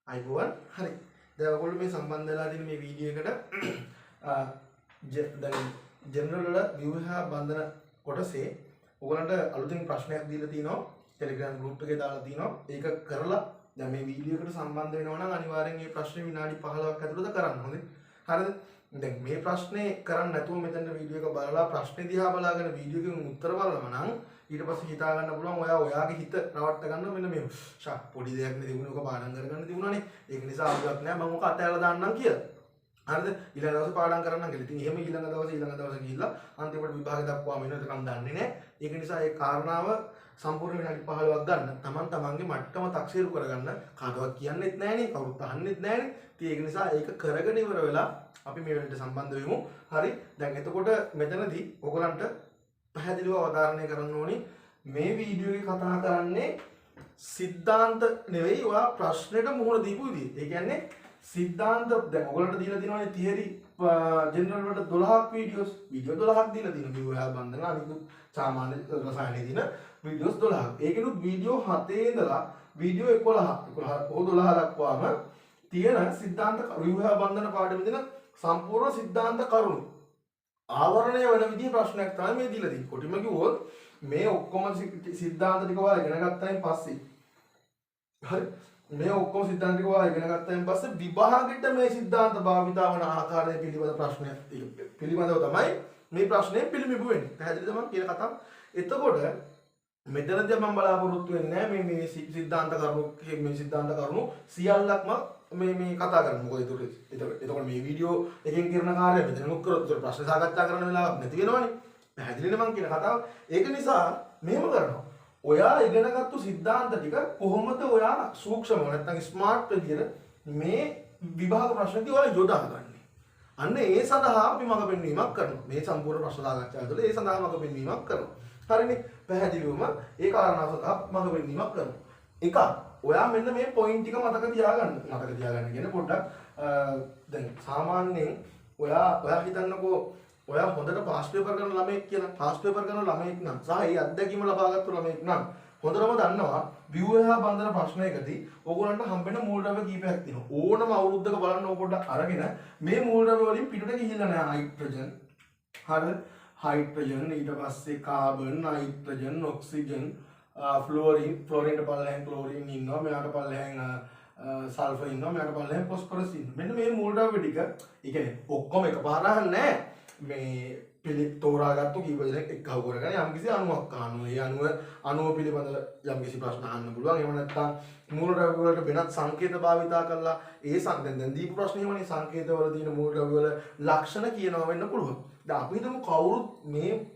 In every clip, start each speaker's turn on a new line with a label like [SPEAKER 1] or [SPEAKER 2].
[SPEAKER 1] අයිබෝවන් හරි දැන් ඔයගොල්ලෝ මේ සම්බන්ධ වෙලා තියෙන මේ වීඩියෝ එකට දැන් ජෙනරල් වල view හා බන්ධන කොටසේ ඔයගලන්ට අලුතින් ප්‍රශ්නයක් දීලා තිනවා Telegram group එකේ දාලා තිනවා ඒක කරලා දැන් මේ වීඩියෝ එකට සම්බන්ධ වෙනවා නම් අනිවාර්යෙන් මේ ප්‍රශ්නේ විනාඩි 15ක් ඇතුළත කරන්න හොඳේ හරිද දැන් මේ ප්‍රශ්නේ කරන්න නැතුව මෙතන වීඩියෝ එක බලලා ප්‍රශ්නේ දිහා බලාගෙන වීඩියෝ එකෙන් උත්තර බලනවා නම් ඊට පස්සේ හිතා ගන්න පුළුවන් ඔයාගේ හිත රවට්ට ගන්න මෙන්න මේ ෂා පොඩි දෙයක් නේ තිබුණේ ඔක පාඩම් කරගන්න තිබුණානේ ඒක නිසා අවුලක් නෑ මම ඔක අතහැරලා දාන්නම් කියලා හරිද ඊළඟ දවසේ පාඩම් කරන්නම් කියලා ඉතින් එහෙම ඊළඟ දවසේ ගිහිල්ලා අන්තිමට විභාගය දක්වාම එනකම් දන්නේ නෑ ඒක නිසා ඒ කාරණාව සම්පූර්ණ විනාඩි 15ක් ගන්න තමන්ගේ මට්ටම තක්සේරු කරගන්න කාටවත් කියන්නෙත් නෑනේ කවුරුත් අහන්නෙත් නෑනේ ඉතින් ඒක නිසා ඒක කරගෙන ඉවර වෙලා අපි මේ වෙලට සම්බන්ධ වෙමු හරි දැන් එතකොට මෙතනදී ඔයගලන්ට පැහැදිලිව අවධාරණය කරන්න ඕනි මේ වීඩියෝ එකේ කතා කරන්නේ සිද්ධාන්ත නෙවෙයි ඔයා ප්‍රශ්නෙට මුහුණ දීපු විදිය. ඒ කියන්නේ සිද්ධාන්ත දැන් ඔයගලන්ට දීලා තියෙනවානේ තියරි ජෙනරල් වලට 12ක් වීඩියෝස් 12ක් දීලා තියෙනවා. විවහා බන්ධන අනිකුත් සාමාන්‍ය රසායනයේ දින වීඩියෝස් 12ක්. ඒකිනුත් වීඩියෝ 7 ඉඳලා වීඩියෝ 11 දක්වාම තියෙන සිද්ධාන්ත විවහා බන්ධන පාඩමේ දෙන සම්පූර්ණ සිද්ධාන්ත කරුණු ආවරණය වෙන විදිහේ ප්‍රශ්නයක් තමයි මේ දීලා තියෙන්නේ. කොටිම කිව්වොත් මේ ඔක්කොම සිද්ධාන්ත ටික ඔයාලා ඉගෙන ගත්තායින් පස්සේ හරි මේ ඔක්කොම සිද්ධාන්ත ටික ඔයාලා ඉගෙන ගත්තායින් පස්සේ විභාගෙට මේ සිද්ධාන්ත භාවිතා වන ආකාරය පිළිබඳ ප්‍රශ්නයක් පිළිබඳව තමයි මේ ප්‍රශ්නේ පිළිඹු වෙන්නේ. පැහැදිලිද මම කියන කතාව? එතකොට මෙතනදී මම බලාපොරොත්තු වෙන්නේ මේ සිද්ධාන්ත කරුණු සියල්ලක්ම මේ කතා කරන්න. මොකද එතකොට මේ වීඩියෝ එකෙන් කරන කාර්යය මෙතන නුක් කරොත් ප්‍රශ්න සාකච්ඡා කරන්න වෙලාවක් නැති වෙනවනේ. පැහැදිලිද මම කියන කතාව? ඒක නිසා මෙහෙම කරනවා. ඔයා ඉගෙනගත්තු සිද්ධාන්ත ටික කොහොමද ඔයා සූක්ෂමව නැත්නම් ස්මාර්ට් විදියට මේ විභාග ප්‍රශ්නදී ඔයා යොදාගන්නේ. අන්න ඒ සඳහා අපි මඟ පෙන්වීමක් කරනවා. මේ සම්පූර්ණ ප්‍රශ්න සාකච්ඡාව තුළ ඒ සඳහා මඟ පෙන්වීමක් කරනවා. හරිනේ? පැහැදිලිවම ඒ කාරණාව සඳහා මඟ පෙන්වීමක් කරනවා. එක ඔයා මෙන්න මේ පොයින්ට් ටික මතක තියාගන්න. මතක තියාගන්න කියන්නේ පොඩ්ඩක් දැන් සාමාන්‍යයෙන් ඔයා හිතන්නකෝ ඔයා හොඳට පාස් පේපර් කරන ළමයෙක් කියලා. පාස් පේපර් කරන ළමයෙක් නම් සහ ඒ අත්දැකීම ලබාගත්තු ළමයෙක් නම් හොඳටම දන්නවා ව්‍යුහා බන්ධන ප්‍රශ්නයකදී ඕගොල්ලන්ට හම්බෙන මූලද්‍රව්‍ය කීපයක් තියෙනවා. ඕනම අවුරුද්දක බලන්න ඕක පොඩ්ඩක් අරගෙන මේ මූලද්‍රව්‍ය වලින් පිටුට ගිහිල්ලා නැහැ. හයිඩ්‍රජන් හරිද? හයිඩ්‍රජන් ඊට පස්සේ carbon, nitrogen, oxygen, fluorine පල්ලෙන් chlorine ඉන්නවා. මෙයාට පල්ලෙන් සල්ෆර් ඉන්නවා. මෙයාට පල්ලෙන් ෆොස්ෆරස් ඉන්නවා. මෙන්න මේ මූලද්‍රව්‍ය ටික ඒ කියන්නේ ඔක්කොම එකපාරට නැහැ. මේ පිළි තෝරාගත්තු කීප දෙනෙක් එක්කව කරගෙන යම්කිසි අණුවක් අහනවා. ඒ අණුව පිළිබඳව යම්කිසි ප්‍රශ්න අහන්න පුළුවන්. එහෙම නැත්නම් මූලද්‍රව්‍ය වලට වෙනත් සංකේත භාවිතා කරලා ඒ දැන් දීපු ප්‍රශ්නේ එහෙමනේ සංකේතවල තියෙන මූලද්‍රව්‍ය වල ලක්ෂණ කියනවා වෙන්න පුළුවන්. දැන් අපි හිතමු කවුරුත් මේ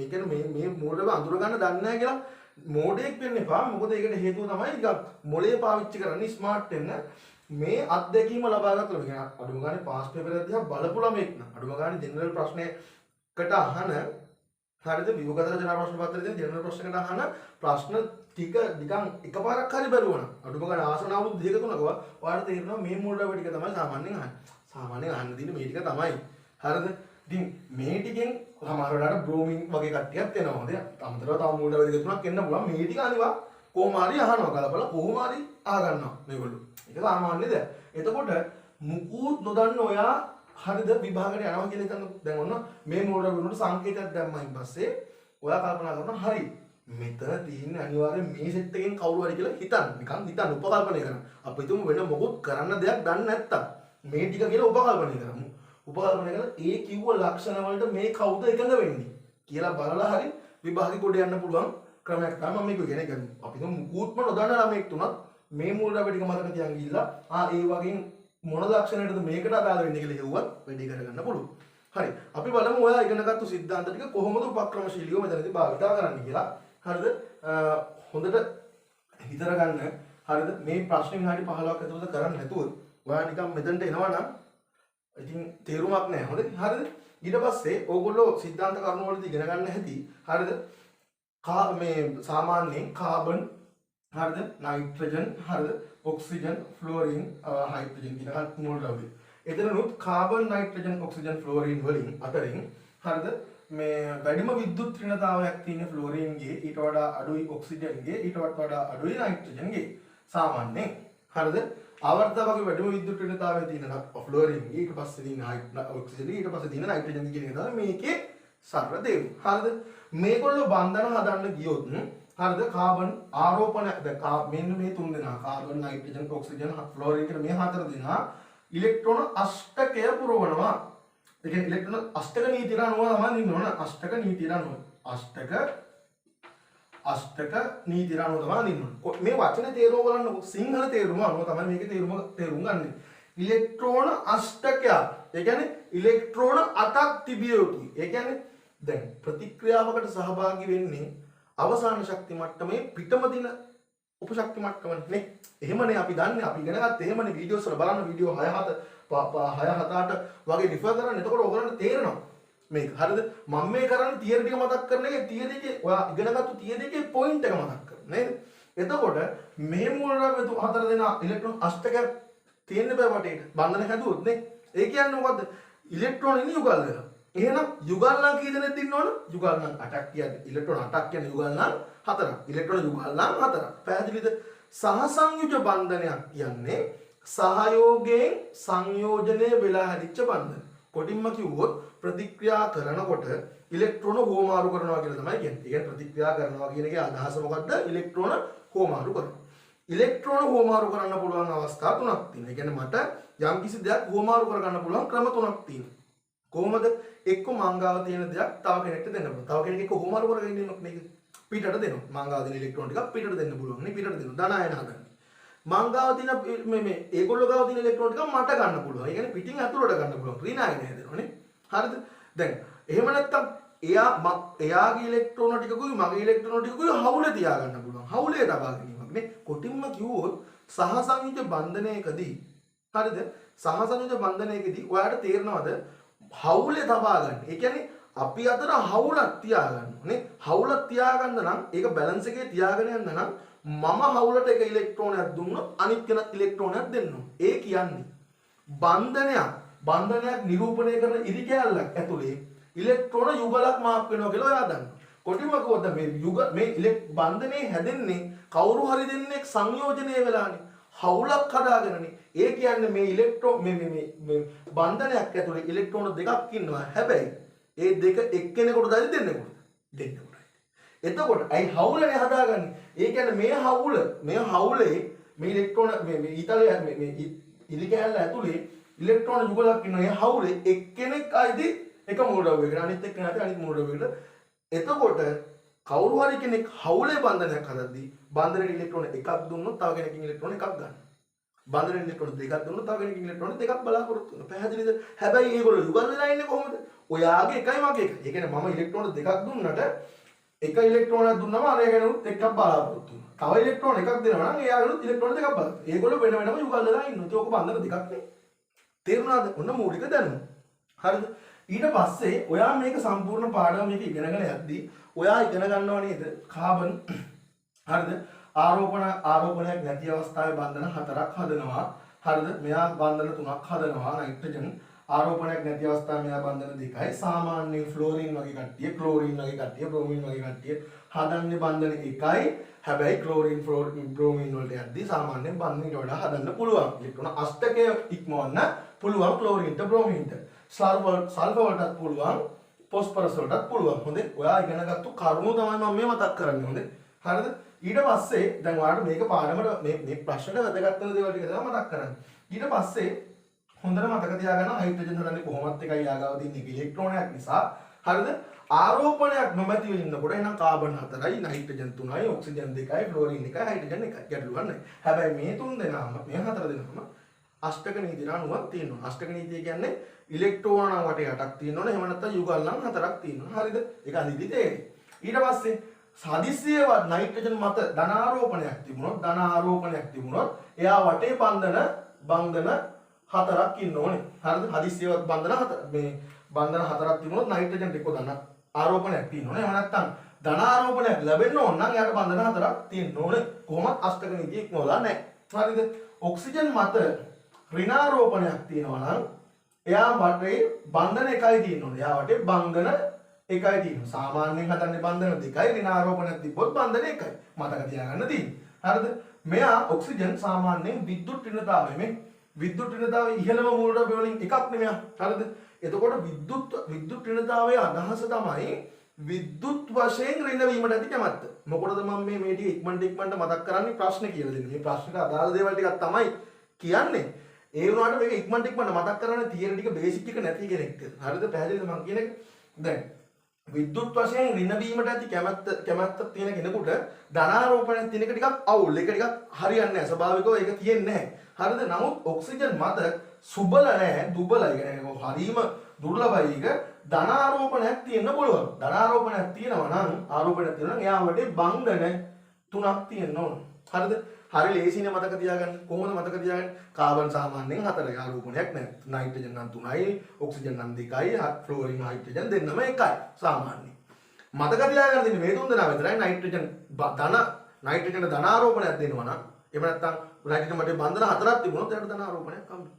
[SPEAKER 1] කියන්නේ මේ මූලද්‍රව්‍ය අඳුර ගන්න දන්නේ නැහැ කියලා මෝඩයෙක් වෙන්න එපා. මොකද ඒකට හේතුව තමයි ටිකක් මොලේ පාවිච්චි කරන්න ස්මාර්ට් වෙන්න. මේ අත්දැකීම ලබාගත්තු ළමයි කියන අඩුම ගානේ පාස් පේපර් එක දිහා බලපු ළමෙක් නම් අඩුම ගානේ ජෙනරල් ප්‍රශ්නයකට අහන හරියද විභාගතර ජනරල් ප්‍රශ්න පත්‍රයේ තියෙන ජෙනරල් ප්‍රශ්නකට අහන ප්‍රශ්න ටික නිකන් එකපාරක් හරි බැලුවා නම් අඩුම ගානේ ආසන අවුරුදු දෙකක තුනක ඔයාලට තේරෙනවා මේ මූලද්‍රව්‍ය ටික තමයි සාමාන්‍යයෙන් අහන්නේ. සාමාන්‍යයෙන් අහන්න තියෙන්නේ මේ ටික තමයි. හරිද? ඉතින් මේ ටිකෙන් සමහර වෙලාවට බ්‍රෝමින් වගේ කට්ටියක් එනවා. හොඳ. අමතරව තව මූලද්‍රව්‍ය දෙක තුනක් එන්න පුළුවන්. මේ ටික අනිවා කොහොම හරි අහනවා. කලබල කොහොම හරි අහගන්නවා මේගොල්ලෝ. ඒක සාමාන්‍ය දෙයක්. එතකොට මුකුත් නොදන්න ඔයා හරිද විභාගයට යනවා කියලා හිතන්න. දැන් ඔන්න මේ මූලද්‍රව්‍ය වලට සංකේතයක් දැම්මයින් පස්සේ ඔයා කල්පනා කරනවා හරි මෙතන තියෙන්නේ අනිවාර්යෙන් මේ සෙට් එකෙන් කවුරු හරි කියලා හිතන්න. නිකන් හිතන්න උපකල්පනය කරන්න. අපි හිතමු වෙන මොකුත් කරන්න දෙයක් දන්නේ නැත්තම් මේ ටික කියලා උපකල්පනය කරමු. උපකල්පනය කරලා ඒ කිව්ව ලක්ෂණ වලට මේ කවුද එකඟ වෙන්නේ කියලා බලලා හරි විභාගෙ කොට යන්න පුළුවන් ක්‍රමයක් තමයි මම මේක කියන්නේ. අපි හිතමු මුකුත්ම නොදන්න ළමෙක් තුනත් මේ මූලද්‍රව්‍ය ටික මතක තියන් ගිහිල්ලා ඒ වගේ මොන ලක්ෂණයකටද මේකට අදාළ වෙන්නේ කියලා හෙව්වත් වැඩි කරගන්න පුළුවන්. හරි. අපි බලමු ඔයා ඉගෙනගත්තු සිද්ධාන්ත ටික කොහොමද උපක්‍රමශීලීව මෙතනදී භාවිතා කරන්න කියලා. හරිද? හොඳට හිතර ගන්න. හරිද? මේ ප්‍රශ්නේ විනාඩි 15ක් ඇතුළත කරන්න නැතුව ඔයා නිකන් මෙතනට එනවා නම් ඉතින් තේරුමක් නැහැ. හොඳයි. හරිද? ඊට පස්සේ ඕගොල්ලෝ සිද්ධාන්ත කරුණු වලදී ඉගෙන ගන්න හැටි. හරිද? මේ සාමාන්‍යයෙන් කාබන් හරිද නයිට්‍රජන් හරිද ඔක්සිජන් ෆ්ලෝරින් හයිඩ්‍රජන් කියන මූලද්‍රව්‍ය. එතනනුත් කාබන් නයිට්‍රජන් ඔක්සිජන් ෆ්ලෝරින් වලින් අතරින් හරිද මේ වැඩිම විද්‍යුත් ඍණතාවයක් තියෙන ෆ්ලෝරින්ගේ ඊට වඩා අඩුයි ඔක්සිජන්ගේ ඊට වඩා අඩුයි නයිට්‍රජන්ගේ සාමාන්‍යයෙන් හරිද ආවර්තතාවක වැඩිම විද්‍යුත් ඍණතාවය තියෙන ෆ්ලෝරින් ඊට පස්සේ තියෙන ඔක්සිජන් ඊට පස්සේ තියෙන නයිට්‍රජන් කියන එක තමයි මේකේ සරල තේරුම. හරිද? මේගොල්ලෝ බන්ධන හදන්න ගියොත් හරිද කාබන් ආරෝපණ දැන් මෙන්න මේ තුන් දෙනා කාබන් නයිට්‍රජන් ඔක්සිජන් ෆ්ලෝරින් කියන මේ හතර දෙනා ඉලෙක්ට්‍රෝන අෂ්ටකය පුරවනවා. ඒ කියන්නේ ඉලෙක්ට්‍රෝන අෂ්ටක නීතියට අනුව තමයි ඉන්න ඕන. අෂ්ටක නීතියට අනුව අෂ්ටක නීතියට අනුව තමයි ඉන්න ඕන. මේ වචනේ තේරුම බලන්න සිංහල තේරුම අනුව තමයි මේකේ තේරුම ගන්න. ඉලෙක්ට්‍රෝන අෂ්ටකය. ඒ කියන්නේ ඉලෙක්ට්‍රෝන 8ක් තිබිය යුතුයි. ඒ කියන්නේ දැන් ප්‍රතික්‍රියාවකට සහභාගී වෙන්නේ අවසාන ශක්ති මට්ටමේ පිටම දින උපශක්ති මට්ටමනේ නේ. එහෙමනේ අපි දන්නේ අපි ඉගෙන ගත්ත එහෙමනේ වීඩියෝස් වල බලන්න වීඩියෝ 6 7 වගේ රිෆර් කරන්න. එතකොට ඔයගලන්ට තේරෙනවා මේක. හරිද? මම මේ කරන්නේ තියරි ටික මතක් කරන එකේ තියරි එකේ ඔයා ඉගෙනගත්තු තියරි එකේ පොයින්ට් එක මතක් කරගන්න නේද? එතකොට මේ මූලධර්ම හතර දෙනා ඉලෙක්ට්‍රෝන අෂ්ටකයක් තියෙන්න බෑ වටේට. බන්ධන හැදුවොත් නේ. ඒ කියන්නේ මොකද්ද? ඉලෙක්ට්‍රෝන ඉන්නේ යුගල් වෙලා. එහෙනම් යුගල් නම් කී දෙනෙක් ඉන්නවද? යුගල් නම් 8ක් කියන්නේ ඉලෙක්ට්‍රෝන 8ක් කියන්නේ යුගල් නම් 4ක්. ඉලෙක්ට්‍රෝන යුගල් නම් 4ක්. පැහැදිලිද? සහසංයුජ බන්ධනයක් කියන්නේ සහයෝගයෙන් සංයෝජනය වෙලා හැදිච්ච බන්ධන. කොටින්ම කිව්වොත් ප්‍රතික්‍රියා කරනකොට ඉලෙක්ට්‍රෝන හෝමාරු කරනවා කියලා තමයි කියන්නේ. ඒ කියන්නේ ප්‍රතික්‍රියා කරනවා කියන එකේ අදහස මොකද්ද? ඉලෙක්ට්‍රෝන හෝමාරු කරනවා. ඉලෙක්ට්‍රෝන හෝමාරු කරන්න පුළුවන් අවස්ථා තුනක් තියෙනවා. ඒ කියන්නේ මට යම්කිසි දෙයක් හෝමාරු කරගන්න පුළුවන් ක්‍රම තුනක් තියෙනවා. කොහොමද? එක්ක මංගාව තියෙන දෙයක් තව කෙනෙක්ට දෙන්න පුළුවන්. තව කෙනෙක් එක්ක හෝමාරු කරගෙන ඉන්නොත් මේක පිටට දෙනවා. මංගාව දෙන ඉලෙක්ට්‍රෝන ටිකක් පිටට දෙන්න පුළුවන්. නේ පිටට දෙනවා. ධන අයන හදන්න. මංගාව තියෙන මේ ඒගොල්ලෝ ගාව තියෙන ඉලෙක්ට්‍රෝන ටික මට ගන්න පුළුවන්. ඒ කියන්නේ පිටින් ඇතුළට ගන්න පුළුවන්. ඍණ අයන හැදෙනවා නේ. හරිද? දැන් එහෙම නැත්තම් එයාගේ ඉලෙක්ට්‍රෝන ටිකකුයි මගේ ඉලෙක්ට්‍රෝන ටිකකුයි හවුලේ තියා ගන්න පුළුවන්. හවුලේ තබා ගැනීමක් නේ. කොටින්ම කිව්වොත් සහසංයුජ බන්ධනයකදී හරිද? සහසංයුජ බන්ධනයකදී ඔයාලට තේරෙනවද හවුලේ තබා ගන්න. ඒ කියන්නේ අපි අතර හවුලක් තියාගන්න ඕනේ. හවුලක් තියාගන්න නම් ඒක බැලන්ස් එකේ තියාගෙන යන්න නම් මම හවුලට එක ඉලෙක්ට්‍රෝනයක් දුන්නොත් අනිත් කෙනත් ඉලෙක්ට්‍රෝනයක් දෙන්න ඕනේ. ඒ කියන්නේ බන්ධනයක් නිරූපණය කරන ඉරි කැලලක් ඇතුලේ ඉලෙක්ට්‍රෝන යුගලක් මාක් වෙනවා කියලා ඔයා දන්නවා. කොටිම කිව්වොත් මේ බන්ධනේ හැදෙන්නේ කවුරු හරි දෙන්නෙක් සංයෝජනය වෙලානේ. හවුලක් හදාගෙනනේ. ඒ කියන්නේ මේ ඉලෙක්ට්‍රෝන මේ බන්ධනයක් ඇතුලේ ඉලෙක්ට්‍රෝන දෙකක් ඉන්නවා. හැබැයි ඒ දෙක එක්කෙනෙකුට දැයි දෙන්නෙකුට. එතකොට අයි හවුලනේ හදාගන්නේ. ඒ කියන්නේ මේ හවුලේ මේ ඉලෙක්ට්‍රෝන මේ ඊතලයේ මේ ඉරි කැලල ඇතුලේ ඉලෙක්ට්‍රෝන යුගලක් ඉන්නවා. ඒ හවුලේ එක්කෙනෙක් අයිති එක මූලද්‍රව්‍යයකට අනිත් එක්කෙනාට අනිත් මූලද්‍රව්‍යයකට. එතකොට කවුරු හරි කෙනෙක් හවුලේ බන්ධනයක් හදද්දී බන්ධනයේ ඉලෙක්ට්‍රෝන එකක් දුන්නොත් තව කෙනෙක්ගෙන් ඉලෙක්ට්‍රෝන එකක් ගන්න. බන්ධනයේ ඉලෙක්ට්‍රෝන දෙකක් දුන්නොත් තව කෙනෙක්ගෙන් ඉලෙක්ට්‍රෝන දෙකක් බලාපොරොත්තු වෙනවා. පැහැදිලිද? හැබැයි මේගොල්ලෝ යුගල් වෙලා ඉන්නේ කොහොමද? ඔයාගේ එකයි මගේ එකයි. ඒ කියන්නේ මම ඉලෙක්ට්‍රෝන දෙකක් දුන්නට එක ඉලෙක්ට්‍රෝනයක් දුන්නම අර කෙනෙකුට එකක් බලාපොරොත්තු වෙනවා. තව ඉලෙක්ට්‍රෝන එකක් දෙනවා නම් එයාගෙනුත් ඉලෙක්ට්‍රෝන දෙකක් බලන්න. ඒගොල්ලෝ වෙන වෙනම යුගල් වෙලා ඉන්නවා. ඒක ඔක බන්ධන දෙකක් නේ. තේරුණාද? ඔන්න මූලික දැනුම. හරිද? ඊට පස්සේ ඔයා මේක සම්පූර්ණ පාඩම මේක ඉගෙනගෙන යද්දී ඔයා ඉගෙන ගන්නවා නේද? කාබන් හරිද? ආරෝපණයක් නැති අවස්ථාවේ බන්ධන 4ක් හදනවා. හරිද? මෙයා බන්ධන 3ක් හදනවා. නයිට්‍රජන් ආරෝපණයක් නැති අවස්ථාවේ මෙයා බන්ධන 2යි. සාමාන්‍ය ෆ්ලෝරින් වගේ කට්ටිය, ක්ලෝරින් වගේ කට්ටිය, බ්‍රෝමින් වගේ කට්ටිය හදන්නේ බන්ධන 1යි. හැබැයි ක්ලෝරින් බ්‍රෝමින් වලට යද්දී සාමාන්‍යයෙන් බන්ධනට වඩා හදන්න පුළුවන්. ඉලෙක්ට්‍රෝන අෂ්ටකය ඉක්මවන්න පුළුවන් ක්ලෝරින්ට බ්‍රෝමින්ට. සල්ෆර් වලටත් පුළුවන්, ෆොස්ෆරස් වලටත් පුළුවන්. හොඳේ. ඔයා ඉගෙනගත්තු කරුණු තමයි මම මේ මතක් කරන්නේ. හොඳේ. හරිද? ඊට පස්සේ දැන් ඔයාලට මේක පාඩමට මේ ප්‍රශ්නෙට වැදගත් වෙන දේවල් ටික තමයි මතක් කරන්නේ. ඊට පස්සේ හොඳට මතක තියාගන්න හයිඩ්‍රජන් හදන්නේ කොහොමත් එකයි යාගාව තියෙන ඉලෙක්ට්‍රෝනයක් නිසා. හරිද? ආරෝපණයක් නොමැතිව ඉන්නකොට එහෙනම් carbon 4යි, nitrogen 3යි, oxygen 2යි, fluorine 1යි, hydrogen 1යි. ගැටලුවක් නැහැ. හැබැයි මේ තුන් දෙනාම මේ හතර දෙනාම අෂ්ටක නීතිය අනුව තියෙනවා. අෂ්ටක නීතිය කියන්නේ ඉලෙක්ට්‍රෝන නම් වටේ 8ක් තියෙනවනේ. එහෙම නැත්නම් යුගල් නම් 4ක් තියෙනවා. හරිද? ඒක අනිදි තේරෙයි. ඊට පස්සේ සදිසියවත් නයිට්‍රජන් මත ධන ආරෝපණයක් තිබුණොත් එයා වටේ බන්ධන 4ක් ඉන්න ඕනේ. හරිද? හදිසියවත් බන්ධන 4ක් තිබුණොත් නයිට්‍රජන් එක්ක ධන ආරෝපණයක් තියෙනවනේ. එහෙම නැත්නම් ධන ආරෝපණයක් ලැබෙන්න ඕන නම් එයාට බන්ධන 4ක් තියෙන්න ඕනේ. කොහොමත් අෂ්ටක නීතිය ඉක්මවලා නැහැ. හරිද? ඔක්සිජන් මත ඍණාරෝපණයක් තියෙනවා නම් එයා වටේ බන්ධන 1යි තියෙන්න ඕනේ. එයා වටේ බන්ධන 1යි තියෙනවා. සාමාන්‍යයෙන් හදන්නේ බන්ධන 2යි ඍණාරෝපණයක් තිබ්බොත් බන්ධන 1යි. මතක තියාගන්න තියෙන්නේ. හරිද? මෙයා ඔක්සිජන් සාමාන්‍යයෙන් විද්‍යුත් ඍණතාවය මේ විද්‍යුත් ඍණතාවය ඉහළම මූලද්‍රව්‍ය වලින් එකක් නෙමෙයි. හරිද? එතකොට විද්‍යුත් ඍණතාවයේ අදහස තමයි විද්‍යුත් වශයෙන් ඍණ වීමට ඇති කැමැත්ත. මොකටද මම මේ ටික ඉක්මනට මතක් කරන්නේ ප්‍රශ්නේ කියලා දෙන්න. මේ ප්‍රශ්නට අදාළ දේවල් ටිකක් තමයි කියන්නේ. ඒ වුණාට මේක ඉක්මනට මතක් කරන්නේ තියරි ටික බේසික් එක නැති කෙනෙක්ට. හරිද? පැහැදිලිද මම කියන එක? දැන් විද්‍යුත් වශයෙන් ඍණ වීමට ඇති කැමැත්තක් තියෙන කෙනෙකුට ධනාරෝපණයක් තියෙන එක ටිකක් අවුල්. ඒක ටිකක් හරියන්නේ නැහැ. ස්වභාවිකව ඒක තියෙන්නේ නැහැ. හරිද? නමුත් ඔක්සිජන් මත සුබල නැහැ, දුබලයි. කියන්නේ හරීම දුර්ලභයි එක. ධනාරෝපණයක් තියෙන්න පුළුවන්. ධනාරෝපණයක් තියෙනවා නම් ආරෝපණයක් තියෙනවා නම් එයා වටේ බන්ධන 3ක් තියෙන්න ඕන. හරිද? හරි ලේසිනේ මතක තියාගන්න. කොහොමද මතක තියාගන්නේ? කාබන් සාමාන්‍යයෙන් 4යි ආරෝපණයක් නැහැ. නයිට්‍රජන් නම් 3යි, ඔක්සිජන් නම් 2යි, ෆ්ලෝරින් හයිඩ්‍රජන් දෙන්නම 1යි සාමාන්‍යයෙන්. මතක තියාගන්න තියෙන්නේ මේ තුන් දෙනා විතරයි. නයිට්‍රජන් ධනාරෝපණයක් දෙනවා නම් එහෙම නැත්නම් නයිට්‍රජන් වටේ බන්ධන 4ක් තිබුණොත් එයාට ධනාරෝපණයක් හම්බෙනවා.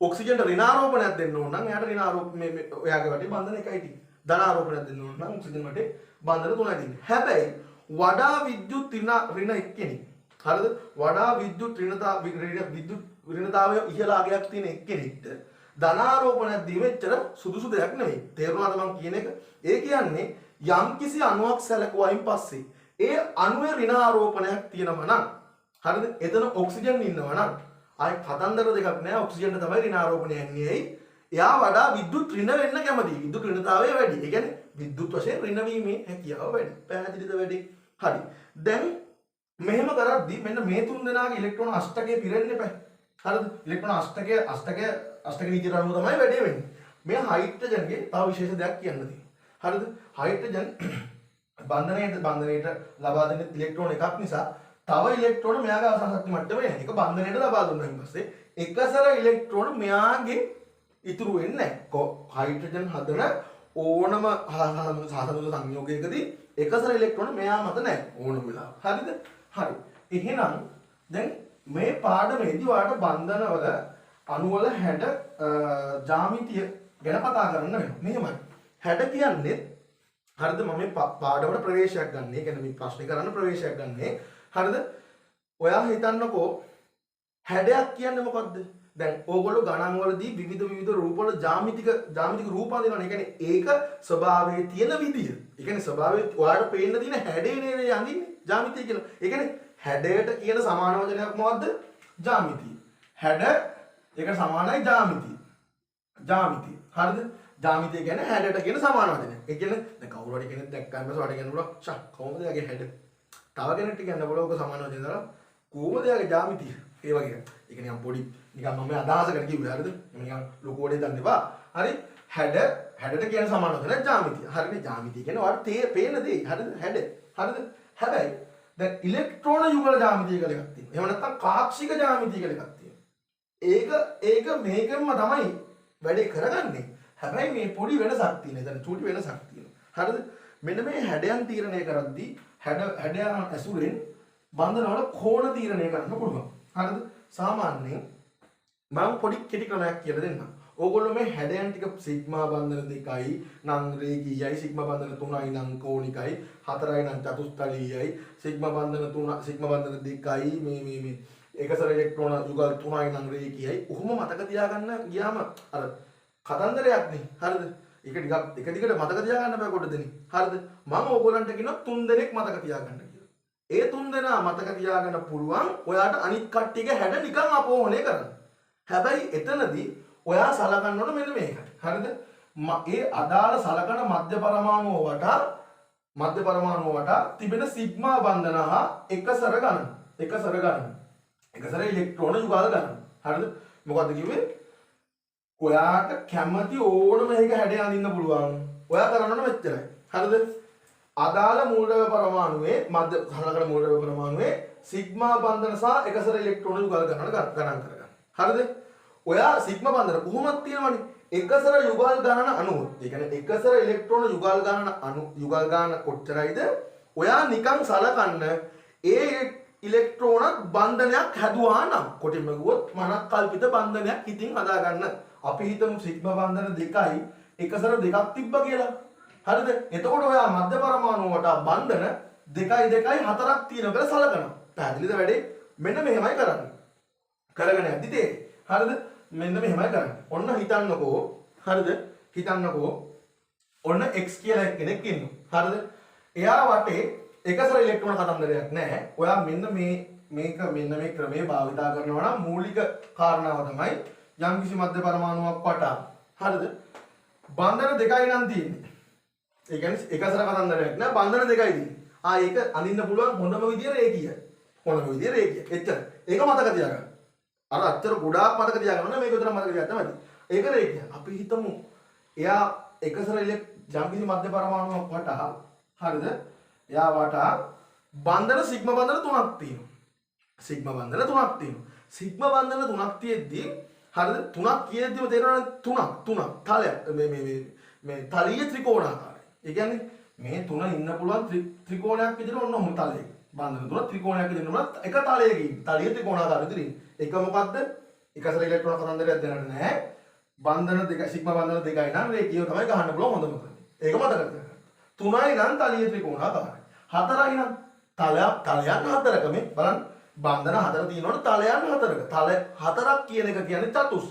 [SPEAKER 1] ඔක්සිජන්ට ඍණාරෝපණයක් දෙන්න ඕන නම් එයාට ඔයාගේ වටේ බන්ධන 1යි තියෙන්නේ. ධනාරෝපණයක් දෙන්න ඕන නම් ඔක්සිජන් වටේ බන්ධන 3යි තියෙන්නේ. හැබැයි වඩා විද්‍යුත් ඍණ එක්කෙනෙක්. හරිද? වඩා විද්‍යුත් ඍණතාවය ඉහළ අගයක් තියෙන එක්කෙනෙක්ට ධනාරෝපණයක් දීම එච්චර සුදුසු දෙයක් නෙවෙයි. තේරුණාද මම කියන එක? ඒ කියන්නේ යම්කිසි අණුවක් සැලකුවායින් පස්සේ ඒ අණුවේ ඍණාරෝපණයක් තියෙනවා නම් හරිද? එතන ඔක්සිජන් ඉන්නවා නම් ආයි කතන්දර දෙකක් නෑ. ඔක්සිජන්ට තමයි ඍණාරෝපණය යන්නේ. ඇයි? එයා වඩා විද්‍යුත් ඍණ වෙන්න කැමතියි. විද්‍යුත් ඍණතාවය වැඩි. ඒ කියන්නේ විද්‍යුත් වශයෙන් ඍණ වීමේ හැකියාව වැඩි. පැහැදිලිද වැඩි? හරි. දැන් මෙහෙම කරද්දී මෙන්න මේ තුන් දෙනාගේ ඉලෙක්ට්‍රෝන අෂ්ටකය පිරෙන්න එපා. හරිද? ඉලෙක්ට්‍රෝන අෂ්ටක නීතියට අනුව තමයි වැඩේ වෙන්නේ. මේ හයිඩ්‍රජන්ගේ තව විශේෂ දෙයක් කියන්න තියෙනවා. හරිද? හයිඩ්‍රජන් බන්ධනයට ලබා දෙන ඉලෙක්ට්‍රෝන එකක් නිසා තව ඉලෙක්ට්‍රෝන මෙයාගේ අවසන් ශක්ති මට්ටමේ නැහැ. ඒක බන්ධනයට ලබා දුන්නායින් පස්සේ එකසර ඉලෙක්ට්‍රෝන මෙයාගේ ඉතුරු වෙන්නේ නැහැ. හයිඩ්‍රජන් හදන ඕනම සාසනික සංයෝගයකදී එකසර ඉලෙක්ට්‍රෝන මෙයා මත නැහැ ඕනම වෙලාවක. හරිද? හරි. එහෙනම් දැන් මේ පාඩමේදී ඔයාලට බන්ධනවල අණුවල හැඩ ජ්‍යාමිතිය ගැන කතා කරන්න වෙනවා. මෙහෙමයි. හැඩ කියන්නේ හරිද? මම මේ පාඩමට ප්‍රවේශයක් ගන්න. ඒ කියන්නේ මේ ප්‍රශ්න කරන්න ප්‍රවේශයක් ගන්නේ. හරිද? ඔයා හිතන්නකෝ හැඩයක් කියන්නේ මොකද්ද? දැන් ඕගොල්ලෝ ගණන් වලදී විවිධ රූප වල ජ්‍යාමිතික රූප අඳිනවනේ. ඒ කියන්නේ ඒක ස්වභාවයේ තියෙන විදිය. ඒ කියන්නේ ස්වභාවයේ ඔයාලට පේන්න තියෙන හැඩේ නේද අඳින්නේ ජ්‍යාමිතිය කියලා. ඒ කියන්නේ හැඩයට කියන සමාන වචනයක් මොකද්ද? ජ්‍යාමිතිය. හැඩ ඒකට සමානයි ජ්‍යාමිතිය. ජ්‍යාමිතිය. හරිද? ජ්‍යාමිතිය කියන්නේ හැඩයට කියන සමාන වචනයක්. ඒ කියන්නේ දැන් කවුරු හරි කෙනෙක් දැක්කම පස්සේ වට කියනකොට ෂා කොහොමද යාගේ හැඩ? තව කෙනෙක්ට කියන්න බලවක සමාන වචන දාලා කොහොමද යාගේ ජ්‍යාමිතිය? ඒ වගේ. ඒක නිකන් පොඩි නිකන් මම අදහසකට කිව්වේ හරිද? නිකන් ලොකු වඩේ දන්න එපා. හරි? හැඩට කියන සමාන වචන ජ්‍යාමිතිය. හරිනේ ජ්‍යාමිතිය කියන්නේ ඔයාලට පේන දේ. හරිද? හැඩ. හරිද? හැබැයි දැන් ඉලෙක්ට්‍රෝන යුගල ජ්‍යාමිතිය කියලා එකක් තියෙනවා. එහෙම නැත්නම් කාක්ෂික ජ්‍යාමිතිය කියලා එකක් තියෙනවා. ඒක මේකෙන්ම තමයි වැඩේ කරගන්නේ. හැබැයි මේ පොඩි වෙනසක් තියෙනවා. එතන චූටි වෙනසක් තියෙනවා. හරිද? මෙන්න මේ හැඩයන් තීරණය කරද්දී හැඩයන් ඇසුරෙන් බන්ධනවල කෝණ තීරණය කරන්න පුළුවන්. හරිද? සාමාන්‍යයෙන් මම පොඩි කෙටි ක්‍රමයක් කියලා දෙන්නම්. ඕගොල්ලෝ මේ හැඩයන් ටික සිග්මා බන්ධන 2යි නම් රේඛීයයි, සිග්මා බන්ධන 3යි නම් කෝණිකයි, 4යි නම් චතුස්තලීයයි, සිග්මා බන්ධන 2යි මේ එකසර ඉලෙක්ට්‍රෝන යුගල් 3යි නම් රේඛීයයි. උහුම මතක තියාගන්න ගියාම අර කතන්දරයක් නේ. හරිද? ඒක ටිකක් එක දිගට මතක තියාගන්න බෑ කොට දෙන්නේ. හරිද? මම ඕගොල්ලන්ට කියනවා 3 දෙනෙක් මතක තියාගන්න කියලා. ඒ 3 දෙනා මතක තියාගන්න පුළුවන් ඔයාට අනිත් කට්ටියගේ හැඩ නිකන් අපෝහණය කරන්න. හැබැයි එතනදී ඔයා සලකන්න ඕන මෙන්න මේකට. හරිද? ඒ අදාළ සලකන මධ්‍ය පරමාණුව වටා තිබෙන සිග්මා බන්ධන හා එකසර ගණන. එකසර ඉලෙක්ට්‍රෝන යුගල ගණන. හරිද? මොකද්ද කිව්වේ? ඔයාට කැමති ඕනම එක හැඩය අඳින්න පුළුවන්. ඔයා කරන්න ඕන මෙච්චරයි. හරිද? අදාළ මූලද්‍රව්‍ය පරමාණුවේ මධ්‍ය සලකන මූලද්‍රව්‍ය පරමාණුවේ සිග්මා බන්ධන සහ එකසර ඉලෙක්ට්‍රෝන යුගල ගණන ගණන් කරගන්න. හරිද? ඔයා සිග්මා බන්ධන කොහොමද තියෙනවනේ? එකසර යුගල් ගණන අණුව. ඒ කියන්නේ එකසර ඉලෙක්ට්‍රෝන යුගල් ගණන කොච්චරයිද? ඔයා නිකන් සලකන්න ඒ ඉලෙක්ට්‍රෝනක් බන්ධනයක් හැදුවා නම් කොටින්ම ගියොත් මනක් කල්පිත බන්ධනයක් හිතින් හදාගන්න. අපි හිතමු සිග්මා බන්ධන 2යි එකසර දෙකක් තිබ්බා කියලා. හරිද? එතකොට ඔයා මධ්‍ය පරමාණු වලට බන්ධන 2යි 4ක් තියෙනවා කියලා සලකනවා. පැහැදිලිද වැඩේ? මෙන්න මෙහෙමයි කරන්නේ. කරගෙන යද්දි තේරෙයි. හරිද? මෙන්න මෙහෙමයි කරන්නේ. ඔන්න හිතන්නකෝ. හරිද? හිතන්නකෝ. ඔන්න x කියලා කෙනෙක් ඉන්නවා. හරිද? එයා වටේ එකසර ඉලෙක්ට්‍රෝන කතන්දරයක් නැහැ. ඔයා මෙන්න මේක මෙන්න මේ ක්‍රමයේ භාවිතා කරනවා නම් මූලික කාරණාව තමයි යම්කිසි මධ්‍ය පරමාණුවක් වටා. හරිද? බන්ධන දෙකයි නම් තියෙන්නේ. ඒ කියන්නේ එකසර කතන්දරයක් නෑ බන්ධන දෙකයි තියෙන්නේ. ඒක අඳින්න පුළුවන් හොඳම විදිය රේඛීය. හොඳම විදිය රේඛීය. එච්චර. ඒක මතක තියාගන්න. අර අච්චර ගොඩාක් මතක තියාගන්න ඕනේ මේක විතර මතක තියාගත්තා මදි. ඒක රේඛීය. අපි හිතමු එයා එකසර යම්කිසි මධ්‍ය පරමාණුවක් වටා හරිද? එයා වටා බන්ධන සිග්මා බන්ධන තුනක් තියෙනවා. සිග්මා බන්ධන තුනක් තියෙනවා. සිග්මා බන්ධන තුනක් තියෙද්දි හරිද? තුනක් කියෙද්දිම තේරෙනවනේ තුනක් තලයක් මේ තලීය ත්‍රිකෝණාකාරයි. ඒ කියන්නේ මේ තුන ඉන්න පුළුවන් ත්‍රිකෝණයක් විදිහට ඔන්න ඔහොම තලයක. බන්ධන තුන ත්‍රිකෝණයක් විදිහට උනත් එක තලයක ඉන්නේ. තලීය ත්‍රිකෝණාකාර විදිහට ඉන්නේ. එක මොකද්ද? එකසර ඉලෙක්ට්‍රෝන කතන්දරයක් දැනන්නේ නැහැ. බන්ධන දෙක සිග්මා බන්ධන දෙකයි නම් රේඛීයව තමයි ගහන්න පුළුවන් හොඳම ක්‍රමය. ඒක මතක තියාගන්න. 3යි නම් තලීය ත්‍රිකෝණාකාරයි. 4යි නම් තලයන් හතරක මේ බලන්න බන්ධන හතර තියෙනවනේ තලයන් හතරක. තල හතරක් කියන එක කියන්නේ චතුස්.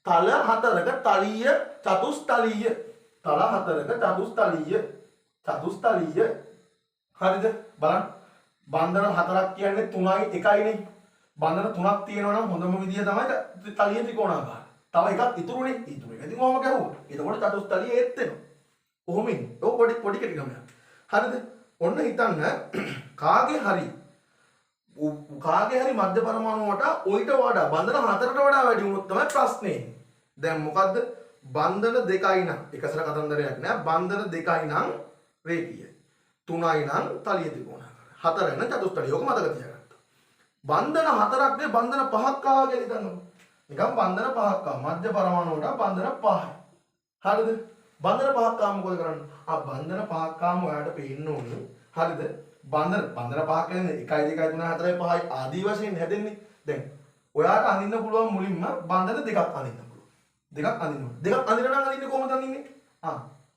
[SPEAKER 1] තල හතරක තලීය චතුස්තලීය. තල හතරක චතුස්තලීය. හරිද? බලන්න බන්ධන හතරක් කියන්නේ 3යි 1යිනේ. බන්ධන තුනක් තියෙනවා නම් හොඳම විදිය තමයි තලීය ත්‍රිකෝණාකාර. තව එකක් ඉතුරුනේ. ඉතුරු එක ඉතින් ඔහම ගැහුවා. එතකොට චතුස්තලීය ඒත් වෙනවා. කොහොම ඉන්නේ? ඔය පොඩි කෙටි ගමයක්. හරිද? ඔන්න හිතන්න කාගේ හරි මධ්‍ය පරමාණුවට ඔయిత වඩා බන්ධන හතරට වඩා වැඩි වුණොත් තමයි ප්‍රශ්නේ. දැන් මොකද්ද? බන්ධන දෙකයි නම් එකසර කතන්දරයක් නෑ. බන්ධන දෙකයි නම් රේඛීයයි. 3යි නම් තලීය ත්‍රිකෝණාකාරයි. 4යි නම් චතුස්තලීය. ඔක මතක තියාගන්න. බන්ධන හතරක් නේ බන්ධන පහක් ආවා කියලා හිතන්නකො. නිකන් බන්ධන පහක් ආවා. මධ්‍ය පරමාණුවට බන්ධන 5යි. හරිද? බන්ධන පහක් ආව මොකද කරන්නේ? බන්ධන පහක් ආවම ඔයාලට පේන්න ඕනේ. හරිද? බන්ධන පහක් කියන්නේ 1 2 3 4 5යි ආදී වශයෙන් හැදෙන්නේ. දැන් ඔයාට අඳින්න පුළුවන් මුලින්ම බන්ධන දෙකක් අඳින්න පුළුවන්. දෙකක් අඳින්න ඕනේ. දෙකක් අඳින්න නම් අඳින්නේ කොහොමද අඳින්නේ?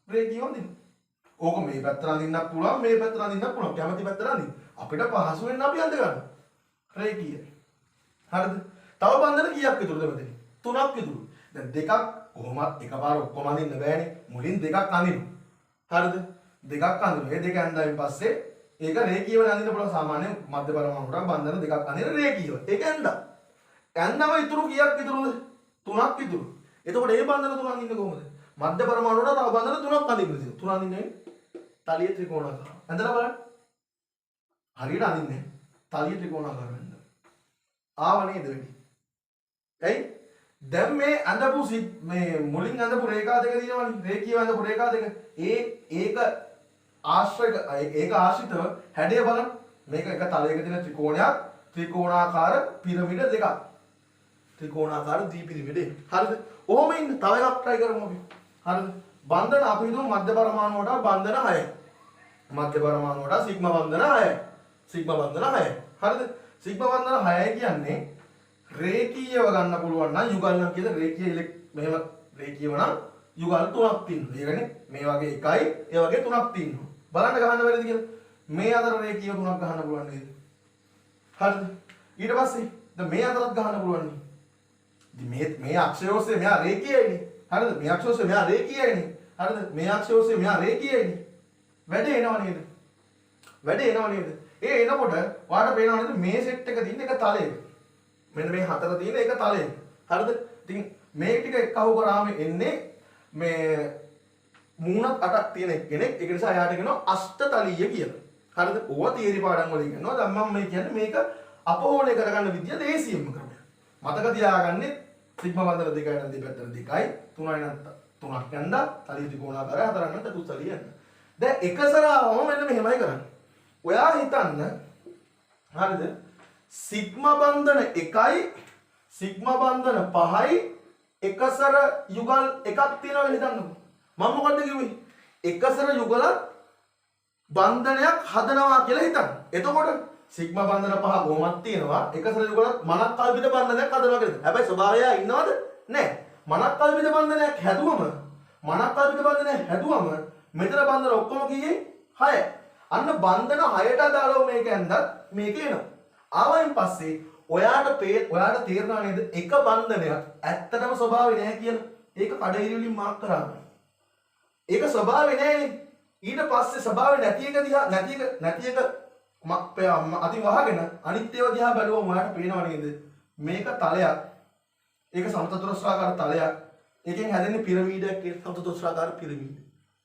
[SPEAKER 1] රේඛීයව අඳින්න. ඕක මේ පැත්තට අඳින්නත් පුළුවන් මේ පැත්තට අඳින්නත් පුළුවන්. කැමති පැත්තට අඳින්න. අපිට පහසු වෙන්න අපි අඳ ගන්න. රේඛීය. හරිද? තව බන්ධන කීයක් ඉතුරුද මෙතන? 3ක් ඉතුරු. දැන් දෙකක් කොහොමත් එකපාර ඔක්කොම අඳින්න බෑනේ. මුලින් දෙකක් අඳින්න. හරිද? දෙකක් අඳින්න. මේ දෙක ඇඳායින් පස්සේ ඒක රේඛීයව අඳින්න පුළුවන් සාමාන්‍ය මධ්‍ය පරමාණුවට බන්ධන දෙකක් අඳින රේඛීයව. ඒක ඇඳා. ඇඳනම ඉතුරු කීයක් ඉතුරුද? 3ක් ඉතුරු. එතකොට මේ බන්ධන තුන අඳින්නේ කොහොමද? මධ්‍ය පරමාණුවට තව බන්ධන 3ක් අඳින්න තියෙනවා. 3 අඳින්නේ තලීය ත්‍රිකෝණාකාර. ඇඳලා බලන්න. හරියට අඳින්නේ තලීය ත්‍රිකෝණාකාර වෙන්න. ආව නේද වෙන්නේ? ඇයි? දැන් මේ අඳපු මේ මුලින් අඳපු රේඛා දෙක තියෙනවනේ. රේඛීයව අඳපු රේඛා දෙක. ඒක ආශ්‍රිතව හැඩය බලන්න. මේක එක තලයක තියෙන ත්‍රිකෝණයක්. ත්‍රිකෝණාකාර පිරමිඩ දෙකක්. ත්‍රිකෝණාකාර ද්විපිරමිඩේ. හරිද? ඔහොම ඉන්න තව එකක් try කරමු අපි. හරිද? බන්ධන අපි හිතමු මධ්‍ය පරමාණුවට බන්ධන 6යි. මධ්‍ය පරමාණුවට සිග්මා බන්ධන 6යි. සිග්මා බන්ධන 6යි. හරිද? සිග්මා බන්ධන 6යි කියන්නේ රේඛීයව ගන්න පුළුවන් නම් යුගල් නම් කියන රේඛීය මෙහෙම රේඛීයව නම් යුගල් තුනක් තියෙනවා. ඒ කියන්නේ මේ වගේ එකයි ඒ වගේ තුනක් තියෙනවා. බලන්න ගහන්න බැරිද කියලා. මේ අතර රේඛීයව තුනක් ගහන්න පුළුවන් නේද? හරිද? ඊට පස්සේ දැන් මේ අතරත් ගහන්න පුළුවන් නේ. ඉතින් මේ අක්ෂය ඔස්සේ මෙහා රේඛීයයිනේ. හරිද? මේ අක්ෂය ඔස්සේ මෙහා රේඛීයයිනේ. හරිද? මේ අක්ෂය ඔස්සේ මෙහා රේඛීයයිනේ. වැඩේ එනව නේද? වැඩේ එනව නේද? ඒ එනකොට ඔයාලට පේනව නේද මේ සෙට් එක තියෙන එක තලයක. මෙන්න මේ හතර තියෙන එක තලයක. හරිද? ඉතින් මේ ටික එක්කහුව කරාම එන්නේ මේ මූණක් අටක් තියෙන කෙනෙක්. ඒක නිසා එයාට කියනවා අෂ්ටතලීය කියලා. හරිද? ඕවා තියරි පාඩම් වලින් කරනවා. දැන් මම මේ කියන්නේ මේක අපහෝණය කරගන්න විදිය දේශීයම ක්‍රමයක්. මතක තියාගන්නේ සිග්මා බන්ධන දෙකයි නම් දෙපැත්තට දෙකයි 3යි නම් 3ක් යන්න තලීය ත්‍රිකෝණාකාරය 4ක් නම් චතුස්තලීය යන්න. දැන් එකසරවම මෙන්න මෙහෙමයි කරන්නේ. ඔයා හිතන්න හරිද? සිග්මා බන්ධන 1යි සිග්මා බන්ධන 5යි එකසර යුගල් එකක් තියෙනවා හිතන්නකෝ. මම මොකද්ද කිව්වේ? එකසර යුගලත් බන්ධනයක් හදනවා කියලා හිතන්න. එතකොට සිග්මා බන්ධන 5 කොහොමද තියෙනවා? එකසර යුගලත් මනක් කල්පිත බන්ධනයක් හදනවා කියලා. හැබැයි ස්වභාවය ඉන්නවද? නැහැ. මනක් කල්පිත බන්ධනයක් හැදුවම මෙතන බන්ධන ඔක්කොම කීයේ 6. අන්න බන්ධන 6ට අදාළව මේක ඇඳත් මේක එනවා. ආවයින් පස්සේ ඔයාට තේරෙනවා නේද එක බන්ධනයක් ඇත්තටම ස්වභාවය නැහැ කියලා. ඒක කඩයිරි වලින් මාක් කරාම. ඒක ස්වභාවය නැහැනේ. ඊට පස්සේ ස්වභාවය නැති එක අති වහගෙන අනිත් ඒවා දිහා බලුවම ඔයාලට පේනව නේද මේක තලයක්. ඒක සමචතුරස්‍රාකාර තලයක්. ඒකෙන් හැදෙන්නේ පිරමීඩයක් කියලා. සමචතුරස්‍රාකාර පිරමීඩ.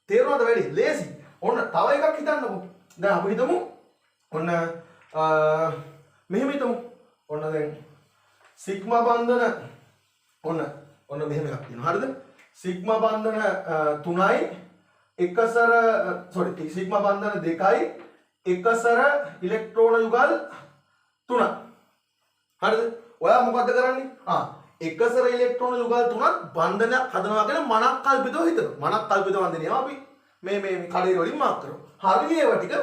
[SPEAKER 1] තේරුණාද වැඩි? ලේසි. ඔන්න තව එකක් හිතන්නකෝ. දැන් අපි හිතමු ඔන්න මෙහෙම හිතමු. ඔන්න දැන් සිග්මා බන්ධන ඔන්න මෙහෙම එකක් තියෙනවා. හරිද? සිග්මා බන්ධන 3යි එකසර සිග්මා බන්ධන 2යි එකසර ඉලෙක්ට්‍රෝන යුගල් 3ක්. හරිද? ඔයා මොකද්ද කරන්නේ? එකසර ඉලෙක්ට්‍රෝන යුගල් 3ක් බන්ධනයක් හදනවා කියන මනක් කල්පිතව හිතනවා. මනක් කල්පිත බන්ධනය අපි මේ කඩේර වලින් මාක් කරමු. හරි ඒව ටික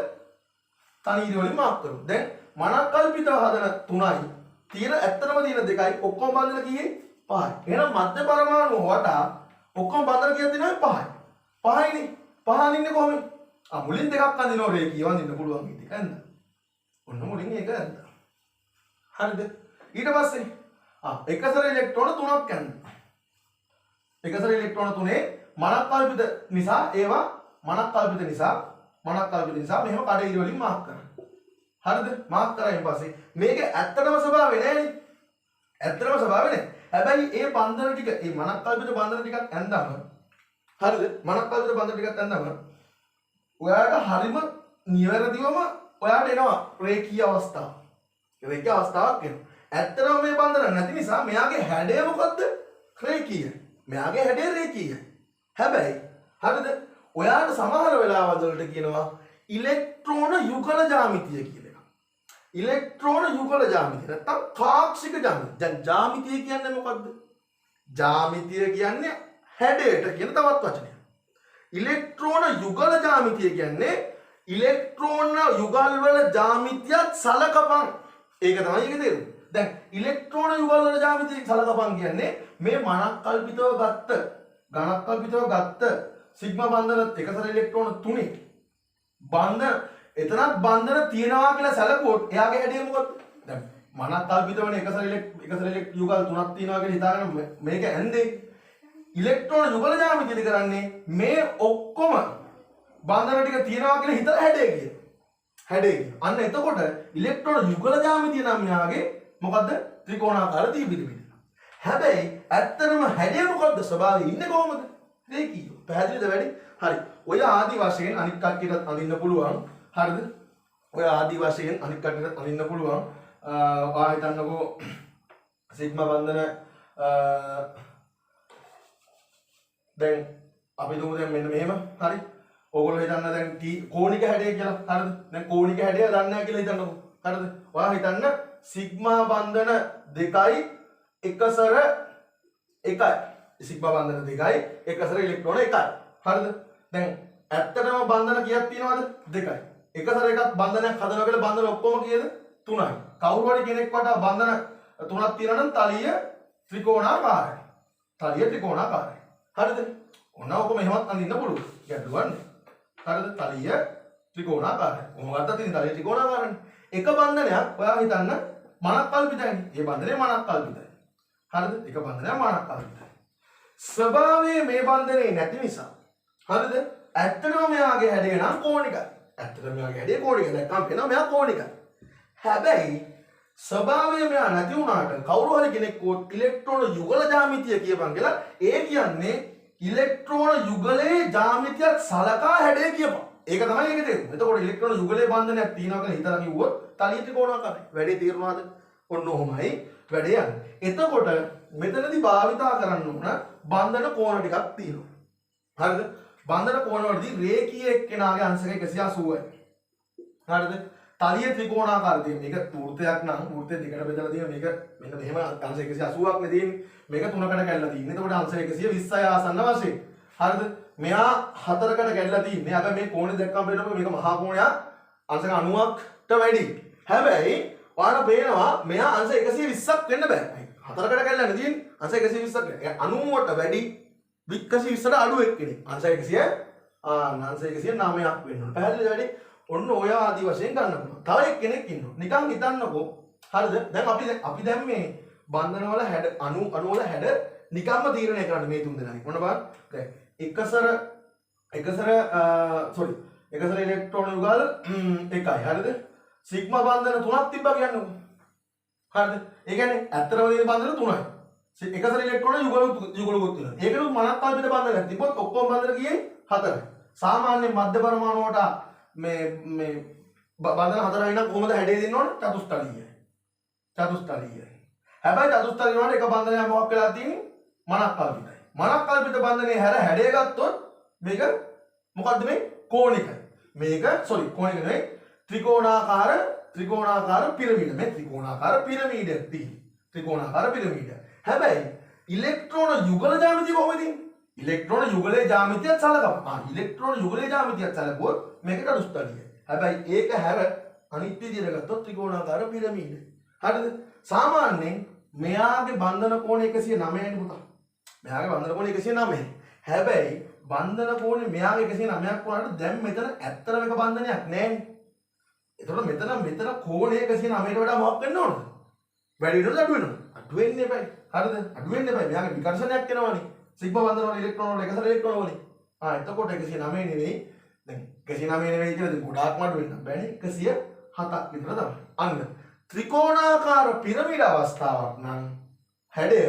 [SPEAKER 1] තනීර වලින් මාක් කරමු. දැන් මනක් කල්පිතව හදන 3යි තියෙන ඇත්තටම තියෙන 2යි ඔක්කොම බන්ධන කීයේ 5යි. එහෙනම් මධ්‍ය පරමාණු වටා ඔක්කොම බන්ධන කීයක් තියෙනවද? 5යි. 5යිනේ. 5 අඳින්නේ කොහොමද? මුලින් දෙකක් අඳිනවා රේඛීය වඳින්න පුළුවන් ඉතින්. හරිද? ඔන්න මුලින් ඒක ඇන්දා. හරිද? ඊට පස්සේ එකසර ඉලෙක්ට්‍රෝන 3ක් ඇන්දා. එකසර ඉලෙක්ට්‍රෝන 3 මනක් කල්පිත නිසා ඒවා මනක් කල්පිත නිසා මෙහෙම කඩේරි වලින් මාක් කරනවා. හරිද? මාක් කරායින් පස්සේ මේක ඇත්තටම ස්වභාවය නෑනේ. ඇත්තටම ස්වභාවය නෑ. හැබැයි ඒ බන්ධන ටික ඒ මනක් කල්පිත බන්ධන ටිකක් ඇන්දාම හරිද? මනක් කල්පිත බන්ධන ටිකක් ඇන්දාම ඔයාට හරිම නිවැරදිවම ඔයාට එනවා රේඛීය අවස්ථාව. රේඛීය අවස්ථාවක් එනවා. ඇත්තටම මේ බන්ධන නැති නිසා මෙයාගේ හැඩය මොකද්ද? රේඛීය. මෙයාගේ හැඩය රේඛීය. හැබැයි හරිද? ඔයාට සමහර වෙලාවල් වලට කියනවා ඉලෙක්ට්‍රෝන යුගල ජ්‍යාමිතිය කියලා එකක්. ඉලෙක්ට්‍රෝන යුගල ජ්‍යාමිතිය නැත්නම් පාක්ෂික ජ්‍යාමිතිය. දැන් ජ්‍යාමිතිය කියන්නේ මොකද්ද? ජ්‍යාමිතිය කියන්නේ හැඩයට කියන තවත් වචනයක්. ඉලෙක්ට්‍රෝන යුගල ජ්‍යාමිතිය කියන්නේ ඉලෙක්ට්‍රෝන යුගල් වල ජ්‍යාමිතියත් සලකපන්. ඒක තමයි ඒකේ තේරුම. දැන් ඉලෙක්ට්‍රෝන යුගල් වල ජ්‍යාමිතිය සලකපන් කියන්නේ මේ මනක් කල්පිතව ගත්ත ඝනක් කල්පිතව ගත්ත සිග්මා බන්ධන එකසර ඉලෙක්ට්‍රෝන 3 බන්ධන එතනත් බන්ධන තියනවා කියලා සැලකුවොත් එයාගේ හැඩය මොකක්ද? දැන් මනක් කල්පිතවනේ එකසර යුගල් 3ක් තියනවා කියලා හිතාගෙන මේක ඇන්දේ ඉලෙක්ට්‍රෝන යුගල ජ්‍යාමිතියද කරන්නේ මේ ඔක්කොම බන්ධන ටික තියනවා කියලා හිතලා හැඩය කිය. අන්න එතකොට ඉලෙක්ට්‍රෝන යුගල ජ්‍යාමිතිය නම් යාගේ මොකද්ද? ත්‍රිකෝණාකාර ත්‍රිපිරිමිඩ. හැබැයි ඇත්තටම හැඩය මොකද්ද? ස්වභාවය ඉන්නේ කොහොමද? රේඛීය. පැහැදිලිද වැඩි? හරි. ඔය ආදි වශයෙන් අනිත් කට්ටියටත් අඳින්න පුළුවන්. හරිද? ඔය ආදි වශයෙන් අනිත් කට්ටියටත් අඳින්න පුළුවන්. ආ හිතන්නකෝ සිග්මා බන්ධන දැන් අපි දුමු දැන් මෙන්න මෙහෙම. හරි. ඕගොල්ලෝ හිතන්න දැන් කෝණික හැඩය කියලා. හරිද? දැන් කෝණික හැඩය දන්නේ නැහැ කියලා හිතන්නකෝ. හරිද? ඔයා හිතන්න සිග්මා බන්ධන 2යි එකසර 1යි. සිග්මා බන්ධන 2යි එකසර ඉලෙක්ට්‍රෝන 1යි. හරිද? දැන් ඇත්තටම බන්ධන කීයක් තියෙනවද? 2යි. එකසර එකක් බන්ධනයක් හදනවා කියලා බන්ධන ඔක්කොම කීයද? 3යි. කවුරු හරි කෙනෙක් වටා බන්ධන 3ක් තියෙනවා නම් තලිය ත්‍රිකෝණාකාරයි. හරිද? ඔන්න ඔක මෙහෙමත් අඳින්න පුළුවන්. ගැටලුවන්නේ. හරිද? තලිය ත්‍රිකෝණාකාරයි. කොහොම ගත්තත් ඉතින් තලිය ත්‍රිකෝණාකාරයි. එක බන්ධනයක් ඔයා හිතන්න මනක් කල්පිතයි. මේ බන්ධනේ මනක් කල්පිතයි. හරිද? එක බන්ධනයක් මනක් කල්පිතයි. ස්වභාවයේ මේ බන්ධනේ නැති නිසා හරිද? ඇත්තටම මෙයාගේ හැඩය නම් කෝණිකයි. දැක්කම පේනවා මෙයා කෝණිකයි. හැබැයි ස්වභාවය මෙයා නැති වුණාට කවුරු හරි කෙනෙක් ඉලෙක්ට්‍රෝන යුගල ජ්‍යාමිතිය කියපන් කියලා ඒ කියන්නේ ඉලෙක්ට්‍රෝන යුගලේ ජ්‍යාමිතියක් සලකා හැඩය කියපන්. ඒක තමයි ඒකේ තේරුම. එතකොට ඉලෙක්ට්‍රෝන යුගලේ බන්ධනයක් තියෙනවා කියලා හිතලා කිව්වොත් තලිය ත්‍රිකෝණාකාරයි. වැඩේ තේරුණාද? ඔන්න ඔහොමයි වැඩේ යන්නේ. එතකොට මෙතනදී භාවිතා කරන්න ඕන බන්ධන කෝණ ටිකක් තියෙනවා. හරිද? බන්ධන කෝණ වලදී රේඛීය එක්කෙනාගේ අංශක 180යි. හරිද? තලිය ත්‍රිකෝණාකාරයි තියෙන්නේ. මේක වෘත්තයක් නම් වෘත්තය දෙකට බෙදලා තියෙන මේක මෙන්න මෙහෙම අංශ 180ක් නේ තියෙන්නේ. මේක තුනකට කැඩලා තියෙන්නේ. එතකොට අංශ 120යි ආසන්න වශයෙන්. හරිද? මෙයා හතරකට කැඩලා තියෙන්නේ. හැබැයි මේ කෝණය දැක්කම පේනවා මේක මහා කෝණයක් අංශක 90කට වැඩි. හැබැයි ඔයාලා පේනවා මෙයා අංශ 120ක් වෙන්න බෑ. හතරකට කැඩලා නේ තියෙන්නේ. අංශ 120ක්. 90ට වැඩි 120ට අඩු එක්කෙනෙක්. අංශ 100 අංශ 109ක් වෙන්න ඕන. පැහැදිලිද වැඩි? ඔන්න ඔය ආදි වශයෙන් ගන්න පුළුවන්. තව එක්කෙනෙක් ඉන්නවා. නිකන් හිතන්නකෝ හරිද? දැන් අපි දැන් මේ බන්ධන වල හැඩ අණු වල හැඩ නිකම්ම තීරණය කරන්න මේ තුන් දෙනායි. මොන බලන්න. දැන් එකසර ඉලෙක්ට්‍රෝන යුගල් එකයි. හරිද? සිග්මා බන්ධන තුනක් තිබ්බා කියන්නකො. හරිද? ඒ කියන්නේ ඇත්තටම තියෙන බන්ධන තුනයි. එකසර ඉලෙක්ට්‍රෝන යුගලුත් තියෙනවා. ඒකලුත් මනක් කල්පිත බන්ධනයක් තිබ්බොත් ඔක්කොම බන්ධන කියේ 4යි. සාමාන්‍ය මධ්‍ය පරමාණුවට මේ බන්ධන 4යි නම් කොහොමද හැඩය දෙන්න ඕන? චතුස්තලීයයි. හැබැයි චතුස්තලීය වුණාට එක බන්ධනයක් මොකක් වෙලා තියෙන්නේ? මනක් කල්පිතයි. මනක් කල්පිත බන්ධනයේ හැර හැඩය ගත්තොත් මේක මොකද්ද මේ? කෝණිකයි. මේක කෝණික නෙවෙයි ත්‍රිකෝණාකාර පිරමීඩ. මේ ත්‍රිකෝණාකාර පිරමීඩයක් තියෙන්නේ. ත්‍රිකෝණාකාර පිරමීඩ. හැබැයි ඉලෙක්ට්‍රෝන යුගල ජ්‍යාමිතිය කොහොමද තියෙන්නේ? ඉලෙක්ට්‍රෝන යුගලයේ ජ්‍යාමිතියත් සලකපන්. ඉලෙක්ට්‍රෝන යුගලයේ ජ්‍යාමිතියත් සලකුවොත් මේක චතුස්තලීයයි. හැබැයි ඒක හැර අනිත් විදිහට ගත්තොත් ත්‍රිකෝණාකාර පිරමීඩ. හරිද? සාමාන්‍යයෙන් මෙයාගේ බන්ධන කෝණ 109යි පුතා. මෙයාගේ බන්ධන කෝණ 109යි. හැබැයි බන්ධන කෝණේ මෙයාගේ 109ක් වුණාට දැන් මෙතන ඇත්තටම එක බන්ධනයක් නැහැනේ. එතකොට මෙතන කෝණය 109ට වඩා මොකක් වෙන්න ඕනද? වැඩි වෙනවද අඩු වෙනවද? අඩු වෙන්න එපයි. හරිද? අඩු වෙන්න එපයි. මෙයාගේ විකර්ෂණයක් එනවනේ. සිග්මා බන්ධන වල ඉලෙක්ට්‍රෝන වල එකසර ඉලෙක්ට්‍රෝන වලින්. එතකොට 109 නෙවෙයි. දැන් 109 නෙවෙයි කියලා දැන් ගොඩාක්ම අඩු වෙන්න බෑනේ. 107ක් විතර තමයි. අන්න ත්‍රිකෝණාකාර පිරමීඩ අවස්ථාවක් නම් හැඩය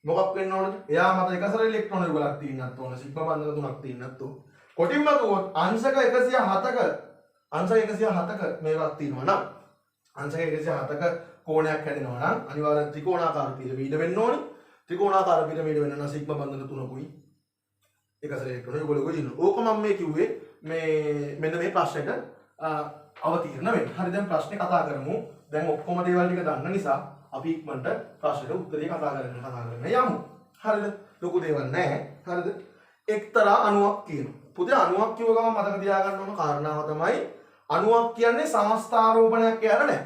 [SPEAKER 1] මොකක් වෙන්න ඕනද? එයා මත එකසර ඉලෙක්ට්‍රෝන යුගලක් තියෙන්නත් ඕන. සිග්මා බන්ධන තුනක් තියෙන්නත් ඕන. කොටින්ම කිව්වොත් අංශක 107ක මේවක් තියෙනවා නම් අංශක 107ක කෝණයක් හැදෙනවා නම් අනිවාර්යෙන් ත්‍රිකෝණාකාර පිරමීඩ වෙන්න ඕනේ. ත්‍රිකෝණාකාර පිරමීඩ වෙන්න නම් සිග්මා බන්ධන තුනකුයි එකසර ඉලෙක්ට්‍රෝන යුගලකුයි තියෙනවා. ඕක මම මේ කිව්වේ මෙන්න මේ ප්‍රශ්නෙට අවතීර්ණ වෙන්න. හරි දැන් ප්‍රශ්නේ කතා කරමු. දැන් ඔක්කොම දේවල් ටික දන්න නිසා අපි ඉක්මනට ප්‍රශ්නෙට උත්තරේ කතා කරගෙන යමු. හරිද? ලොකු දේවල් නැහැ. හරිද? එක්තරා අණුවක් කියනවා. පුතේ අණුවක් කියව ගමන් මතක තියාගන්න ඕන කාරණාව තමයි අණුවක් කියන්නේ සමස්ත ආරෝපණයක් යාර නැහැ.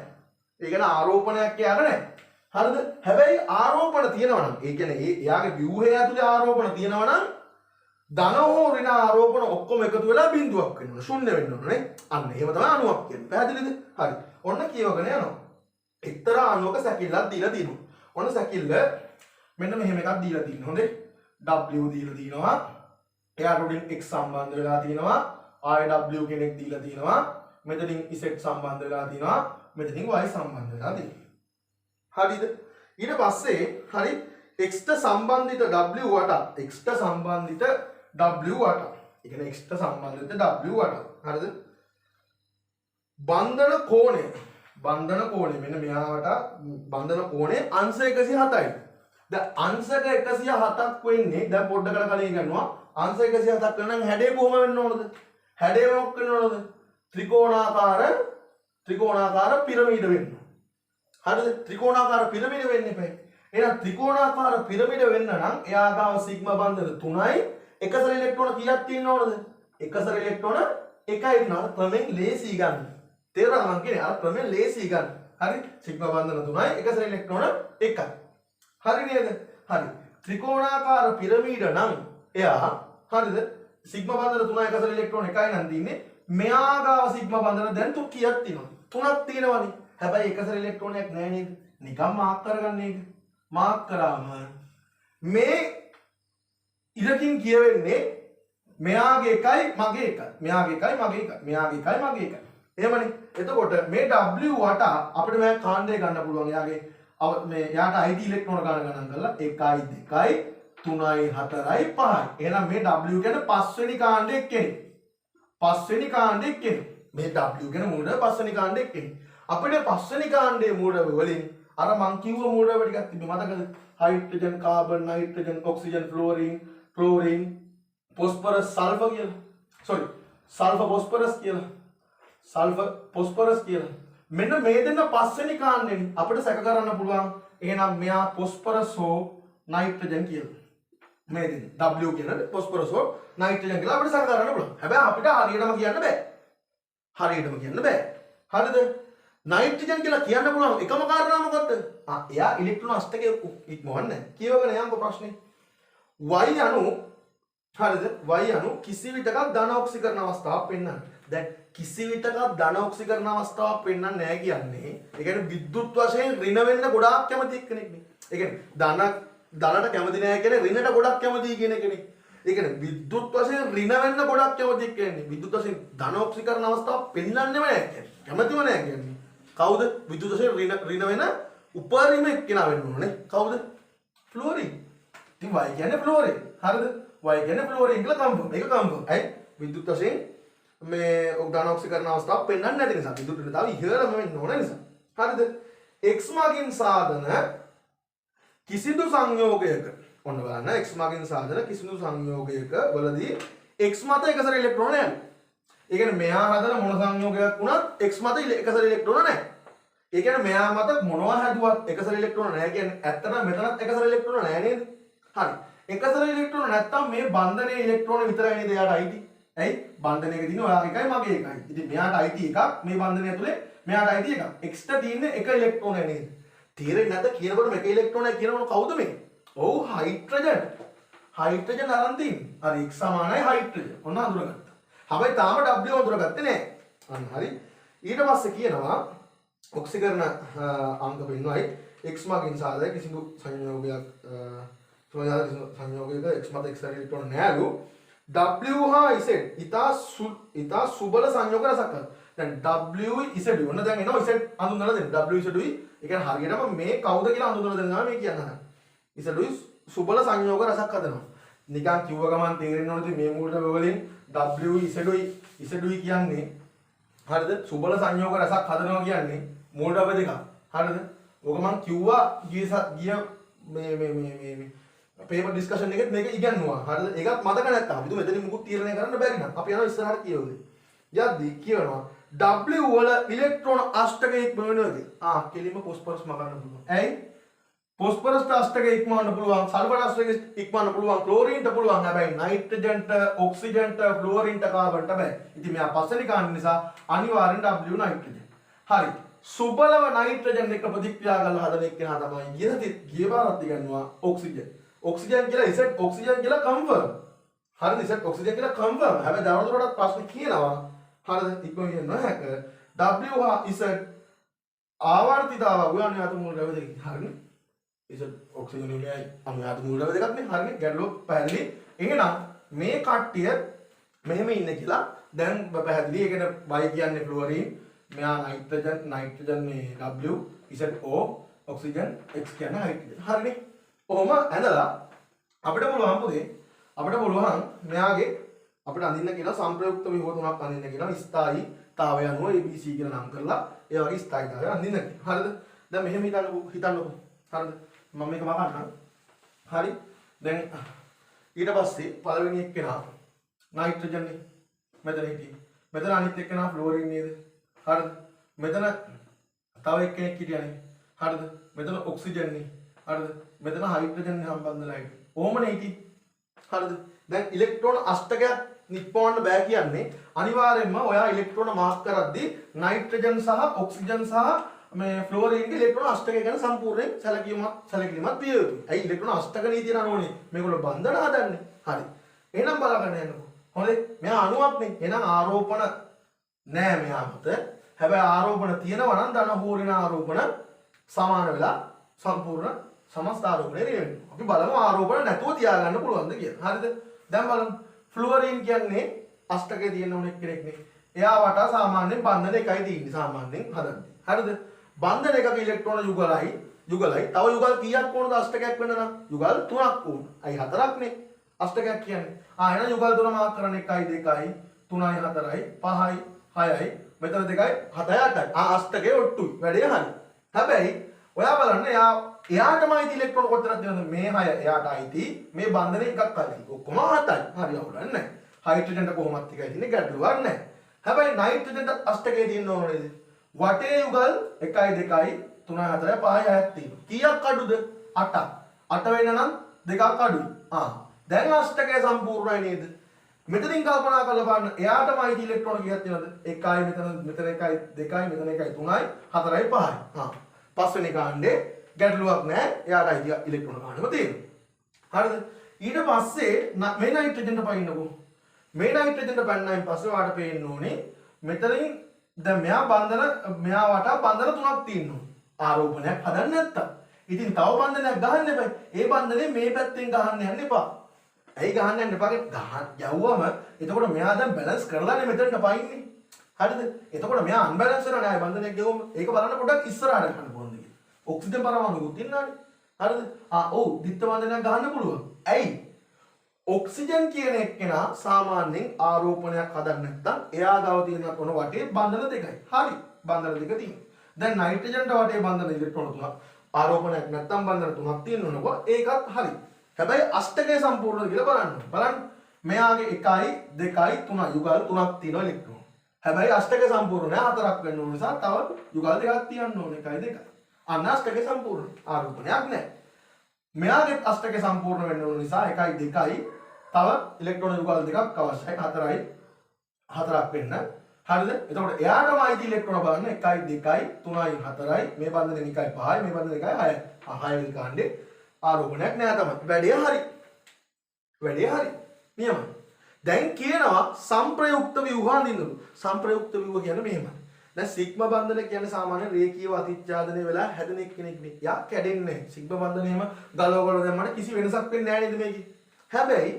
[SPEAKER 1] ඒ කියන්නේ ආරෝපණයක් යාර නැහැ. හරිද? හැබැයි ආරෝපණ තියෙනවා නම් ඒ කියන්නේ එයාගේ ව්‍යුහය ඇතුලේ ආරෝපණ තියෙනවා නම් ධන හෝ ඍණ ආරෝපණ ඔක්කොම එකතු වෙලා බිඳුවක් වෙන්න ඕන. ශුන්‍ය වෙන්න ඕන නේ. අන්න එහෙම තමයි අණුවක් කියන්නේ. පැහැදිලිද? හරි. ඔන්න කියවගෙන යනවා. එක්තරා අණුවක සැකිල්ලක් දීලා තියෙනවා. ඔන්න සැකිල්ල මෙන්න මෙහෙම එකක් දීලා තියෙනවා. හොඳේ. W දීලා තියෙනවා. එයාට උඩින් x සම්බන්ධ වෙලා තියෙනවා. ආය w කෙනෙක් දීලා තියෙනවා. මෙතනින් z සම්බන්ධ වෙලා තියෙනවා. මෙතනින් y සම්බන්ධ වෙලා තියෙනවා. හරිද? ඊට පස්සේ හරි x ට සම්බන්ධිත w වට x ට සම්බන්ධිත w වට. ඒ කියන්නේ x ට සම්බන්ධිත w වට. හරිද? බන්ධන කෝණය මෙන්න මෙයාට බන්ධන කෝණය අංශ 107යි. දැන් අංශක 107ක් වෙන්නේ දැන් පොඩ්ඩකට කලින් ගන්නවා. අංශ 107ක් කරන නම් හැඩය කොහොම වෙන්න ඕනද? හැඩය මොකක් වෙන්න ඕනද? ත්‍රිකෝණාකාර පිරමීඩ වෙන්න. හරිද? ත්‍රිකෝණාකාර පිරමීඩ වෙන්න එපා. එහෙනම් ත්‍රිකෝණාකාර පිරමීඩ වෙන්න නම් එයා ගාව සිග්මා බන්ධන 3යි. එකසර ඉලෙක්ට්‍රෝන කීයක් තියෙන්න ඕනද? එකසර ඉලෙක්ට්‍රෝන 1යි නාර ක්‍රමෙන් ලේසි ගන්න. තේරුණා මං කියන්නේ අර ක්‍රමෙන් ලේසි ගන්න. හරි? සිග්මා බන්ධන 3යි එකසර ඉලෙක්ට්‍රෝන 1යි. හරි නේද? හරි. ත්‍රිකෝණාකාර පිරමීඩ නම් එයා හරිද? සිග්මා බන්ධන 3යි එකසර ඉලෙක්ට්‍රෝන 1යි නම් තියෙන්නේ. මෙයා ගාව සිග්මා බන්ධන දැන් තුන් කීයක් තියෙනවද? 3ක් තියෙනවනේ. හැබැයි එකසර ඉලෙක්ට්‍රෝනයක් නැහැ නේද? නිකම් මාක් කරගන්න එක. මාක් කරාම මේ ඉරකින් කියවෙන්නේ මෙයාගේ එකයි මගේ එකයි. මෙයාගේ එකයි මගේ එකයි. මෙයාගේ එකයි මගේ එකයි. එහෙමනේ. එතකොට මේ W වට අපිට මේ කාණ්ඩය ගන්න පුළුවන්. එයාගේ මේ යාට අයිති ඉලෙක්ට්‍රෝන ගණන් කරලා 1යි 2යි 3යි 4යි 5යි. එහෙනම් මේ W කියන්නේ පස්වෙනි කාණ්ඩයේ කෙනෙක්. පස්වෙනි කාණ්ඩයේ කෙනෙක්. මේ W කියන මූලය පස්වෙනි කාණ්ඩයේ කෙනෙක්. අපිට පස්වෙනි කාණ්ඩයේ මූලය වලින් අර මං කිව්ව මූලය ටිකක් තිබ්බේ මතකද? Hydrogen, carbon, nitrogen, oxygen, chlorine, phosphorus, sulfur කියලා. sorry, sulfur phosphorus කියලා. sulfur phosphorus කියලා. මෙන්න මේ දෙන්න පස්වෙනි කාණ්ඩෙන් අපිට සැක කරන්න පුළුවන්. එහෙනම් මෙයා phosphorus හෝ නයිට්‍රජන් කියලා. මේ දෙන්න W කියන phosphorus හෝ නයිට්‍රජන් කියලා අපිට සැක කරන්න පුළුවන්. හැබැයි අපිට හරියටම කියන්න බෑ. හරිද? නයිට්‍රජන් කියලා කියන්න පුළුවන් එකම කාරණා මොකද්ද? එයා ඉලෙක්ට්‍රෝන අෂ්ටකය ඉක්මවන්නේ. කියවගෙන යම්කෝ ප්‍රශ්නේ. Y අණු හරිද? Y අණු කිසි විටක ධන ඔක්සිකරණ අවස්ථාවක් පෙන්වන්න. දැන් කිසි විටක ධන ඔක්සිකරණ අවස්ථාවක් පෙන්වන්නේ නැහැ කියන්නේ. ඒ කියන්නේ විද්‍යුත් වශයෙන් ඍණ වෙන්න ගොඩාක් කැමති කෙනෙක් නේ. ඒ කියන්නේ ධනට කැමති නැහැ කියන්නේ ඍණට ගොඩක් කැමති කියන කෙනෙක්. ඒ කියන්නේ විද්‍යුත් වශයෙන් ඍණ වෙන්න ගොඩක් කැමති කියන්නේ. විද්‍යුත් වශයෙන් ධන ඔක්සිකරණ අවස්ථාවක් පෙන්වන්නේම නැහැ කියන්නේ. කැමතිම නැහැ කියන්නේ. කවුද? විද්‍යුත් වශයෙන් ඍණ වෙන උපරිම එක්කෙනා වෙන්න ඕනේ. කවුද? ෆ්ලෝරින්. ඉතින් y කියන්නේ ෆ්ලෝරින්. හරිද? y කියන්නේ ෆ්ලෝරින් කියලා කම්පම්. මේක කම්පම්. ඇයි? විද්‍යුත් වශයෙන් මේ ධන ඔක්සිකරණ අවස්ථාවක් පෙන්වන්නේ නැති නිසා. විද්‍යුත් ඍණතාව ඉහළම වෙන්න ඕන නිසා. හරිද? x මගින් සාධන කිසිදු සංයෝගයක ඔන්න බලන්න x මගින් සාධන කිසිදු සංයෝගයක වලදී x මත එකසර ඉලෙක්ට්‍රෝන යනවා. ඒ කියන්නේ මෙහා හදන මොන සංයෝගයක් වුණත් x මත එකසර ඉලෙක්ට්‍රෝන නැහැ. ඒ කියන්නේ මෙහා මත මොනවා හැදුවත් එකසර ඉලෙක්ට්‍රෝන නැහැ කියන්නේ ඇත්තටම මෙතනත් එකසර ඉලෙක්ට්‍රෝන නැහැ නේද? හරි. එකසර ඉලෙක්ට්‍රෝන නැත්තම් මේ බන්ධනයේ ඉලෙක්ට්‍රෝන විතරයි නේද එයාට අයිති. ඇයි? බන්ධනයක තියෙන ඔයාගේ එකයි මගේ එකයි. ඉතින් මෙයාට අයිති එකක් මේ බන්ධනය ඇතුලේ මෙයාට අයිති එකක්. x ට තියෙන්නේ එක ඉලෙක්ට්‍රෝනය නේද? තීරෙන්නේ නැද්ද කියනකොට මේක ඉලෙක්ට්‍රෝනයක් කියනකොට කවුද මේ? ඔව් හයිඩ්‍රජන්. හයිඩ්‍රජන් අරන් තියෙන්නේ. හරි x සමානයි හයිඩ්‍රජන්. ඔන්න අඳුරගත්තා. හැබැයි තාම w අඳුරගත්තේ නැහැ. අන්න හරි. ඊට පස්සේ කියනවා ඔක්සිකරණ අංක වෙන්නයි x මගින් සාධක කිසිදු සංයෝගයක් සංයෝගයක x මත x ඉලෙක්ට්‍රෝන නැලු w හා z ඊතා සුබල සංයෝග රසක් කරනවා. දැන් w z ඔන්න දැන් එනවා z අඳුනලා දෙන්න. w z ඒ කියන්නේ හරියටම මේ කවුද කියලා අඳුනලා දෙනවා මේ කියන්නේ. z සුබල සංයෝග රසක් හදනවා. නිකන් කිව්ව ගමන් තේරෙන්න ඕනේ මේ මූලික වලින් w z කියන්නේ හරිද? සුබල සංයෝග රසක් හදනවා කියන්නේ මූල ඩබ දෙකක්. හරිද? ඕක මම කිව්වා ගිය මේ පේපර් ඩිස්කෂන් එකෙත් මේක ඉගෙනුවා. හරිද? ඒකත් මතක නැත්තම් අපි මෙතනින් මුකුත් තීරණය කරන්න බැරි නම් අපි යනවා ඉස්සරහට කියවලු. යද්දි කියනවා W වල ඉලෙක්ට්‍රෝන අෂ්ටකය ඉක්මවනවාද? කෙලින්ම ෆොස්ෆරස් මගන්න පුළුවන්. ඇයි? ෆොස්ෆරස් අෂ්ටකය ඉක්මවන්න පුළුවන්, සල්ෆර් අෂ්ටකය ඉක්මවන්න පුළුවන්, ක්ලෝරින්ට පුළුවන්. හැබැයි නයිට්‍රජන්ට, ඔක්සිජන්ට, ෆ්ලෝරින්ට, කාබන්ට බෑ. ඉතින් මෙයා පස්වෙනි කාණ්ඩ නිසා අනිවාර්යෙන් W නයිට්‍රජන්. හරි. සුබලව නයිට්‍රජන් එක ප්‍රතික්‍රියා කරලා හදන එක්කෙනා තමයි ගිය පාරත් ඉගෙනුවා ඔක්සිජන්. ඔක්සිජන් කියලා Z ඔක්සිජන් කියලා කන්ෆර්ම්. හරිද? Z ඔක්සිජන් කියලා කන්ෆර්ම්. හැබැයි දවල්වලට ප්‍රශ්න කියනවා. හරිද? ඉක්මනින් නොහැක. W හා Z ආවර්තිතාව උයන්නේ අතු මුල් රැවද හරිනේ. Z ඔක්සිජන් වලයි අනුයාත මුල් රැවද දෙකක් නේ. හරිනේ. ගැටලුව පැහැදිලි. එහෙනම් මේ කට්ටිය මෙහෙම ඉන්නේ කියලා දැන් පැහැදිලි. ඒ කියන්නේ Y කියන්නේ ෆ්ලෝරින්, මෙයා නයිට්‍රජන් මේ W, Z O, oxygen, X කියන්නේ හයිඩ්‍රජන්. හරිනේ. ඔහොම ඇඳලා අපිට පුළුවන් පුතේ අපිට පුළුවන් මෙයාගේ අපිට අඳින්න කියලා සංප්‍රයුක්ත විභව තුනක් අඳින්න කියලා ස්ථායීතාවය අනුව ABC කියලා නම් කරලා ඒ වගේ ස්ථායීතාවය අඳින්න කියලා. හරිද? දැන් මෙහෙම හිතන්නකෝ. හරිද? මම මේක මකන්නම්. හරි. දැන් ඊට පස්සේ පළවෙනි එක්කෙනා නයිට්‍රජන් නේ. මෙතන හිටියේ. මෙතන අනිත් එක්කෙනා ෆ්ලෝරින් නේද? හරිද? මෙතන තව එක්කෙනෙක් හිටියානේ. හරිද? මෙතන ඔක්සිජන් නේ. හරිද? මෙතන හයිඩ්‍රජන් සම්බන්ධලා හිටියේ. ඕමනේ හිටියේ. හරිද? දැන් ඉලෙක්ට්‍රෝන අෂ්ටකයක් නිප්පවන්න බෑ කියන්නේ අනිවාර්යෙන්ම ඔයා ඉලෙක්ට්‍රෝන මාක් කරද්දී නයිට්‍රජන් සහ ඔක්සිජන් සහ මේ ෆ්ලෝරින්ගේ ඉලෙක්ට්‍රෝන අෂ්ටකය ගැන සම්පූර්ණයෙන් සැලකිලිමත් විය යුතුයි. ඇයි ඉලෙක්ට්‍රෝන අෂ්ටක නීතිය නෝනේ මේගොල්ලෝ බන්ධන හදන්නේ. හරි. එහෙනම් බලාගන්න යන්නකෝ. හොඳයි. මෙයා අණුවක් නේ. එහෙනම් ආරෝපණ නෑ මෙයා මත. හැබැයි ආරෝපණ තියෙනවා නම් ධන හෝරින ආරෝපණ සමාන වෙලා සම්පූර්ණ සමස්ත ආරෝපණය වෙනවා. අපි බලමු ආරෝපණ නැතුව තියාගන්න පුළුවන්ද කියලා. හරිද? දැන් බලමු. ෆ්ලෝරින් කියන්නේ අෂ්ටකයේ තියෙන උනෙක් කෙනෙක් නේ. එයා වටා සාමාන්‍යයෙන් බන්ධන එකයි තියෙන්නේ සාමාන්‍යයෙන් හදන්නේ. හරිද? බන්ධන එකක ඉලෙක්ට්‍රෝන යුගලයි. තව යුගල් කීයක් ඕනද අෂ්ටකයක් වෙන්න නම්? යුගල් 3ක් ඕන. අයි 4ක් නේ. අෂ්ටකයක් කියන්නේ. එහෙනම් යුගල් 3 මාක් කරන 1යි 2යි 3යි 4යි 5යි 6යි මෙතන 2යි 7යි 8යි. අෂ්ටකේ ඔට්ටුයි. වැඩේ හරි. හැබැයි ඔයා බලන්න එයාටම අයිති ඉලෙක්ට්‍රෝන කොච්චරක් දෙනවද? මේ 6 එයාට අයිති. මේ බන්ධනේ එකක් අයිති. ඔක්කොම 7යි. හරි අවුලක් නැහැ. හයිඩ්‍රජන්ට කොහොමත් එකයි තියෙන්නේ ගැටලුවක් නැහැ. හැබැයි නයිට්‍රජන්ට අෂ්ටකයේ තියෙන්න ඕන නේද? වටේ යුගල් 1යි 2යි 3යි 4යි 5යි 6ක් තියෙනවා. කීයක් අඩුද? 8ක්. 8 වෙන නම් දෙකක් අඩුයි. දැන් අෂ්ටකය සම්පූර්ණයි නේද? මෙතනින් කල්පනා කරලා බලන්න එයාටම අයිති ඉලෙක්ට්‍රෝන කීයක් තියෙනවද? 1යි මෙතන 1යි 2යි මෙතන 1යි 3යි 4යි 5යි. පස්වෙනි කාණ්ඩේ ගැටලුවක් නැහැ. එයාට අයිති ඉලෙක්ට්‍රෝන කාණ්ඩෙම තියෙනවා. හරිද? ඊට පස්සේ මේ නයිට්‍රජන්ට පයින්නකෝ. මේ නයිට්‍රජන්ට පැන්නයින් පස්සේ ඔයාලට පේන්න ඕනේ මෙතනින් දැන් මෙයා බන්ධන මෙයා වටා බන්ධන තුනක් තියෙනවා. ආරෝපණයක් හදන්න නැත්තම්. ඉතින් තව බන්ධනයක් ගහන්න එපා. ඒ බන්ධනේ මේ පැත්තෙන් ගහන්න යන්න එපා. ඇයි ගහන්න යන්න එපා? යවුවම එතකොට මෙයා දැන් බැලන්ස් කරලානේ මෙතනට පයින්නේ. හරිද? එතකොට මෙයා අන්බැලන්ස් වෙනවා නෑ බන්ධනයක් ගෙවුවම. ඒක බලන්න පොඩ්ඩක් ඉස්සරහට ගන්න කොහොමද කියලා. ඔක්සිජන් පරමාණුකුත් ඉන්නානේ. හරිද? ඔව් දිත්ත බන්ධනයක් ගහන්න පුළුවන්. ඇයි? ඔක්සිජන් කියන එක්කෙනා සාමාන්‍යයෙන් ආරෝපණයක් හදන්න නැත්නම් එයා ගාව තියෙන කොන වටේ බන්ධන දෙකයි. හරි. බන්ධන දෙක තියෙනවා. දැන් නයිට්‍රජන්ට වටේ බන්ධන ඉලෙක්ට්‍රෝන තුනක් ආරෝපණයක් නැත්නම් බන්ධන තුනක් තියෙනවනකො ඒකත් හරි. හැබැයි අෂ්ටකය සම්පූර්ණද කියලා බලන්න. බලන්න. මෙයාගේ 1යි 2යි 3යි යුගල් 3ක් තියෙනවා ඉලෙක්ට්‍රෝන. හැබැයි අෂ්ටකය සම්පූර්ණ නෑ 4ක් වෙන්න ඕන නිසා තව යුගල් 2ක් තියන්න ඕනේ 1යි 2යි. අන්න අෂ්ටකය සම්පූර්ණ. ආරෝපණයක් නෑ. මෙයාගේ අෂ්ටකය සම්පූර්ණ වෙන්න ඕන නිසා 1යි 2යි තව ඉලෙක්ට්‍රෝන යුගල් 2ක් අවශ්‍යයි 4යි 4ක් වෙන්න. හරිද? එතකොට එයාටම අයිති ඉලෙක්ට්‍රෝන බලන්න 1යි 2යි 3යි 4යි මේ බන්ධනේ 1යි 5යි මේ බන්ධනේ 1යි 6යි. 6 වෙනි කාණ්ඩේ ආරෝපණයක් නෑ තමයි. වැඩේ හරි. වැඩේ හරි. නියමයි. දැන් කියනවා සංප්‍රයුක්ත ව්‍යුහ අඳින්නලු. සංප්‍රයුක්ත ව්‍යුහ කියන්නේ මෙහෙමයි. දැන් සිග්මා බන්ධන කියන්නේ සාමාන්‍ය රේඛීයව අතිච්ඡාදනය වෙලා හැදෙන එක්කෙනෙක් නේ. යා කැඩෙන්නේ නැහැ. සිග්මා බන්ධන එහෙම ගලවගල දැම්මම කිසි වෙනසක් වෙන්නේ නැහැ නේද මේකේ? හැබැයි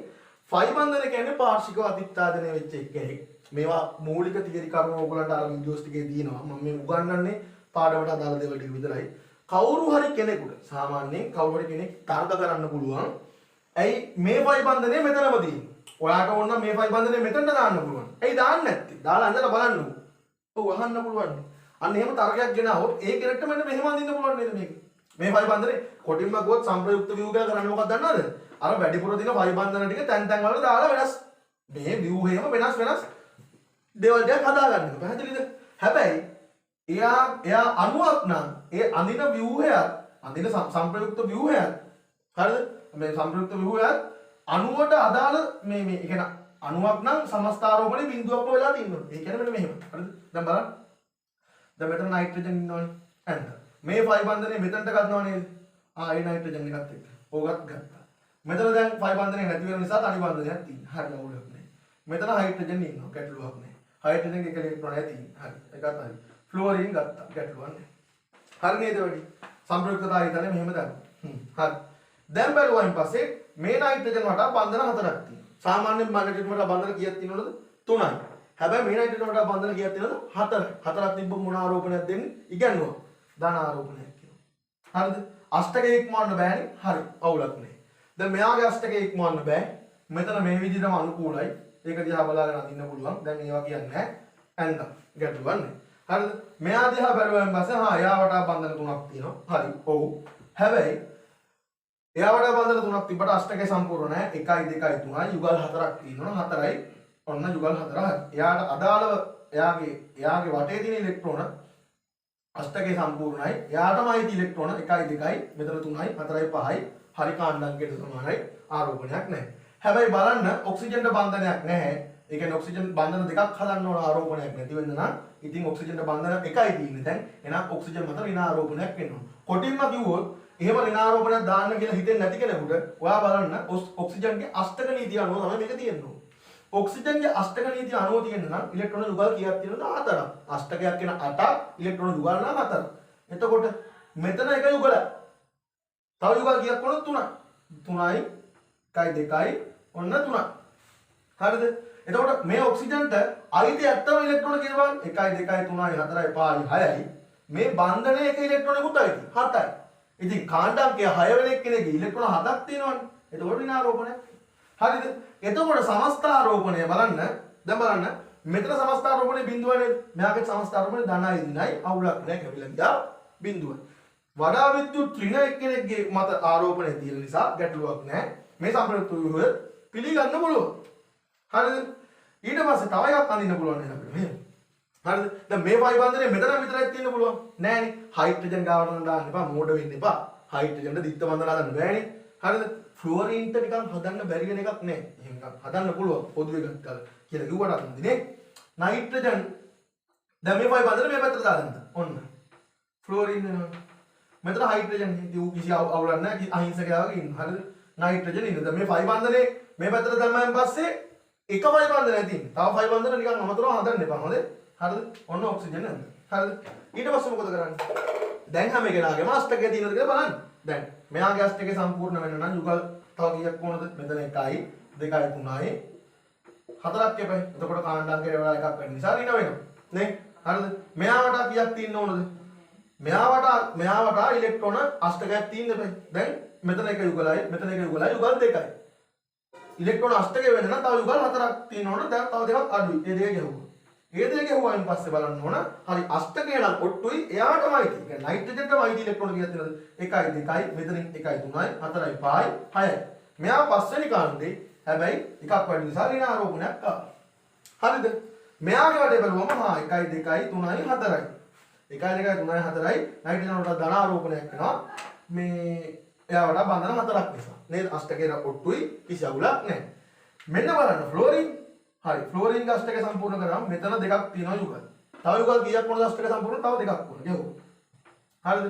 [SPEAKER 1] ෆයි බන්ධන කියන්නේ පාර්ශිකව අතිච්ඡාදනය වෙච්ච එක්කෙනෙක්. මේවා මූලික තියරි කරුණු ඕගොල්ලන්ට අර වීඩියෝස් ටිකේ තියෙනවා. මම මේ උගන්වන්නේ පාඩමට අදාළ දේවල් ටික විතරයි. කවුරු හරි කෙනෙකුට සාමාන්‍යයෙන් කවුරු හරි කෙනෙක් තර්ක කරන්න පුළුවන්. ඇයි මේ ෆයි බන්ධනේ මෙතනම තියෙන්නේ? ඔයාට ඕන නම් මේ ෆයි බන්ධනේ මෙතනට දාන්න පුළුවන්. ඇයි දාන්නේ නැත්තේ? දාලා අඳලා බලන්නකෝ. ඔව් අහන්න පුළුවන්. අන්න එහෙම තර්කයක් ගෙනාවොත් ඒ කෙනෙක්ට මෙන්න මෙහෙම අඳින්න පුළුවන් නේද මේක? මේ ෆයි බන්ධනේ කොටින්ම ගොත් සංප්‍රයුක්ත ව්‍යුහ කියලා කරන්නේ මොකක්ද දන්නවද? අර වැඩිපුර දින ෆයි බන්ධන ටික තැන් තැන් වල දාලා වෙනස් මේ ව්‍යුහේම වෙනස් දේවල් ටික හදාගන්න. පැහැදිලිද? හැබැයි එයා අණුවක් නම් ඒ අඳින ව්‍යුහයත් අඳින සංප්‍රයුක්ත ව්‍යුහයත් හරිද? මේ සංප්‍රයුක්ත ව්‍යුහයත් අණුවට අදාළ මේ කියන්නේ අණුවක් නම් සමස්තාරෝපණේ බිඳුවක්ම වෙලා තියෙනවා. ඒ කියන්නේ මෙන්න මෙහෙම. හරිද? දැන් බලන්න. දැන් මෙතන නයිට්‍රජන් ඉන්නවනේ. එහෙනම් මේ ෆයි බන්ධනේ මෙතනට ගන්නවා නේද? ඒ නයිට්‍රජන් එකත් එක්ක. ඕකත් ගත්තා. මෙතන දැන් ෆයි බන්ධනේ නැති වෙන නිසා තනි බන්ධනයක් තියෙනවා. හරි අවුලක් නැහැ. මෙතන හයිඩ්‍රජන් ඉන්නවා. ගැටලුවක් නැහැ. හයිඩ්‍රජන් එක ඉලෙක්ට්‍රෝනය තියෙනවා. හරි. ඒකත් හරි. ෆ්ලෝරින් ගත්තා. ගැටලුවක් නැහැ. හරි නේද වැඩි? සංප්‍රයුක්තතාවය හිතන්නේ මෙහෙම දානවා. හරි. දැන් බලුවායින් පස්සේ මේ නයිට්‍රජන් වටා බන්ධන 4ක් තියෙනවා. සාමාන්‍යයෙන් නයිට්‍රජන් වටා බන්ධන කීයක් තියෙනවද? 3යි. හැබැයි මේ නයිට්‍රජන් වටා බන්ධන කීයක් තියෙනවද? 4යි. 4ක් තිබ්බ මොන ආරෝපණයක් දෙන්නේ? ඉගෙනුවා. ධන ආරෝපණයක් කියනවා. හරිද? අෂ්ටකය ඉක්මවන්න බෑනේ. හරි. අවුලක් නැහැ. දැන් මෙයාගේ අෂ්ටකය ඉක්මවන්න බෑ. මෙතන මේ විදිහටම අනුකූලයි. ඒක දිහා බලාගෙන අඳින්න පුළුවන්. දැන් ඒවා කියන්නේ නැහැ. ඇන්දා. ගැටලුවක් නැහැ. හරිද? මෙයා දිහා බැලුවාන් පස්සේ එයා වටා බන්ධන 3ක් තියෙනවා. හරි. ඔව්. හැබැයි එයා වටා බන්ධන 3ක් තිබ්බට අෂ්ටකය සම්පූර්ණ නැහැ. 1යි 2යි 3යි යුගල් 4ක් තියෙනවා. 4යි ඔන්න යුගල් 4 හරි. එයාට අදාළව එයාගේ වටේ තියෙන ඉලෙක්ට්‍රෝන අෂ්ටකය සම්පූර්ණයි. එයාටම අයිති ඉලෙක්ට්‍රෝන 1යි 2යි මෙතන 3යි 4යි 5යි හරි කාණ්ඩාංකයට සමානයි. ආරෝපණයක් නැහැ. හැබැයි බලන්න ඔක්සිජන්ට බන්ධනයක් නැහැ. ඒ කියන්නේ ඔක්සිජන් බන්ධන දෙකක් හදන්න ඕන ආරෝපණයක් නැති වෙන්න නම් ඉතින් ඔක්සිජන්ට බන්ධන එකයි තියෙන්නේ දැන්. එහෙනම් ඔක්සිජන් මත ඍණ ආරෝපණයක් වෙනවා. කොටින්ම කිව්වොත් එහෙම ඍණ ආරෝපණයක් දාන්න කියලා හිතෙන්නේ නැති කෙනෙකුට ඔයා බලන්න ඔක්සිජන්ගේ අෂ්ටක නීතිය අනුව තමයි මේක තියෙන්නේ. ඔක්සිජන්ගේ අෂ්ටක නීතිය අනුව තියෙන්න නම් ඉලෙක්ට්‍රෝන යුගල් කීයක් තියෙනවද? 4ක්. අෂ්ටකයක් කියන 8ක් ඉලෙක්ට්‍රෝන යුගල් නම් 4ක්. එතකොට මෙතන එක යුගලයි. තව යුගල් කීයක් වුණොත් 3යි. 3යි 1යි 2යි ඔන්න 3යි. හරිද? එතකොට මේ ඔක්සිජන්ට අයිති ඇත්තම ඉලෙක්ට්‍රෝන කියලා බලන්න 1යි 2යි 3යි 4යි 5යි 6යි මේ බන්ධනයේ එක ඉලෙක්ට්‍රෝනෙකුත් අයිති 7යි. ඉතින් කාණ්ඩාංකය 6 වෙන එක්කෙනෙක්ගේ ඉලෙක්ට්‍රෝන 7ක් තියෙනවනේ. එතකොට ඍණ ආරෝපණය. හරිද? එතකොට සමස්තාරෝපණය බලන්න. දැන් බලන්න මෙතන සමස්තාරෝපණය බිඳුව නේද? මෙයාගේ සමස්තාරෝපණය ධනයි දිනයි අවුලක් නැහැ කැවිලා ගියා බිඳුව. වඩා විද්‍යුත් ඍණ එක්කෙනෙක්ගේ මත ආරෝපණය තියෙන නිසා ගැටලුවක් නැහැ. මේ සම්ප්‍රයුක්ත ව්‍යුහය පිළිගන්න පුළුවන්. හරිද? ඊට පස්සේ තව එකක් අඳින්න පුළුවන් නේද අපිට මෙහෙම. හරිද? දැන් මේ ෆයි බන්ධනේ මෙතන විතරක් තියෙන්න පුළුවන්. නෑනේ. හයිඩ්‍රජන් ගාවට නම් දාන්න එපා. මෝඩ වෙන්න එපා. හයිඩ්‍රජන්ට දිත්ත බන්ධන හදන්න බෑනේ. හරිද? ෆ්ලුවරින්ට නිකන් හදන්න බැරි වෙන එකක් නෑ. එහෙම නිකන් හදන්න පුළුවන්. පොදුවේ ගත්තා කියලා කිව්වට අතනදිනේ. නයිට්‍රජන් දැන් මේ ෆයි බන්ධනේ මේ පැත්තට දාන්න. ඔන්න. ෆ්ලුවරින් වෙනවා. මෙතන හයිඩ්‍රජන් ඉතින් කිසි අවුලක් නෑ. අහිංසකයාගේ ඉන්න. හරිද? නයිට්‍රජන් ඉන්න. දැන් මේ ෆයි බන්ධනේ මේ පැත්තට දැම්මම පස්සේ එක ෆයි බන්ධනයක් තියෙනවා. තව ෆයි බන්ධන නිකන් අමතරව හදන්න එපා. හොඳේ? හරිද? ඔන්න ඔක්සිජන් ඇඳ. හරිද? ඊට පස්සේ මොකද කරන්නේ? දැන් හැම කෙනාගේම අෂ්ටකය තියෙනවද කියලා බලන්න. දැන් මෙයාගේ අෂ්ටකය සම්පූර්ණ වෙන්න නම් යුගල් තව කීයක් ඕනද? මෙතන 1යි 2යි 3යි 4ක් එපයි. එතකොට කාණ්ඩාංකයට වඩා එකක් වැඩි නිසා ඍණ වෙනවා. නේ? හරිද? මෙයාට කීයක් තියෙන්න ඕනද? මෙයාට ඉලෙක්ට්‍රෝන අෂ්ටකයක් තියෙන්න එපයි. දැන් මෙතන එක යුගලයි මෙතන එක යුගලයි යුගල් දෙකයි. ඉලෙක්ට්‍රෝන අෂ්ටකය වෙන්න නම් තව යුගල් 4ක් තියෙන්න ඕන. දැන් තව දෙකක් අඩුයි. ඒ දෙක ගැහුවා. ඒ දෙක ගැහුවායින් පස්සේ බලන්න ඕන. හරි අෂ්ටකය නම් ඔට්ටුයි එයාටමයි තියෙන්නේ. නයිට්‍රජන්ටමයි ඉලෙක්ට්‍රෝන කීයක් තියෙනවද? 1යි 2යි මෙතනින් 1යි 3යි 4යි 5යි 6යි. මෙයා පස්වෙනි කාණ්ඩේ හැබැයි එකක් වැඩි නිසා ඍණ ආරෝපණයක් ආවා. හරිද? මෙයාගේ වැඩේ බලුවම 1යි 2යි 3යි 4යි. 1යි 2යි 3යි 4යි නයිට්‍රජන් වලට ධන ආරෝපණයක් වෙනවා. මේ එයා වඩා බන්ධන 4ක් නිසා. නේද? අෂ්ටකයේ ඔට්ටුයි කිසි අවුලක් නැහැ. මෙන්න බලන්න ෆ්ලෝරින්. හරි ෆ්ලෝරින් අෂ්ටකය සම්පූර්ණ කරාම මෙතන දෙකක් තියෙනවා යුගල්. තව යුගල් කීයක් මොනද අෂ්ටකය සම්පූර්ණ තව දෙකක් ඕන. ගැහුවා. හරිද?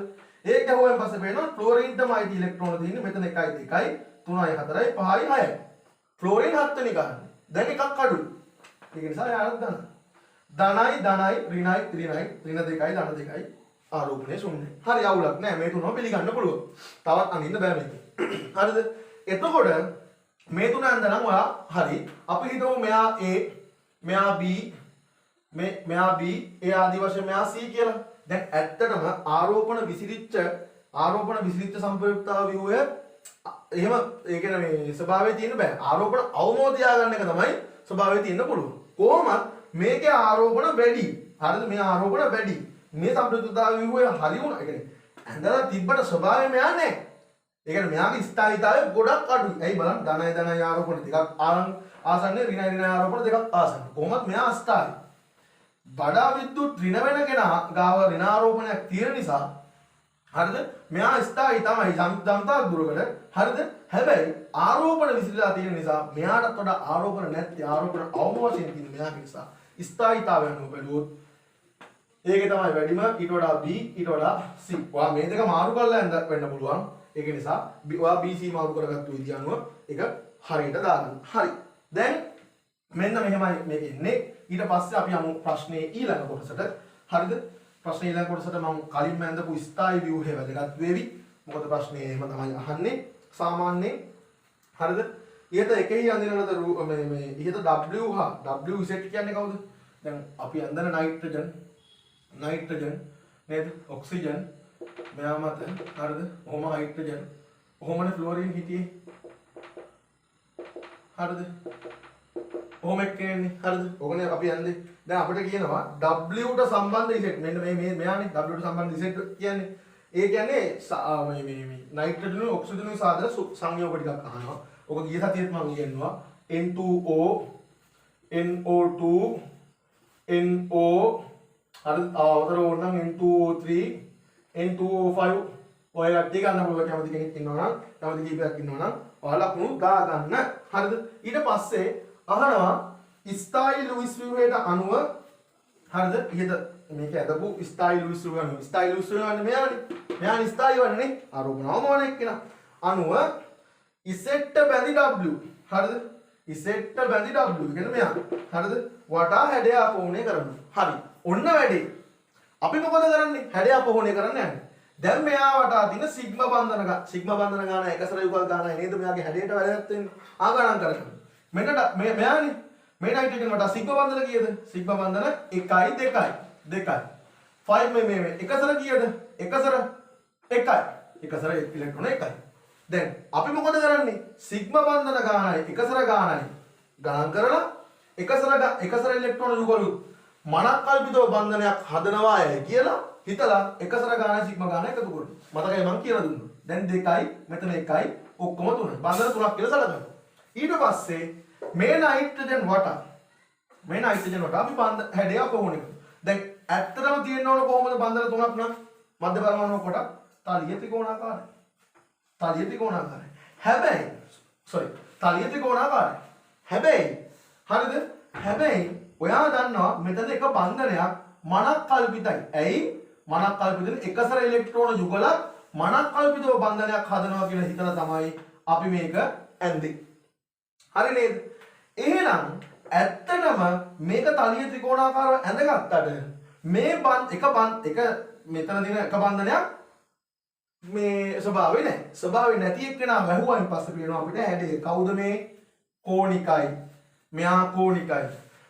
[SPEAKER 1] ඒක ගැහුවෙන් පස්සේ වෙනවා ෆ්ලෝරින්ටමයි ඉලෙක්ට්‍රෝන තියෙන්නේ මෙතන 1යි 2යි 3යි 4යි 5යි 6යි. ෆ්ලෝරින් 7 වෙනි ගන්න. දැන් එකක් අඩුයි. ඒක නිසා යාරක් ගන්න. ධනයි ඍණයි ඍණ 2යි ධන 2යි ආරෝපණය ශුන්‍යයි. හරි අවුලක් නැහැ. මේ තුනම පිළිගන්න පුළුවන්. තවත් අඳින්න බෑ මේක. හරිද? එතකොට මේ තුන අඳනනම් ඔයා හරි. අපි හිතමු මෙයා A, මෙයා B, මෙයා B, ඒ ආදි වශයෙන් මෙයා C කියලා. දැන් ඇත්තටම ආරෝපණ විසිරිච්ච සම්ප්‍රයුක්තාව ව්‍යුහය එහෙම ඒ කියන්නේ මේ ස්වභාවයේ තියෙන්න බෑ. ආරෝපණ අවමෝ තියාගන්න එක තමයි ස්වභාවයේ තියෙන්න පුළුවන්. කොහොමද මේකේ ආරෝපණ වැඩි. හරිද? මේ ආරෝපණ වැඩි. මේ සම්ප්‍රයුක්තාව ව්‍යුහය හරි වුණා. ඒ කියන්නේ ඇඳලා තිබ්බට ස්වභාවය මෙයා නැහැ. ඒ කියන්නේ මෙයාගේ ස්ථායීතාවය ගොඩක් අඩුයි. ඇයි බලන්න ධනයි ආරෝපණ ටිකක් ආසන්නේ ඍණයි ආරෝපණ දෙකක් ආසන්නේ. කොහොමද මෙයා අස්ථායි. වඩා විද්‍යුත් ඍණ වෙන කෙනා ගාව ඍණ ආරෝපණයක් තියෙන නිසා හරිද? මෙයා ස්ථායි තමයි යම්තා දුරකට. හරිද? හැබැයි ආරෝපණ විසිරලා තියෙන නිසා මෙයාටත් වඩා ආරෝපණ නැත්නම් ආරෝපණ අවම වශයෙන් තියෙන මෙයාගේ නිසා ස්ථායීතාවය අනුව බැලුවොත් ඒකේ තමයි වැඩිම ඊට වඩා B ඊට වඩා C. ඔයා මේ දෙක මාරු කරලා වෙන්න පුළුවන්. ඒක නිසා ඔයා BC මාරු කරගත්තු විදිය අනුව ඒක හරියට දාගන්න. හරි. දැන් මෙන්න මෙහෙමයි මේක ඉන්නේ. ඊට පස්සේ අපි යමු ප්‍රශ්නේ ඊළඟ කොටසට. හරිද? ප්‍රශ්නේ ඊළඟ කොටසට මම කලින්ම ඇඳපු ස්ථායි ව්‍යුහය වැදගත් වෙවි. මොකද ප්‍රශ්නේ එහෙම තමයි අහන්නේ. සාමාන්‍යයෙන් හරිද? ඊට එකෙහි අඳිනවද මේ ඊට W හා W Z කියන්නේ කවුද? දැන් අපි අඳන නයිට්‍රජන් නේද? ඔක්සිජන් මෙයා මත හරිද? ඔහොම හයිඩ්‍රජන් ඔහොමනේ ෆ්ලෝරින් හිටියේ. හරිද? ඔහොම එක්කනේ හරිද? ඔකනේ අපි යන්නේ. දැන් අපිට කියනවා W ට සම්බන්ධ Z මෙන්න මෙයානේ W ට සම්බන්ධ Z කියන්නේ. ඒ කියන්නේ මේ නයිට්‍රජන් ඔක්සිජන් සාදර සංයෝග ටිකක් අහනවා. ඔක ගිය සතියේත් මම කියනවා N2O NO2 NO හරිද? අවතර ඕනනම් N2O3 N2O5 ඔය කට්ටිය ගන්න පුළුවන්. කැමති කෙනෙක් ඉන්නවා නම් කැමති කීපයක් ඉන්නවා නම් ඔයාලා ලකුණු දා ගන්න. හරිද? ඊට පස්සේ අහනවා ස්ථායි ලුයිස් ව්‍යුහයට අනුව හරිද? ඉහත මේක ඇදපු ස්ථායි ලුයිස් ව්‍යුහය අනුව ස්ථායි ලුයිස් ව්‍යුහය වන්නේ මෙයානේ ස්ථායි වන්නේ ආරෝපණව මොන එක්කන අනුව ඉසෙට්ට බැඳි W. හරිද? ඉසෙට්ට බැඳි W කියන්නේ මෙයා. හරිද? වටා හැඩය අපෝණය කරනවා. හරි. ඔන්න වැඩේ. අපි මොකද කරන්නේ? හැඩය අපෝණය කරන්න යන්නේ. දැන් මෙයා වටා තියෙන සිග්මා බන්ධන ගාන එකසර යුගල් ගානයි නේද මෙයාගේ හැඩයට වැදගත් වෙන්නේ. ආගණන් කරගන්න. මෙන්න මෙයානේ මේ නයිට්‍රජන් වටා සිග්මා බන්ධන කීයද? සිග්මා බන්ධන 1යි 2යි. 5 මේ එකසර කීයද? එකසර 1යි. එකසර ඉලෙක්ට්‍රෝන 1යි. දැන් අපි මොකද කරන්නේ? සිග්මා බන්ධන ගානයි එකසර ගානයි ගණන් කරලා එකසර ඉලෙක්ට්‍රෝන යුගලු මනක් කල්පිතව බන්ධනයක් හදනවාය කියලා හිතලා එකසර ගානයි සිග්මා ගානයි එකතු කරනවා. මතකයි මම කියලා දුන්නා. දැන් 2යි මෙතන 1යි ඔක්කොම 3යි. බන්ධන 3ක් කියලා සලකනවා. ඊට පස්සේ මේ නයිට්‍රජන් වටා අපි හැඩය අපෝණය කරනවා. දැන් ඇත්තටම තියෙන්න ඕන කොහොමද බන්ධන 3ක් නම් මධ්‍ය පරමාණු කොට තලිය ත්‍රිකෝණාකාරයි. තලිය ත්‍රිකෝණාකාරයි. හැබැයි හරිද? හැබැයි ඔයා දන්නවා මෙතන එක බන්ධනයක් මනක් කල්පිතයි. ඇයි? මනක් කල්පිතන එකසර ඉලෙක්ට්‍රෝන යුගලක් මනක් කල්පිතව බන්ධනයක් හදනවා කියලා හිතලා තමයි අපි මේක ඇඳේ. හරි නේද? එහෙනම් ඇත්තටම මේක තලිය ත්‍රිකෝණාකාරව ඇඳගත්තට මේ එක මෙතන දින එක බන්ධනයක් මේ ස්වභාවය නැහැ. ස්වභාවය නැති එක්කෙනා වැහුවායින් පස්සේ පේනවා අපිට හැඩය. කවුද මේ? කෝණිකයි. මෙයා කෝණිකයි.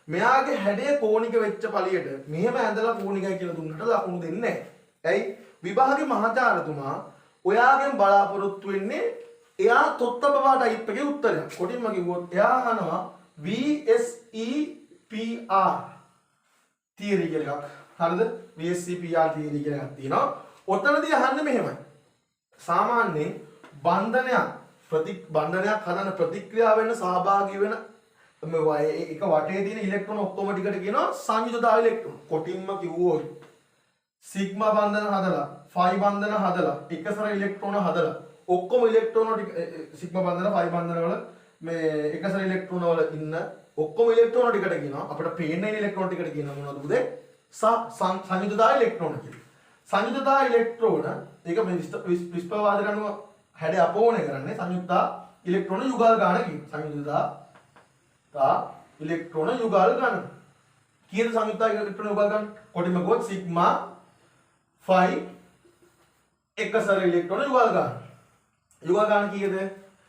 [SPEAKER 1] මෙයාගේ හැඩය කෝණික වෙච්ච පළියට මෙහෙම ඇඳලා කෝණිකයි කියලා දුන්නට ලකුණු දෙන්නේ නැහැ. ඇයි? විභාගේ මහාචාර්යතුමා ඔයාගෙන් බලාපොරොත්තු වෙන්නේ එයා තොත්තපවා ටයිප් එකේ උත්තරයක්. කොටින්ම කිව්වොත් එයා අහනවා VSEPR තියරි කියලා එකක්. හරිද? VSEPR තියරි කියලා එකක් තියෙනවා. ඔතනදී අහන්නේ මෙහෙමයි. සාමාන්‍යයෙන් බන්ධනයක් හදන ප්‍රතික්‍රියාව වෙන සහභාගී වෙන එක වටේ තියෙන ඉලෙක්ට්‍රෝන ඔක්කොම ටිකට කියනවා සංයුතතාව ඉලෙක්ට්‍රෝන. කොටින්ම කිව්වොත් සිග්මා බන්ධන හදලා, ෆයි බන්ධන හදලා, එකසර ඉලෙක්ට්‍රෝන හදලා ඔක්කොම ඉලෙක්ට්‍රෝන ටික සිග්මා බන්ධන, ෆයි බන්ධන වල මේ එකසර ඉලෙක්ට්‍රෝන වල ඉන්න ඔක්කොම ඉලෙක්ට්‍රෝන ටිකට කියනවා අපිට පේන ඉලෙක්ට්‍රෝන ටිකට කියනවා මොනවද පුතේ? සංයුතතාව ඉලෙක්ට්‍රෝන කියලා. සංයුතතාව ඉලෙක්ට්‍රෝන ඒක මේ විස්පවාද ගන්නවා හැඩය අපෝණය කරන්නේ සංයුක්තා ඉලෙක්ට්‍රෝන යුගල් ගන්න කියනවා. සංයුතතා ඉලෙක්ට්‍රෝන යුගල් ගන්න. කීයද සංයුක්තා ඉලෙක්ට්‍රෝන යුගල් ගන්න? කොටිම ගොත් සිග්මා ෆයි එකසර ඉලෙක්ට්‍රෝන යුගල් ගන්න. යුගල් ගන්න කීයද?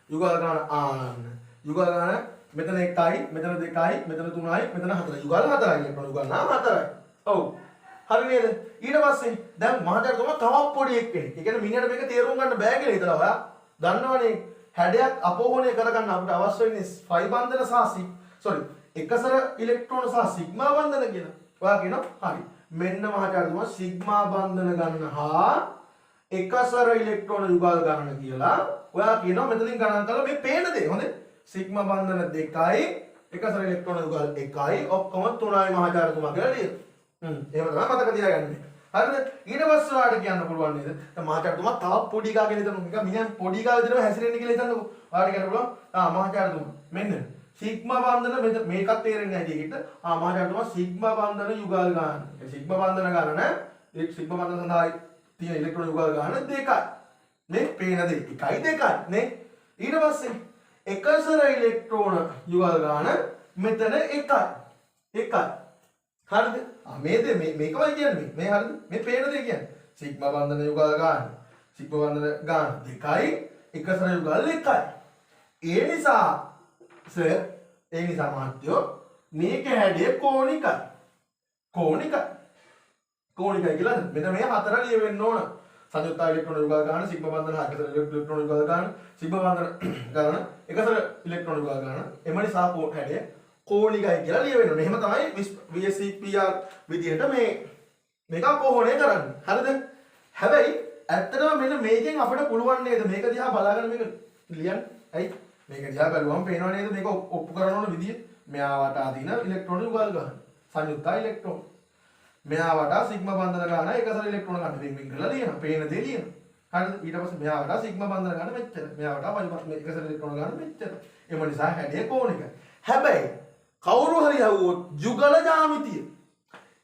[SPEAKER 1] යුගල් ගන්න ආන්න. යුගල් ගන්න මෙතන 1යි, මෙතන 2යි, මෙතන 3යි, මෙතන 4යි. යුගල් 4යි ඉලෙක්ට්‍රෝන යුගල් නම් 4යි. ඔව්. හරි නේද? ඊට පස්සේ දැන් මහාචාර්යතුමා තවත් පොඩි එක්කෙනෙක්. ඒ කියන්නේ මිනිහට මේක තේරුම් ගන්න බෑ කියලා හිතලා ඔයා දන්නවනේ හැඩයක් අපෝහණය කරගන්න අපිට අවශ්‍ය වෙන්නේ ෆයි බන්ධන සහ එකසර ඉලෙක්ට්‍රෝන සහ සිග්මා බන්ධන කියලා. ඔයා කියනවා හරි. මෙන්න මහාචාර්යතුමා සිග්මා බන්ධන ගන්න හා එකසර ඉලෙක්ට්‍රෝන යුගල් ගන්න කියලා. ඔයා කියනවා මෙතනින් ගණන් කරලා මේ පේන දේ. හොඳේ. සිග්මා බන්ධන 2යි එකසර ඉලෙක්ට්‍රෝන යුගල් 1යි ඔක්කොම 3යි මහාචාර්යතුමා කියලා ලියනවා. එහෙම තමයි මතක තියාගන්න. හරිද? ඊට පස්සේ ඔයාලට කියන්න පුළුවන් නේද? දැන් මහාචාර්යතුමා තව පොඩි කාගෙන හිතමු. නිකන් මිනිහන් පොඩි කාලේ දෙනවා හැසිරෙන්නේ කියලා හිතන්නකෝ. ඔයාලට කියන්න පුළුවන්. මහාචාර්යතුමා මෙන්න සිග්මා බන්ධන මේකත් තේරෙන්නේ නැහැ ඒකට. මහාචාර්යතුමා සිග්මා බන්ධන යුගල් ගන්න. ඒ සිග්මා බන්ධන ගන්න ඒ සිග්මා බන්ධන සඳහා තියෙන ඉලෙක්ට්‍රෝන යුගල් ගන්න 2යි. මේ පේන දේ 1යි 2යි නේ. ඊට පස්සේ එකසර ඉලෙක්ට්‍රෝන යුගල් ගන්න මෙතන 1යි. 1යි. හරිද? මේකමයි කියන්නේ මේ හරිද? මේ පේන දේ කියන්නේ සිග්මා බන්ධන යුගල් ගන්න. සිග්මා බන්ධන ගන්න 2යි එකසර යුගල් 1යි. ඒ නිසා මහත්තයෝ මේක හැඩය කෝණිකයි. කෝණිකයි කියලා මෙතන මේ හතර ලියවෙන්න ඕන. සංයුක්ත ඉලෙක්ට්‍රෝන යුගල් ගන්න, සිග්මා බන්ධන එකසර ඉලෙක්ට්‍රෝන යුගල් ගන්න, සිග්මා බන්ධන ගන්න, එකසර ඉලෙක්ට්‍රෝන යුගල් ගන්න. එම නිසා හැඩය කෝණිකයි කියලා ලියවෙන්න ඕනේ. එහෙම තමයි VSEPR විදිහට මේක අපෝහණය කරන්නේ. හරිද? හැබැයි ඇත්තටම මෙන්න මේකෙන් අපිට පුළුවන් නේද මේක දිහා බලාගෙන මේක ලියන්න? ඇයි? මේක දිහා බලුවම පේනව නේද මේක ඔප්පු කරන ඕන විදිය? මෙයා වටා දින ඉලෙක්ට්‍රෝන යුගල් ගන්න. සංයුක්ත ඉලෙක්ට්‍රෝන. මෙයා වටා සිග්මා බන්ධන ගන්න එකසර ඉලෙක්ට්‍රෝන ගන්න. වෙන් කරලා ලියනවා. පේන දේ ලියනවා. හරිද? ඊට පස්සේ මෙයා වටා සිග්මා බන්ධන ගන්න මෙච්චර. මෙයා වටා එකසර ඉලෙක්ට්‍රෝන ගන්න මෙච්චර. ඒ නිසා හැඩය කෝණිකයි. හැබැයි කවුරු හරි යවුවොත් යුගල ජ්‍යාමිතිය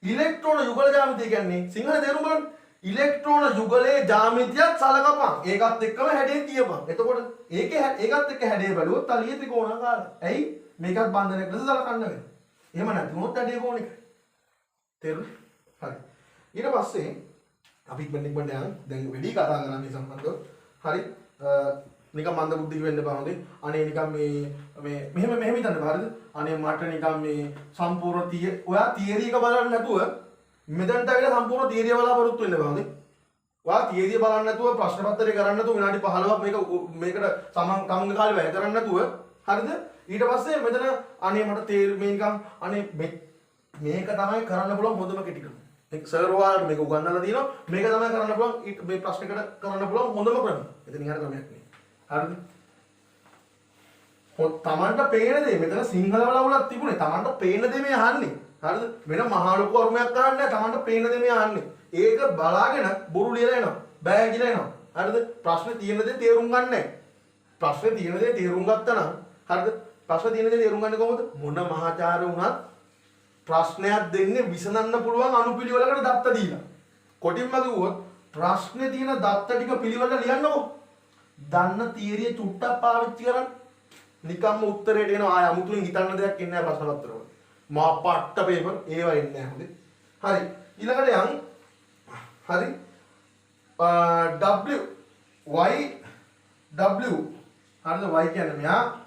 [SPEAKER 1] ඉලෙක්ට්‍රෝන යුගල ජ්‍යාමිතිය කියන්නේ සිංහල තේරුම බලන්න ඉලෙක්ට්‍රෝන යුගලයේ ජ්‍යාමිතියත් සලකපන් ඒකත් එක්කම හැඩය කියපන් එතකොට ඒකත් එක්ක හැඩය බලුවොත් තලිය ත්‍රිකෝණාකාරයි ඇයි මේකත් බන්ධනයක් ලෙස සලකන්න වෙනවා එහෙම නැතුනොත් හැඩය කෝණිකයි තේරුණා හරි ඊට පස්සේ අපි ඉක්මනට යන්න දැන් වැඩි කතා කරන්න මේ සම්බන්ධව හරි නිකන් මන්ද බුද්ධික වෙන්න බෑ හොඳේ අනේ නිකන් මේ මෙහෙම හිතන්න බෑ හරිද අනේ මට නිකන් මේ සම්පූර්ණ ඔයා තියරි එක බලන්න නැතුව මෙතනට ඇවිල්ලා සම්පූර්ණ තියරිය බලාපොරොත්තු වෙන්න බෑ හොඳේ ඔයා තියරිය බලන්න නැතුව ප්‍රශ්න පත්‍රය කරන්න නැතුව විනාඩි 15ක් මේකට සමග කාලේ වැය කරන්න නැතුව හරිද ඊට පස්සේ මෙතන අනේ මට මේ නිකන් අනේ මේක තමයි කරන්න පුළුවන් හොඳම කෙටි ක්‍රම ඒක සර් ඔයාලට මේක උගන්වලා තියෙනවා මේක තමයි කරන්න පුළුවන් මේ ප්‍රශ්නකට කරන්න පුළුවන් හොඳම ක්‍රම එතනින් හරිය ක්‍රමයක් නේ හරිද? තමන්ට පේන දේ මෙතන සිංහල වල වුණත් තිබුණේ තමන්ට පේන දේ මේ අහන්නේ. හරිද? වෙන මහා ලොකු අරුමයක් අහන්නේ නැහැ. තමන්ට පේන දේ මේ අහන්නේ. ඒක බලාගෙන බොරු ලියලා එනවා. බෑ කියලා එනවා. හරිද? ප්‍රශ්නේ තියෙන දේ තේරුම් ගන්න නැහැ. ප්‍රශ්නේ තියෙන දේ තේරුම් ගත්තා නම් හරිද? ප්‍රශ්නේ තියෙන දේ තේරුම් ගන්නේ කොහොමද? මොන මහාචාර්ය වුණත් ප්‍රශ්නයක් දෙන්නේ විසඳන්න පුළුවන් අනුපිළිවෙලකට දත්ත දීලා. කොටින්ම කිව්වොත් ප්‍රශ්නේ තියෙන දත්ත ටික පිළිවෙලට ලියන්නකො. දන්න තියරිය චුට්ටක් පාවිච්චි කරන්න. නිකම්ම උත්තරේට එනවා ආය අමුතුවෙන් හිතන්න දෙයක් ඉන්නේ නැහැ ප්‍රශ්න පත්‍රවල. මා පට්ට පේපර් ඒවා ඉන්නේ නැහැ හොඳේ. හරි. ඊළඟට යන් හරි W y W හරිද y කියන්නේ මෙයා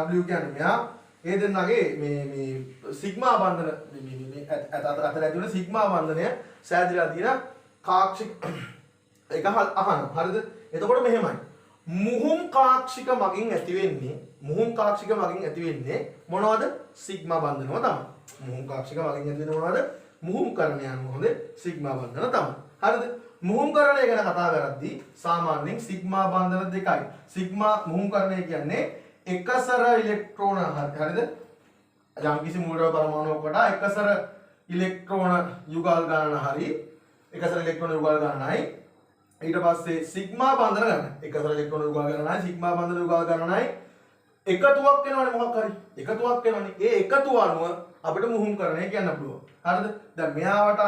[SPEAKER 1] W කියන්නේ මෙයා ඒ දෙන්නගේ මේ සිග්මා බන්ධන මේ අතර ඇති වෙන සිග්මා බන්ධනය සෑදිලා තියෙන කාක්ෂික එක අහන හරිද එතකොට මෙහෙමයි මුහුම් කාක්ෂික මගින් ඇති වෙන්නේ මොනවද සිග්මා බන්ධනව තමයි මුහුම් කාක්ෂික මගින් ඇති වෙන්නේ මොනවද මුහුම් කරණය අනුව හොඳ සිග්මා බන්ධන තමයි හරිද මුහුම් කරණය ගැන කතා කරද්දී සාමාන්‍යයෙන් සිග්මා බන්ධන දෙකයි සිග්මා මුහුම් කරණය කියන්නේ එකසර ඉලෙක්ට්‍රෝන හරිද යම්කිසි මූලද්‍රව්‍ය පරමාණුවක් වඩා එකසර ඉලෙක්ට්‍රෝන යුගල් ගණන හරි එකසර ඉලෙක්ට්‍රෝන යුගල් ගණනයි ඊට පස්සේ සිග්මා බන්ධන ගණන එකසර ඉලෙක්ට්‍රෝන යුගල් ගණනයි සිග්මා බන්ධන යුගල් ගණනයි එකතුවක් වෙනවනේ මොකක් හරි එකතුවක් වෙනවනේ ඒ එකතුව අනුව අපිට මුහුම් කරණය කියන්න පුළුවන් හරිද දැන් මෙයාවට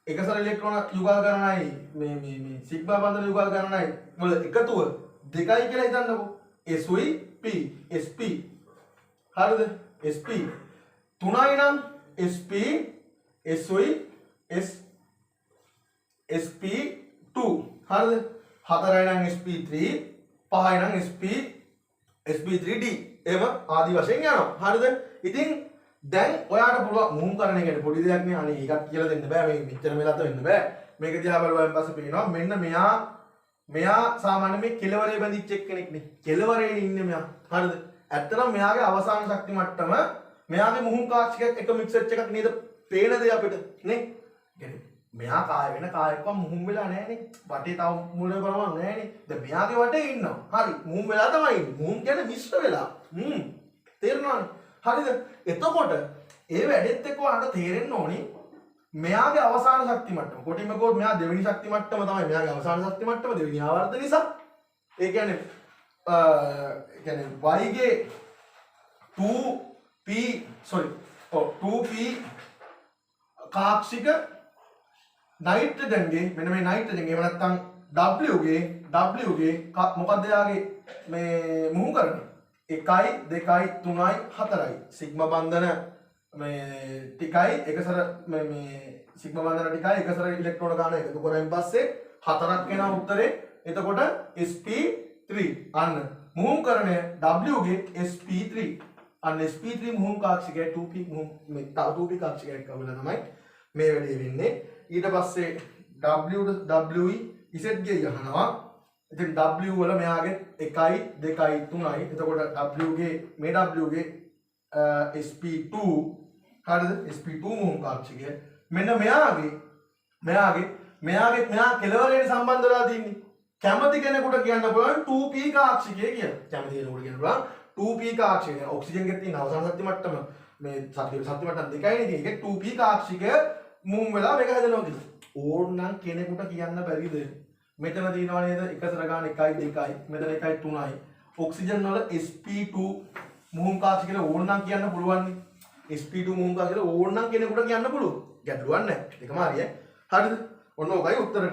[SPEAKER 1] එකසර ඉලෙක්ට්‍රෝන යුගල් ගණනයි මේ සිග්මා බන්ධන යුගල් ගණනයි වල එකතුව දෙකයි කියලා හිතන්නකෝ SY P SP හරිද SP 3යි නම් SP SY SP2 හරිද 4යි නම් SP3 5යි නම් SP3D එහෙම ආදි වශයෙන් යනවා හරිද ඉතින් දැන් ඔයාට පුළුවන් මුහුම් කරන එකට පොඩි දෙයක් නේ අනේ ඒකත් කියලා දෙන්න බෑ මේ මෙච්චර මෙලත වෙන්න බෑ මේක දිහා බලුවාන් පස්සේ පේනවා මෙන්න මෙයා සාමාන්‍ය මේ කෙලවරේ බැඳිච්ච එක්කෙනෙක් නේ කෙලවරේ ඉන්නේ මෙයා හරිද ඇත්තටම මෙයාගේ අවසාන ශක්ති මට්ටම මෙයාගේ මුහුම් කාක්ෂිකයක් එක මික්සර් එකක් නේද පේන දේ අපිට නේ කියන්නේ මෙයා කාය වෙන කායකව මුහුම් වෙලා නැහැ නේ වටේ තව මුල බලවන්න නැහැ නේ දැන් මෙයාගේ වටේ ඉන්නවා හරි මුහුම් වෙලා තමයි ඉන්නේ මුහුම් කියන්නේ මිශ්‍ර වෙලා තේරෙනවද හරිද එතකොට ඒ වැඩෙත් එක්ක ඔයාලට තේරෙන්න ඕනි මෙයාගේ අවසාන ශක්ති මට්ටම කොටින්ම කිව්වොත් මෙයා දෙවෙනි ශක්ති මට්ටම තමයි මෙයාගේ අවසාන ශක්ති මට්ටම දෙවෙනි ආවර්ත නිසා ඒ කියන්නේ y ගේ 2p කාක්ෂික නයිට්‍රජන්ගේ මෙන්න මේ නයිට්‍රජන්ගේ එහෙම නැත්නම් W ගේ මොකක්ද යාගේ මේ මුහුම් කරන්නේ 1යි 2යි 3යි 4යි සිග්මා බන්ධන මේ ටිකයි එකසර මේ සිග්මා බන්ධන ටිකයි එකසර ඉලෙක්ට්‍රෝන ගන්න එකතු කරගෙන පස්සේ 4ක් වෙනා උත්තරේ එතකොට sp3 අන්න මුහුම් කරණය W ගේ sp3 අන්න sp3 මුහුම් කාක්ෂිකය 2p මුහුම් මේ 2p කාක්ෂිකයක් කවලා තමයි මේ වැඩේ වෙන්නේ ඊට පස්සේ WE Z ගේ යහනවා ඉතින් W වල මෙයාගේ 1යි 2යි 3යි එතකොට W ගේ මේ W ගේ sp2 හරිද sp2 මුහුම් කාක්ෂිකය මෙන්න මෙයා කෙලවරේට සම්බන්ධ වෙලා තින්නේ කැමති කෙනෙකුට කියන්න පුළුවන් 2p කාක්ෂිකය කියලා කැමති කෙනෙකුට කියන්න පුළුවන් 2p කාක්ෂිකය ඔක්සිජන් එකේ තියෙන අවසාන ශක්ති මට්ටම මේ ශක්ති මට්ටම් දෙකයිනේ තියෙන්නේ ඒක 2p කාක්ෂිකය මුහුම් වෙලා මේක හැදෙනවා කියලා ඕනනම් කෙනෙකුට කියන්න බැරිද මෙතන තියෙනවා නේද එකසර ගන්න 1යි 2යි මෙතන 1යි 3යි ඔක්සිජන් වල sp2 මුහුම් කාක්ෂිකය ඕනනම් කියන්න පුළුවන් නේ sp2 මුහුම් කාක්ෂිකය ඕනනම් කෙනෙකුට කියන්න පුළුවන් ගැටලුවක් නැහැ ඒකම හරියයි හරිද ඔන්න ඔකයි උත්තරේ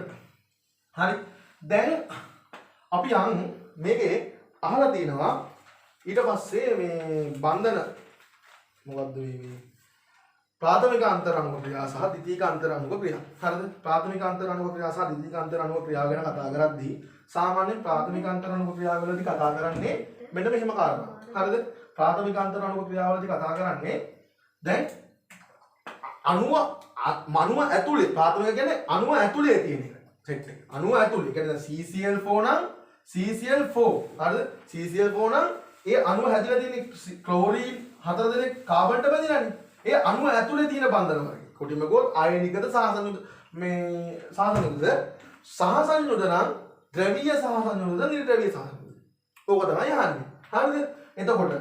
[SPEAKER 1] හරි දැන් අපි යන් මේකේ අහලා තිනවා ඊට පස්සේ මේ බන්ධන මොකද්ද මේ प्राथमिक अंतराणुक क्रिया सह द्वितीयक अंतराणुक क्रिया हरिද प्राथमिक अंतराणुक क्रिया सह द्वितीयक अंतराणुक क्रिया ගැන කතා කරද්දී සාමාන්‍යයෙන් प्राथमिक अंतराणुक ක්‍රියාවලදී කතා කරන්නේ මෙන්න මෙහෙම කාරණා හරිද प्राथमिक अंतराणुक ක්‍රියාවලදී කතා කරන්නේ දැන් අණුව ඇතුලේ प्राथमिक කියන්නේ අණුව ඇතුලේ තියෙන එක සෙට් එක අණුව ඇතුලේ කියන්නේ CCl4 නම් CCl4 හරිද CCl4 නම් ඒ අණුව හැදිලා තියෙන ක්ලෝරින් 4 දෙනෙක් කාබන්ට බැඳිලානේ ඒ අණුව ඇතුලේ තියෙන බන්ධන වර්ගය. කොටිම ගොත් ආයනිකද සහසංයුත මේ සහසංයුතද සහසංයුත නම් ද්‍රවීය සහසංයුතද නිර්ද්‍රවීය සහසංයුතද. ඕක තමයි අහන්නේ. හරිද? එතකොට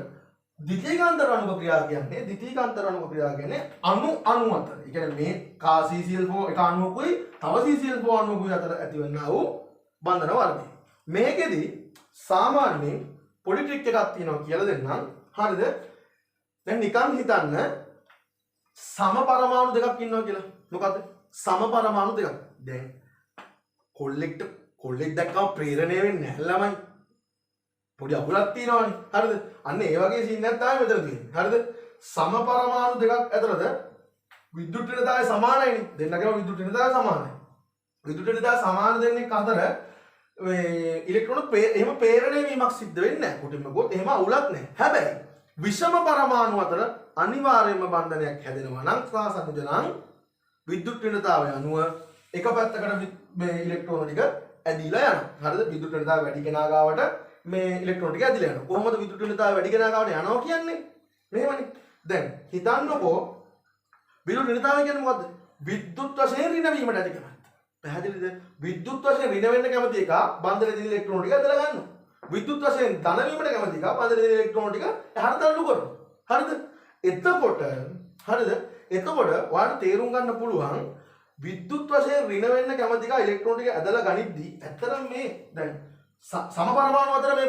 [SPEAKER 1] ද්විතීයිකාන්තර අණුක ක්‍රියා කියන්නේ අණු අතර. ඒ කියන්නේ මේ CCl4 එක අණුවකුයි තව CCl4 අණුවකුයි අතර ඇතිවන්නා වූ බන්ධන වර්ගය. මේකෙදි සාමාන්‍යයෙන් පොඩි ට්‍රික් එකක් තියෙනවා කියලා දෙන්නම්. හරිද? දැන් නිකන් හිතන්න සම පරමාණු දෙකක් ඉන්නවා කියලා. මොකද්ද? සම පරමාණු දෙකක්. දැන් කොල්ලෙක් දැක්කම ප්‍රේරණය වෙන්නේ නැහැ ළමයි. පොඩි අකුලක් තියෙනවානේ. හරිද? අන්න ඒ වගේ සීන් එකක් තමයි මෙතන තියෙන්නේ. හරිද? සම පරමාණු දෙකක් ඇතුළත විද්‍යුත් ඍණතාවය සමානයිනේ. දෙන්නගේම විද්‍යුත් ඍණතාවය සමානයි. විද්‍යුත් ඍණතාවය සමාන දෙන්නෙක් අතර මේ ඉලෙක්ට්‍රෝන එහෙම පේරණය වීමක් සිද්ධ වෙන්නේ නැහැ. කුටින්ම ගොත් එහෙම අවුලක් නැහැ. හැබැයි විෂම පරමාණු අතර අනිවාර්යයෙන්ම බන්ධනයක් හැදෙනවා නම් සාසංජ නම් විද්‍යුත් ඍණතාවය අනුව එක පැත්තකට මේ ඉලෙක්ට්‍රෝන ටික ඇදිලා යනවා. හරිද? විද්‍යුත් ඍණතාවය වැඩි කෙනා ගාවට මේ ඉලෙක්ට්‍රෝන ටික ඇදිලා යනවා. කොහොමද විද්‍යුත් ඍණතාවය වැඩි කෙනා ගාවට යනවා කියන්නේ? මෙහෙමනේ. දැන් හිතන්නකෝ විද්‍යුත් ඍණතාවය කියන්නේ මොකද්ද? විද්‍යුත් වශයෙන් ඍණ වීමට ඇති කැමැත්ත. පැහැදිලිද? විද්‍යුත් වශයෙන් ඍණ වෙන්න කැමති එක බන්ධනයේ තියෙන ඉලෙක්ට්‍රෝන ටික ඇදලා ගන්නවා. විද්‍යුත් වශයෙන් ධන වීමට කැමති එක බන්ධනයේ තියෙන ඉලෙක්ට්‍රෝන ටික එහාට තල්ලු කරනවා. හරිද? එතකොට හරිද? එතකොට ඔයාලට තේරුම් ගන්න පුළුවන් විද්‍යුත් වශයෙන් ඍණ වෙන්න කැමති එක ඉලෙක්ට්‍රෝන ටික ඇදලා ගනිද්දී ඇත්තටම මේ දැන් සම පරමාණු අතර මේ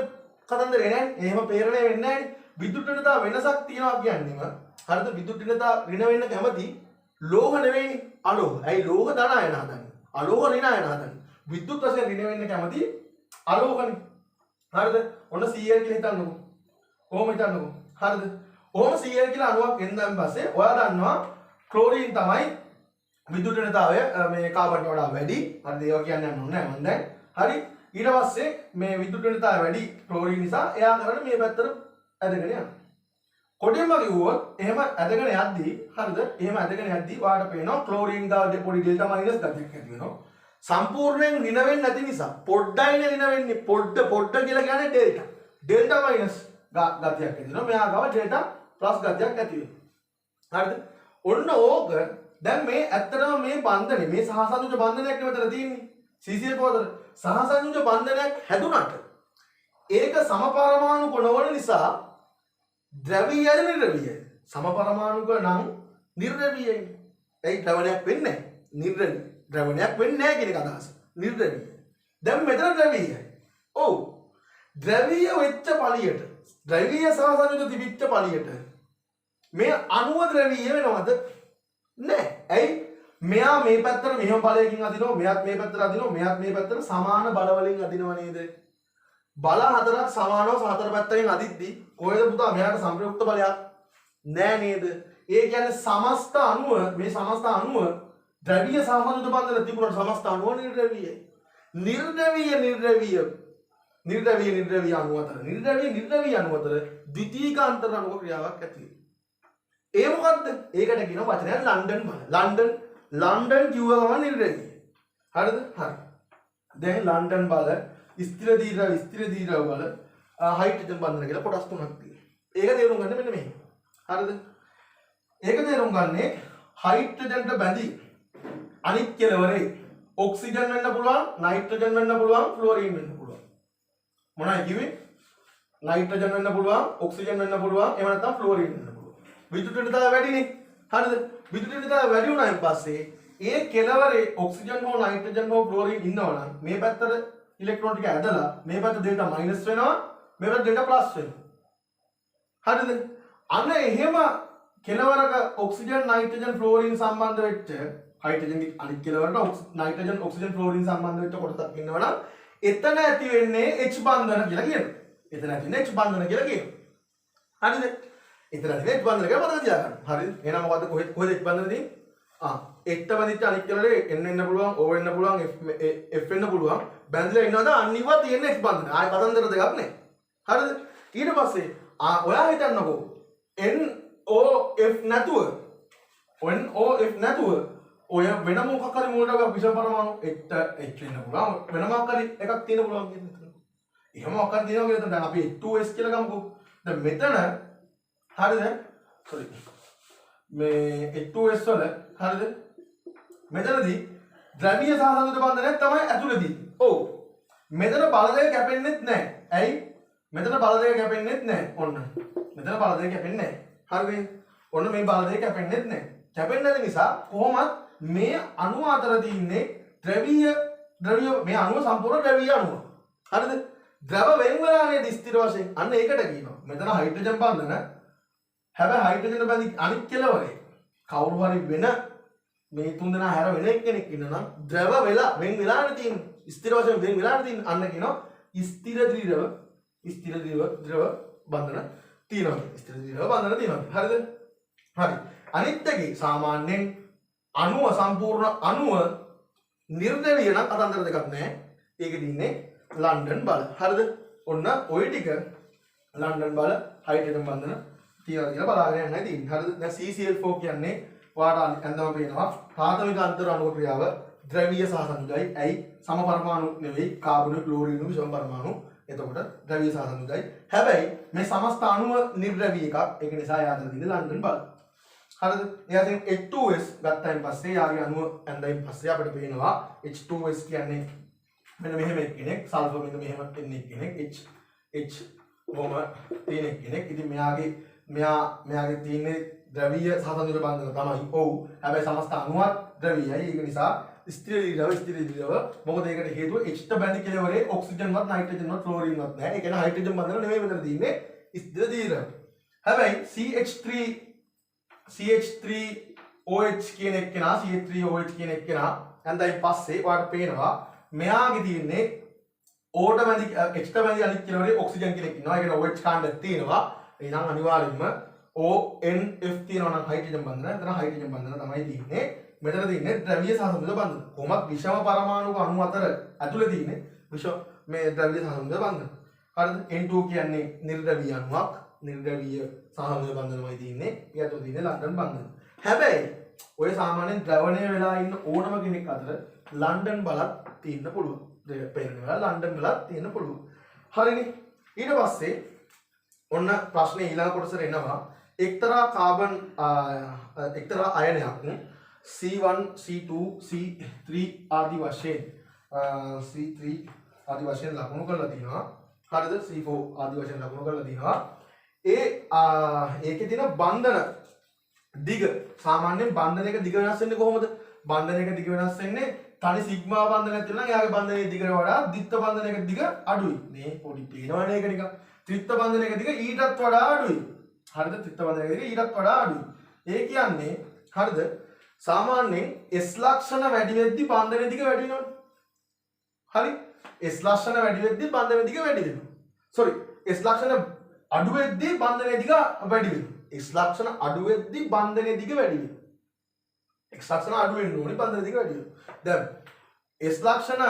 [SPEAKER 1] කතන්දරේ නෑනේ. එහෙම පේරණය වෙන්නේ නෑනේ. විද්‍යුත් ඍණතාව වෙනසක් තියෙනවා කියන්නේම හරිද? විද්‍යුත් ඍණතාව ඍණ වෙන්න කැමති ලෝහ නෙවෙයිනේ අලෝහ. ඇයි ලෝහ ධන අයන හදන්නේ? අලෝහ ඍණ අයන හදන්නේ. විද්‍යුත් වශයෙන් ඍණ වෙන්න කැමති අලෝහනේ. හරිද? ඔන්න Cl කියලා හිතන්නකෝ. කොහොම හිතන්නකෝ. හරිද? ඔහොම Cl කියලා අණුවක් එන්නාන් පස්සේ ඔයා දන්නවා ක්ලෝරින් තමයි විද්‍යුත් ඍණතාවය මේ කාබන් වඩා වැඩි. හරිද? ඒවා කියන්න යන්න ඕනේ නෑ මම දැන්. හරි. ඊට පස්සේ මේ විද්‍යුත් ඍණතාවය වැඩි ක්ලෝරින් නිසා එයා කරන්නේ මේ පැත්තට ඇදගෙන යනවා. කොටින්ම කිව්වොත් එහෙම ඇදගෙන යද්දී හරිද? එහෙම ඇදගෙන යද්දී ඔයාලට පේනවා ක්ලෝරින් ගාව පොඩි ඩෙල්ටා මයිනස් ගතියක් ඇති වෙනවා. සම්පූර්ණයෙන් ඍණ වෙන්නේ නැති නිසා පොඩ්ඩයිනේ ඍණ වෙන්නේ. පොඩ්ඩ කියලා කියන්නේ ඩෙල්ටා. ඩෙල්ටා මයිනස් ගතියක් ඇති වෙනවා. මෙයා ගාව ඩෙල්ටා ප්ලස් ගතියක් ඇති වෙනවා. හරිද? ඔන්න ඕක දැන් මේ ඇත්තටම මේ බන්ධනේ මේ සහසංයුජ බන්ධනයක් නෙමෙතන තියෙන්නේ. CCl4 සහසංයුජ බන්ධනයක් හැදුනට ඒක සමපරමාණු කොනවන නිසා ද්‍රවීයද නිර්ද්‍රවීයද? සමපරමාණුක නම් නිර්ද්‍රවීයයි. ඒ ද්‍රවණයක් වෙන්නේ නැහැ. ද්‍රවණයක් වෙන්නේ නැහැ කියන එක අදහස. නිර්ද්‍රවීය. දැන් මෙතන ද්‍රවීයයි. ඔව්. ද්‍රවීය වෙච්ච පළියට ද්‍රවීය සහසංයුජ තිබිච්ච පළියට මේ අණුව ද්‍රවීය වෙනවද? නැහැ. ඇයි? මෙයා මේ පැත්තට මෙහෙම බලයකින් අදිනවා, මෙයාත් මේ පැත්තට අදිනවා, මෙයාත් මේ පැත්තට සමාන බල වලින් අදිනව නේද? බල හතරක් සමානව හතර පැත්තකින් අදිද්දි කොහෙද පුතා මෙයාට සංප්‍රයුක්ත බලයක් නෑ නේද? ඒ කියන්නේ සමස්ත අණුව මේ සමස්ත අණුව ද්‍රවීය සහසංයුජ බන්ධන තිබුණාට සමස්ත අණුව නිර්ද්‍රවීයයි. නිර්ද්‍රවීය අණුව අතර නිර්ද්‍රවීය අණුව අතර ද්විතීයික අන්තර අණුව ක්‍රියාවක් ඇති වෙනවා. ඒ මොකද්ද? ඒකට කියනවා වචනයක් ලන්ඩන් බල. ලන්ඩන් කිව්ව ගමන් නිර්ද්‍රවීය. හරිද? හරි. දැන් ලන්ඩන් බල ස්ථිර දීර්ඝ වල හයිඩ්‍රජන් බන්ධන කියලා කොටස් තුනක් තියෙනවා. ඒක තේරුම් ගන්න මෙන්න මෙහෙම. හරිද? ඒක තේරුම් ගන්නේ හයිඩ්‍රජන්ට බැඳි අනිත් කෙලවරේ ඔක්සිජන් වෙන්න පුළුවන්, නයිට්‍රජන් වෙන්න පුළුවන්, ෆ්ලෝරින් වෙන්න පුළුවන්. මොනවයි කිව්වේ? නයිට්‍රජන් වෙන්න පුළුවන්, ඔක්සිජන් වෙන්න පුළුවන්, එහෙම නැත්නම් ෆ්ලෝරින් වෙන්න පුළුවන්. විද්‍යුත් ඍණතාවය වැඩිනේ. හරිද? විද්‍යුත් ඍණතාවය වැඩි වුණායින් පස්සේ ඒ කෙලවරේ ඔක්සිජන් හෝ නයිට්‍රජන් හෝ ෆ්ලෝරින් ඉන්නවනම් මේ පැත්තට ඉලෙක්ට්‍රෝන ටික ඇදලා මේ පැත්ත ඩෙල්ටා මයිනස් වෙනවා, මේ පැත්ත ඩෙල්ටා ප්ලස් වෙනවා. හරිද? අන්න එහෙම කෙලවරක ඔක්සිජන් නයිට්‍රජන් ෆ්ලෝරින් සම්බන්ධ වෙච්ච හයිඩ්‍රජන් අනිත් කෙලවරට නයිට්‍රජන් ඔක්සිජන් ෆ්ලෝරින් සම්බන්ධ වෙච්ච කොටසක් ඉන්නවනම් එතන ඇති වෙන්නේ H බන්ධන කියලා කියනවා. එතන ඇති වෙන්නේ H බන්ධන කියලා කියනවා. හරිද? එතන ඇති වෙන්නේ H බන්ධන කියලා මතක තියාගන්න. හරිද? එහෙනම් මොකද්ද කොහෙද H බන්ධන තියෙන්නේ? එක්ට බඳිච්ච අනිත් කෙලවරේ N වෙන්න පුළුවන්, O වෙන්න පුළුවන්, F වෙන්න පුළුවන්. බැඳලා ඉන්නවද අනිවා තියෙන H බන්ධන. ආයෙ කතන්දර දෙකක් නැහැ. හරිද? ඊට පස්සේ ඔයා හිතන්නකෝ NOF නැතුව ඔය වෙන මොකක් හරි මූලක විෂම පරමාණු එක්ට H වෙන්න පුළුවන්. වෙන මොකක් හරි එකක් තියෙන පුළුවන් කියන්නේ. එහෙම මොකක් හරි තියෙනවා කියලා දැන් අපි H2S කියලා ගමුකෝ. දැන් මෙතන හරිද? sorry. මේ H2S වල හරිද? මෙතනදී ද්‍රවීය සහසංයුජ බන්ධනයක් තමයි ඇතුළේදී. ඔව්. මෙතන බල දෙක කැපෙන්නෙත් නැහැ. ඇයි? මෙතන බල දෙක කැපෙන්නෙත් නැහැ. ඔන්න. මෙතන බල දෙක කැපෙන්නේ නැහැ. හරිද? ඔන්න මේ බල දෙක කැපෙන්නෙත් නැහැ. කැපෙන්නේ නැති නිසා කොහොමත් මේ අණුව අතර තියෙන්නේ ද්‍රවීය මේ අණුව සම්පූර්ණ ද්‍රවීය අණුව. හරිද? ද්‍රව වෙන් වෙලා නේද ස්ථිර වශයෙන්. අන්න ඒකට කියනවා. මෙතන හයිඩ්‍රජන් බන්ධන. හැබැයි හයිඩ්‍රජන් බැඳි අනිත් කෙලවරේ කවුරු හරි වෙන මේ තුන් දෙනා හැර වෙන කෙනෙක් ඉන්නවා නම් ද්‍රව වෙලා වෙන් වෙලානේ තියෙන්නේ. ස්ථිර වශයෙන් වෙන් වෙලානේ තියෙන්නේ. අන්න කියනවා ස්ථිර ද්‍රව ස්ථිර ද්‍රව බන්ධන තියෙනවා. ස්ථිර ද්‍රව බන්ධන තියෙනවා. හරිද? හරි. අනිත් එකේ සාමාන්‍යයෙන් අණුව සම්පූර්ණ අණුව නිර්ද්‍රවීය නම් කතන්දර දෙකක් නැහැ. ඒකේ තින්නේ ලන්ඩන් බල. හරිද? ඔන්න ওই ටික ලන්ඩන් බල හයිඩ්‍රජන් බන්ධන තියනවා කියලා බලාගෙන යන්නයි තියෙන්නේ. හරිද? දැන් CCl4 කියන්නේ ඔයාලට ඇඳම පේනවා. ප්‍රාථමික අන්තර අණු ක්‍රියාව ද්‍රවීය සහ සංයුගයි. ඇයි? සම පරමාණු නෙවෙයි කාබන් ක්ලෝරින් විෂම පරමාණු. එතකොට ද්‍රවීය සහ සංයුගයි. හැබැයි මේ සමස්ත අණුව නිර්ද්‍රවීය එකක්. ඒක නිසා යාතන තියෙන්නේ ලන්ඩන් බල. හරිද? එයාගෙන් H2S ගත්තායින් පස්සේ යාගේ අණුව ඇඳයින් පස්සේ අපිට පේනවා H2S කියන්නේ මෙන්න මෙහෙම එක්කෙනෙක්, සල්ෆර් මෙන්න මෙහෙම එන්නේ එක්කෙනෙක්, H කොහොම තියෙන කෙනෙක්. ඉතින් මෙයාගේ තියෙන්නේ ද්‍රවීය සහ සංයුග බන්ධන තමයි. ඔව්. හැබැයි සමස්ත අණුවක් ද්‍රවීයයි. ඒක නිසා ස්ථිර ද්‍රව මොකද ඒකට හේතුව H බැඳි කෙලවරේ ඔක්සිජන්වත් නයිට්‍රජන්වත් ක්ලෝරින්වත් නැහැ. ඒ කියන්නේ හයිඩ්‍රජන් බන්ධන නෙමෙයි මෙතන තියෙන්නේ ස්ථිර ද්‍රව. හැබැයි CH3OH කියන එක්කෙනා CH3OH කියන එක්කෙනා ඇඳයින් පස්සේ ඔයාලට පේනවා මෙයාගේ තියෙන්නේ ඕට බැඳි H බැඳි අනිත් කෙලවරේ ඔක්සිජන් කෙනෙක් ඉන්නවා. ඒ කියන්නේ OH කාණ්ඩයක් තියෙනවා. එහෙනම් අනිවාර්යෙන්ම ONF තියෙනවා නම් හයිඩ්‍රජන් බන්ධන. එතන හයිඩ්‍රජන් බන්ධන තමයි තියෙන්නේ. මෙතන තියෙන්නේ ද්‍රවීය සහ සංයුග බන්ධන. කොහොමත් විෂම පරමාණුක අණු අතර ඇතුලේ තියෙන්නේ මේ ද්‍රවීය සහ සංයුග බන්ධන. හරිද? N2 කියන්නේ නිර්ද්‍රවීය අණුවක්. නිර්ද්‍රවීය සහ සංයුග බන්ධනමයි තියෙන්නේ. ඒ ඇතුලේ තියෙන්නේ ලන්ඩන් බන්ධන. හැබැයි ඔය සාමාන්‍යයෙන් ද්‍රවණය වෙලා ඉන්න ඕනම කෙනෙක් අතර ලන්ඩන් බලක් තියෙන්න පුළුවන්. පේනවා ලන්ඩන් බලක් තියෙන්න පුළුවන්. හරිනේ. ඊට පස්සේ ඔන්න ප්‍රශ්නේ ඊළඟ කොටසට එනවා. එක්තරා කාබන් එක්තරා අයනයක් C1 C2 C3 ආදී වශයෙන් C3 ආදී වශයෙන් ලකුණු කරලා තිනවා. හරිද? C4 ආදී වශයෙන් ලකුණු කරලා තිනවා. ඒකේ තියෙන බන්ධන දිග සාමාන්‍යයෙන් බන්ධනයක දිග වෙනස් වෙන්නේ කොහොමද? බන්ධනයක දිග වෙනස් වෙන්නේ තනි සිග්මා බන්ධනයක් තියෙනවා නම් එයාගේ බන්ධනයේ දිගට වඩා ද්විත්ව බන්ධනයක දිග අඩුයි. මේ පොඩි පේනවනේ ඒක නිකන්. ත්‍රිත්ව බන්ධනයක දිග ඊටත් වඩා අඩුයි. හරිද? ත්‍රිත්ව බන්ධනයක දිග ඊටත් වඩා අඩුයි. ඒ කියන්නේ හරිද? සාමාන්‍යයෙන් S ලක්ෂණ වැඩි වෙද්දි බන්ධනයේ දිග වැඩි වෙනවනේ. හරි? S ලක්ෂණ වැඩි වෙද්දි බන්ධනයේ දිග වැඩි වෙනවා. sorry S ලක්ෂණ අඩු වෙද්දි බන්ධනයේ දිග වැඩි වෙනවා. S ලක්ෂණ අඩු වෙද්දි බන්ධනයේ දිග වැඩි වෙනවා. X ලක්ෂණ අඩු වෙන්න ඕනේ බන්ධනයේ දිග වැඩි වෙනවා. දැන් S ලක්ෂණ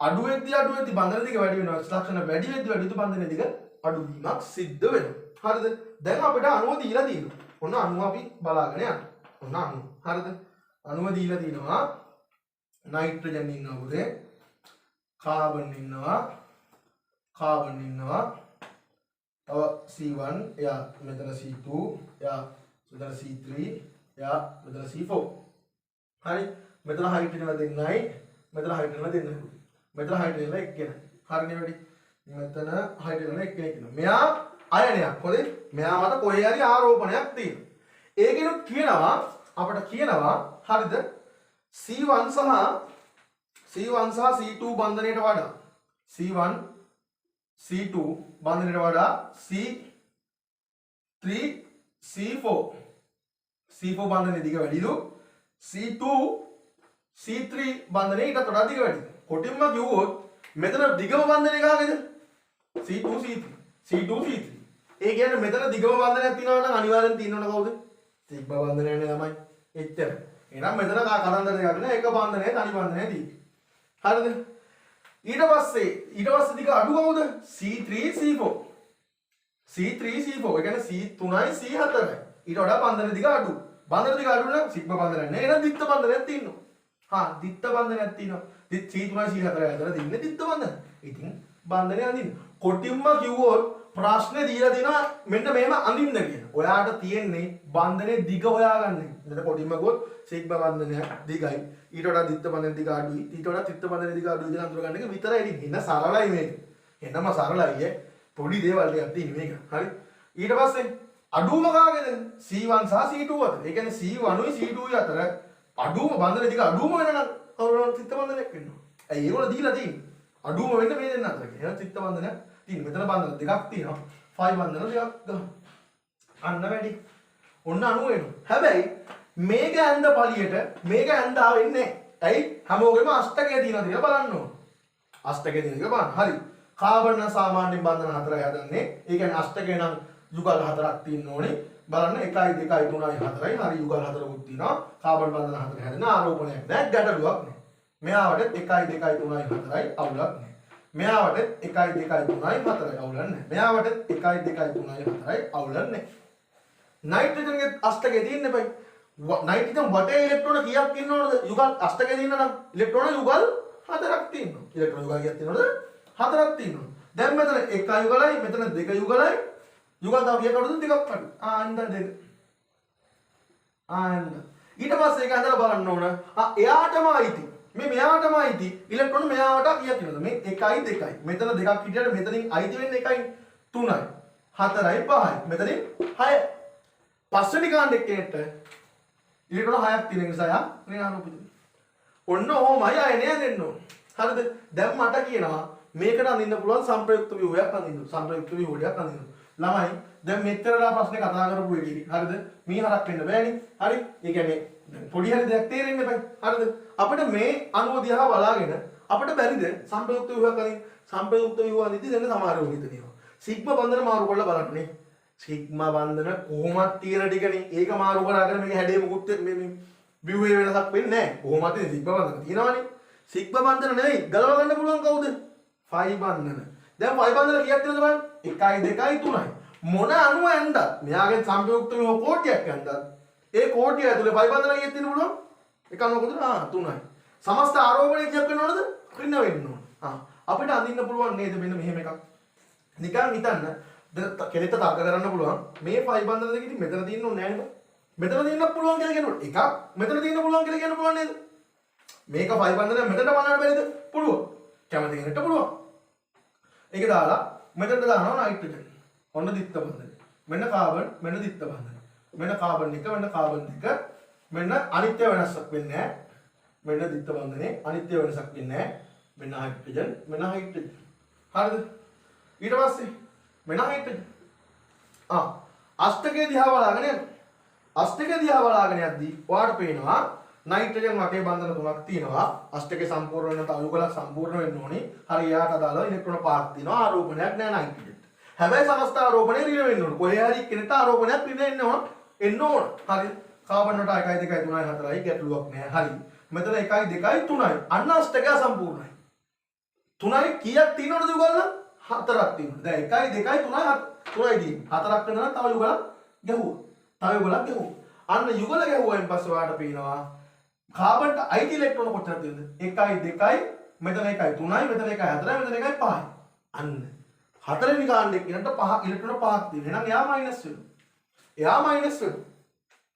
[SPEAKER 1] අඩු වෙද්දි බන්ධනයේ දිග වැඩි වෙනවා. X ලක්ෂණ වැඩි වෙද්දි බන්ධනයේ දිග අඩු වීමක් සිද්ධ වෙනවා. හරිද? දැන් අපිට අණුව දීලා තියෙනවා. ඔන්න අණුව අපි බලාගෙන යන්න. ඔන්න අණුව. හරිද? අණුව දීලා තිනවා. නයිට්‍රජන් ඉන්නවා පුතේ. කාබන් ඉන්නවා. තව C1, එයා මෙතන C2, එයා මෙතන C3, එයා මෙතන C4. හරි? මෙතන හයිඩ්‍රජන් දෙන්නයි, මෙතන හයිඩ්‍රජන් දෙන්නයි. මෙතන හයිඩ්‍රජන් එක්කෙනෙක්. හරිනේ වැඩි. මෙතන හයිඩ්‍රජන් එක්කෙනෙක් ඉන්නවා. මෙයා අයනයක්. හොඳේ? මෙයා මත කොහේ හරි ආරෝපණයක් තියෙනවා. ඒකෙනුත් කියනවා අපිට කියනවා හරිද? C1 සහ C2 බන්ධනයට වඩා C1 C2 බන්ධනයට වඩා C3 C4 බන්ධනයේ දිග වැඩිලු C2 C3 බන්ධනයේ ඊට වඩා දිග වැඩි. කොටින්ම කිව්වොත් මෙතන දිගම බන්ධනය කාගේද? C2 C3. ඒ කියන්නේ මෙතන දිගම බන්ධනයක් තියෙනවා නම් අනිවාර්යෙන් තියෙනවනේ කවුද? සිග්මා බන්ධනයනේ තමයි. එච්චර. එහෙනම් මෙතන කතන්දර දෙකක් නෑ. එක බන්ධනය තනි බන්ධනය තියෙන්නේ. හරිද? ඊට පස්සේ දිග අඩු කවුද? C3 C4. C3 C4. ඒ කියන්නේ C3යි C4යි. ඊට වඩා බන්ධන දිග අඩු. බන්ධන දිග අඩු නම් සිග්මා බන්ධනයක් නෑ. එහෙනම් ද්විත්ව බන්ධනයක් තියෙනවා. ද්විත්ව බන්ධනයක් තියෙනවා. C3යි C4යි අතර තියෙන්නේ ද්විත්ව බන්ධන. ඉතින් බන්ධනය අඳින්න. කොටින්ම කිව්වොත් ප්‍රශ්නේ දීලා තියෙනවා මෙන්න මේම අඳින්න කියලා. ඔයාට තියෙන්නේ බන්ධනයේ දිග හොයාගන්න. මෙතන කොටින්ම ගොත් සිග්මා බන්ධනයක් දිගයි. ඊට වඩා ද්විත්ව බන්ධනයේ දිග අඩුයි. ඊට වඩා ත්‍රිත්ව බන්ධනයේ දිග අඩුයි කියලා අඳුර ගන්න එක විතරයි ඉතින්. එන්න සරලයි මේක. එන්නම සරලයි පොඩි දේවල් ටිකක් තියෙන මේක. හරි. ඊට පස්සේ අඩුම කාගේද? C1 සහ C2 අතර. ඒ කියන්නේ C1යි C2යි අතර අඩුම බන්ධනයේ දිග අඩුම වෙනනම් කවුරුහරි ත්‍රිත්ව බන්ධනයක් වෙනවා. ඇයි ඒගොල්ලෝ දීලා තියෙන්නේ? අඩුම වෙන්න මේ දෙන්න අතර. එහෙනම් ත්‍රිත්ව බන්ධනයක් තියෙනවා. මෙතන බන්ධන දෙකක් තියෙනවා. ෆයි බන්ධන දෙකක් ගන්න. අන්න වැඩි. ඔන්න අණුව එනවා. හැබැයි මේක ඇඳ පළියට මේක ඇඳා වෙන්නේ නැහැ. ඇයි? හැමෝගෙම අෂ්ටකය තියෙනවද කියලා බලන්න ඕන. අෂ්ටකය තියෙනද කියලා බලන්න. හරි. කාබන් නම් සාමාන්‍ය බන්ධන 4යි හදන්නේ. ඒ කියන්නේ අෂ්ටකේ නම් යුගල් 4ක් තියෙන්න ඕනේ. බලන්න 1 2 3 4යි හරි යුගල් 4කුත් තියෙනවා. කාබන් බන්ධන 4 හැදෙන ආරෝපණයක් නැහැ, ගැටලුවක් නැහැ. මෙයාවට 1 2 3 4යි අවුලක් නැහැ. මෙයාවට 1 2 3 4යි අවුලක් නැහැ. මෙයාවට 1 2 3 4යි අවුලක් නැහැ. නයිට්‍රජන්ගේ අෂ්ටකේ තියෙන්නේ බයි. නයිට්‍රජන් වටේ ඉලෙක්ට්‍රෝන කීයක් ඉන්නවද? යුගල් අෂ්ටකේ තියෙන නම් ඉලෙක්ට්‍රෝන යුගල් 4ක් තියෙනවා. ඉලෙක්ට්‍රෝන යුගල් කීයක් තියෙනවද? 4ක් තියෙනවා. දැන් මෙතන 1 යුගලයි, මෙතන 2 යුගලයි. යුගල් තව කීයක් අඩුද? 2ක් අඩු. ආන්න 2. ආන්න. ඊට පස්සේ ඒක හදලා බලන්න ඕන. එයාටම අයිති. මෙයාටම අයිති. ඉලෙක්ට්‍රෝන මෙයාට කීයක් තියෙනවද? මේ 1යි 2යි. මෙතන 2ක් හිටියට මෙතනින් අයිති වෙන්නේ 1යි 3යි 4යි 5යි. මෙතනින් 6යි. පස්වෙනි කාණ්ඩ එක්කෙනෙක්ට ඉලෙක්ට්‍රෝන 6ක් තියෙන නිසා යා ඍණාරෝපිත. ඔන්න ඔහොමයි අයනය දෙන්න ඕන. හරිද? දැන් මට කියනවා මේකට අඳින්න පුළුවන් සංප්‍රයුක්ත ව්‍යුහයක් අඳින්න. සංප්‍රයුක්ත ව්‍යුහයක් අඳින්න. ළමයි දැන් මෙච්චරලා ප්‍රශ්නේ කතා කරපු එකේ හරිද? මීහරක් වෙන්න බෑනේ. හරි? ඒ කියන්නේ පොඩි හරි දෙයක් තේරෙන්න බෑ. හරිද? අපිට මේ අණුව දිහා බලාගෙන අපිට බැරිද සංප්‍රයුක්ත ව්‍යුහයක් අඳින්න? සංප්‍රයුක්ත ව්‍යුහ අඳිද්දි දැන් සමහරව හිතනවා. සිග්මා බන්ධන මාරු කරලා බලන්න. සිග්මා බන්ධන කොහොමද තියෙන ටිකනේ. ඒක මාරු කරාගෙන මේක හැඩේ මුකුත් මේ ව්‍යුහේ වෙනසක් වෙන්නේ නැහැ. කොහොමද සිග්මා බන්ධන තියෙනවනේ. සිග්මා බන්ධන නෙවෙයි ගලව ගන්න පුළුවන් කවුද? ෆයි බන්ධන. දැන් ෆයි බන්ධන කීයක් තියෙනවද බලන්න? 1යි 2යි 3යි. මොන අණුව ඇන්දත් මෙයාගෙන් සංප්‍රයුක්ත ව්‍යුහ කෝටියක් ඇන්දත් ඒ කෝටිය ඇතුලේ ෆයි බන්ධන කීයක් තියෙන්න පුළුවන්? 1.3යි. සමස්ත ආරෝපණය කීයක් වෙනවද? ඍණ වෙන්න ඕන. අපිට අඳින්න පුළුවන් නේද මෙන්න මෙහෙම එකක්. නිකන් හිතන්න කෙනෙක්ට තර්ක කරන්න පුළුවන් මේ ෆයි බන්ධන දෙක ඉතින් මෙතන තියෙන්න ඕනේ නෑ නේද? මෙතන තියෙන්න පුළුවන් කියලා කියනකොට එකක් මෙතන තියෙන්න පුළුවන් කියලා කියන්න පුළුවන් නේද? මේක ෆයි බන්ධනය මෙතනට බලන්න බැරිද? පුළුවන්. කැමති කෙනෙක්ට පුළුවන්. ඒක දාලා මෙතනට දානවා නයිට්‍රජන්. ඔන්න දිත්ත බන්ධනය. මෙන්න කාබන්, මෙන්න දිත්ත බන්ධනය. මෙන්න කාබන් එක, මෙන්න කාබන් දෙක. මෙන්න අනිත්‍ය වෙනසක් වෙන්නේ නැහැ. මෙන්න දිත්ත බන්ධනේ අනිත්‍ය වෙනසක් වෙන්නේ නැහැ. මෙන්න හයිඩ්‍රජන්, මෙන්න හයිඩ්‍රජන්. හරිද? ඊට පස්සේ මෙන්න හයිඩ්‍රජන්. අෂ්ටකයේ දිහා බලාගෙන යන්න. අෂ්ටකයේ දිහා බලාගෙන යද්දී ඔයාලට පේනවා නයිට්‍රජන් වටේ බන්ධන තුනක් තියෙනවා. අෂ්ටකේ සම්පූර්ණ වෙන තව යුගලක් සම්පූර්ණ වෙන්න ඕනේ. හරි යාට අදාළව ඉලෙක්ට්‍රෝන පහක් තියෙනවා. ආරෝපණයක් නෑ නයිට්‍රජන්ට. හැබැයි සමස්ත ආරෝපණය ඍණ වෙන්න ඕනේ. කොහේ හරි කෙනෙක්ට ආරෝපණයක් ඍණ එන්න ඕන. හරි. කාබන් වලට 1 2 3 4යි ගැටලුවක් නෑ. හරි. මෙතන 1 2 3යි. අන්න අෂ්ටකය සම්පූර්ණයි. 3යි කීයක් තියෙනවද යුගල? 4ක් තියෙනවා. දැන් 1 2 3යි 3යි තියෙන්නේ. 4ක් වෙනවා තව යුගලක් ගැහුවා. අන්න යුගල ගැහුවායින් පස්සේ ඔයාලට පේනවා කාබන්ට අයිති ඉලෙක්ට්‍රෝන කොච්චරද තියෙනවද? 1යි 2යි මෙතන 1යි 3යි මෙතන 1යි 4යි මෙතන 1යි 5යි. අන්න හතරවෙනි කාණ්ඩේ කියනට 5 ඉලෙක්ට්‍රෝන 5ක් තියෙනවා. එහෙනම් එයා මයිනස් වෙනවා.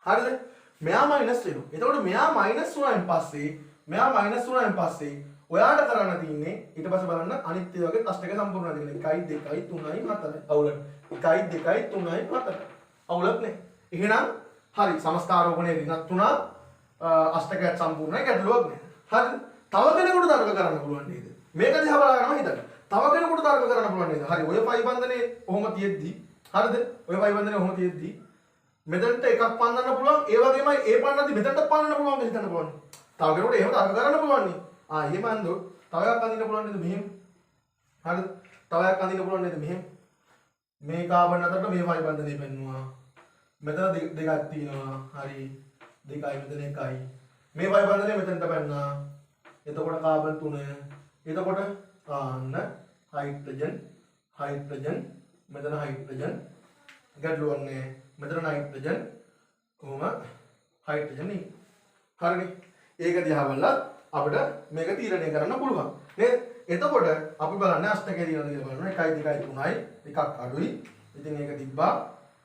[SPEAKER 1] හරිද? මෙයා මයිනස් වෙනවා. එතකොට මෙයා මයිනස් වුණායින් පස්සේ ඔයාට කරන්න තියෙන්නේ ඊට පස්සේ බලන්න අනිත් ඒ වගේ අෂ්ටක සම්පූර්ණ දෙන්න 1 2 3යි 4යි අවුලක් 1 2 3යි 4යි අවුලක් නේ. එහෙනම් හරි සමස්ත ආරෝපණය ඍණක් තුනක් අෂ්ටකයක් සම්පූර්ණයි ගැටලුවක් නෑ. හරිද? තව කෙනෙකුට තර්ක කරන්න පුළුවන් නේද? මේක දිහා බලාගෙනම හිතන්න. තව කෙනෙකුට තර්ක කරන්න පුළුවන් නේද? හරි ඔය ෆයි බන්ධනේ ඔහොම තියෙද්දි හරිද? ඔය ෆයි බන්ධනේ ඔහොම තියෙද්දි මෙතනට එකක් පන්නන්න පුළුවන්. ඒ වගේමයි ඒ පන්නද්දි මෙතනට පන්නන්න පුළුවන් කියලා හිතන්න පුළුවන්. තව කෙනෙකුට එහෙම තර්ක කරන්න පුළුවන් නේ. එහෙම අන්දොත් තව එකක් අඳින්න පුළුවන් නේද මෙහෙම? හරිද? තව එකක් අඳින්න පුළුවන් නේද මෙහෙම? මේ කාබන් අතරට මේ ෆයි බන්ධනේ පෙන්නුවා. මෙතන දෙකක් තියෙනවා. හරි. 2යි මෙතන 1යි. මේ ෆයි බන්ධනේ මෙතනට පෙන්නා. එතකොට කාබන් 3. එතකොට ආන්න හයිඩ්‍රජන් මෙතන හයිඩ්‍රජන් ගැටලුවක් නෑ. මෙතන නයිට්‍රජන් කොහොම හයිඩ්‍රජන් නේ. හරිනේ. ඒක දිහා බලලා අපිට මේක තීරණය කරන්න පුළුවන් නේද? එතකොට අපි බලන්නේ අෂ්ටකයේ තියෙනවද කියලා බලන්න. 1 2 3යි එකක් අඩුයි. ඉතින් ඒක තිබ්බා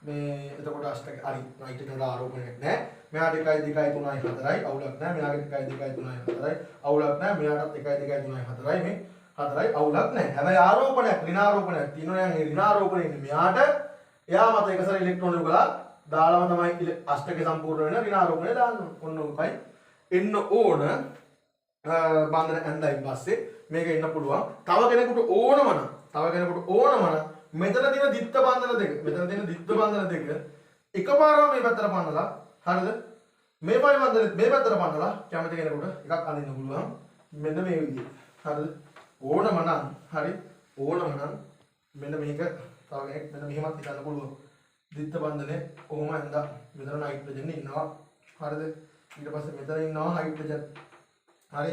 [SPEAKER 1] මේ එතකොට අෂ්ටක හරි නයිට්‍රජන් වල ආරෝපණයක් නැහැ. මෙයාට 1 2 3යි 4යි අවුලක් නැහැ. මෙයාට 1 2 3යි 4යි අවුලක් නැහැ. මෙයාටත් 1 2 3යි 4යි මේ 4යි අවුලක් නැහැ. හැබැයි ආරෝපණයක් ඍණාරෝපණයක් තියෙනවා නම් ඒ ඍණාරෝපණය ඉන්නේ මෙයාට එයා මත එකසර ඉලෙක්ට්‍රෝන යුගල දාලාම තමයි අෂ්ටකේ සම්පූර්ණ වෙන ඍණාරෝපණය දාන්න ඕන. ඔන්න ඔකයි එන්න ඕන බන්ධන ඇඳයින් පස්සේ මේක එන්න පුළුවන්. තව කෙනෙකුට ඕනම නම් මෙතන තියෙන දිත්ත බන්ධන දෙක එකපාරම මේ පැත්තට පන්නලා හරිද? මේ පයි බන්ධනෙත් මේ පැත්තට පන්නලා කැමති කෙනෙකුට එකක් අඳින්න පුළුවන්. මෙන්න මේ විදිහට. හරිද? ඕනම නම් හරි ඕනම නම් මෙන්න මේක තව කෙනෙක් මෙන්න මෙහෙමත් හිතන්න පුළුවන්. ද්විත්ව බන්ධනේ කොහොම ඇඳා මෙතන නයිට්‍රජන් ඉන්නවා. හරිද? ඊට පස්සේ මෙතන ඉන්නවා හයිඩ්‍රජන්. හරි.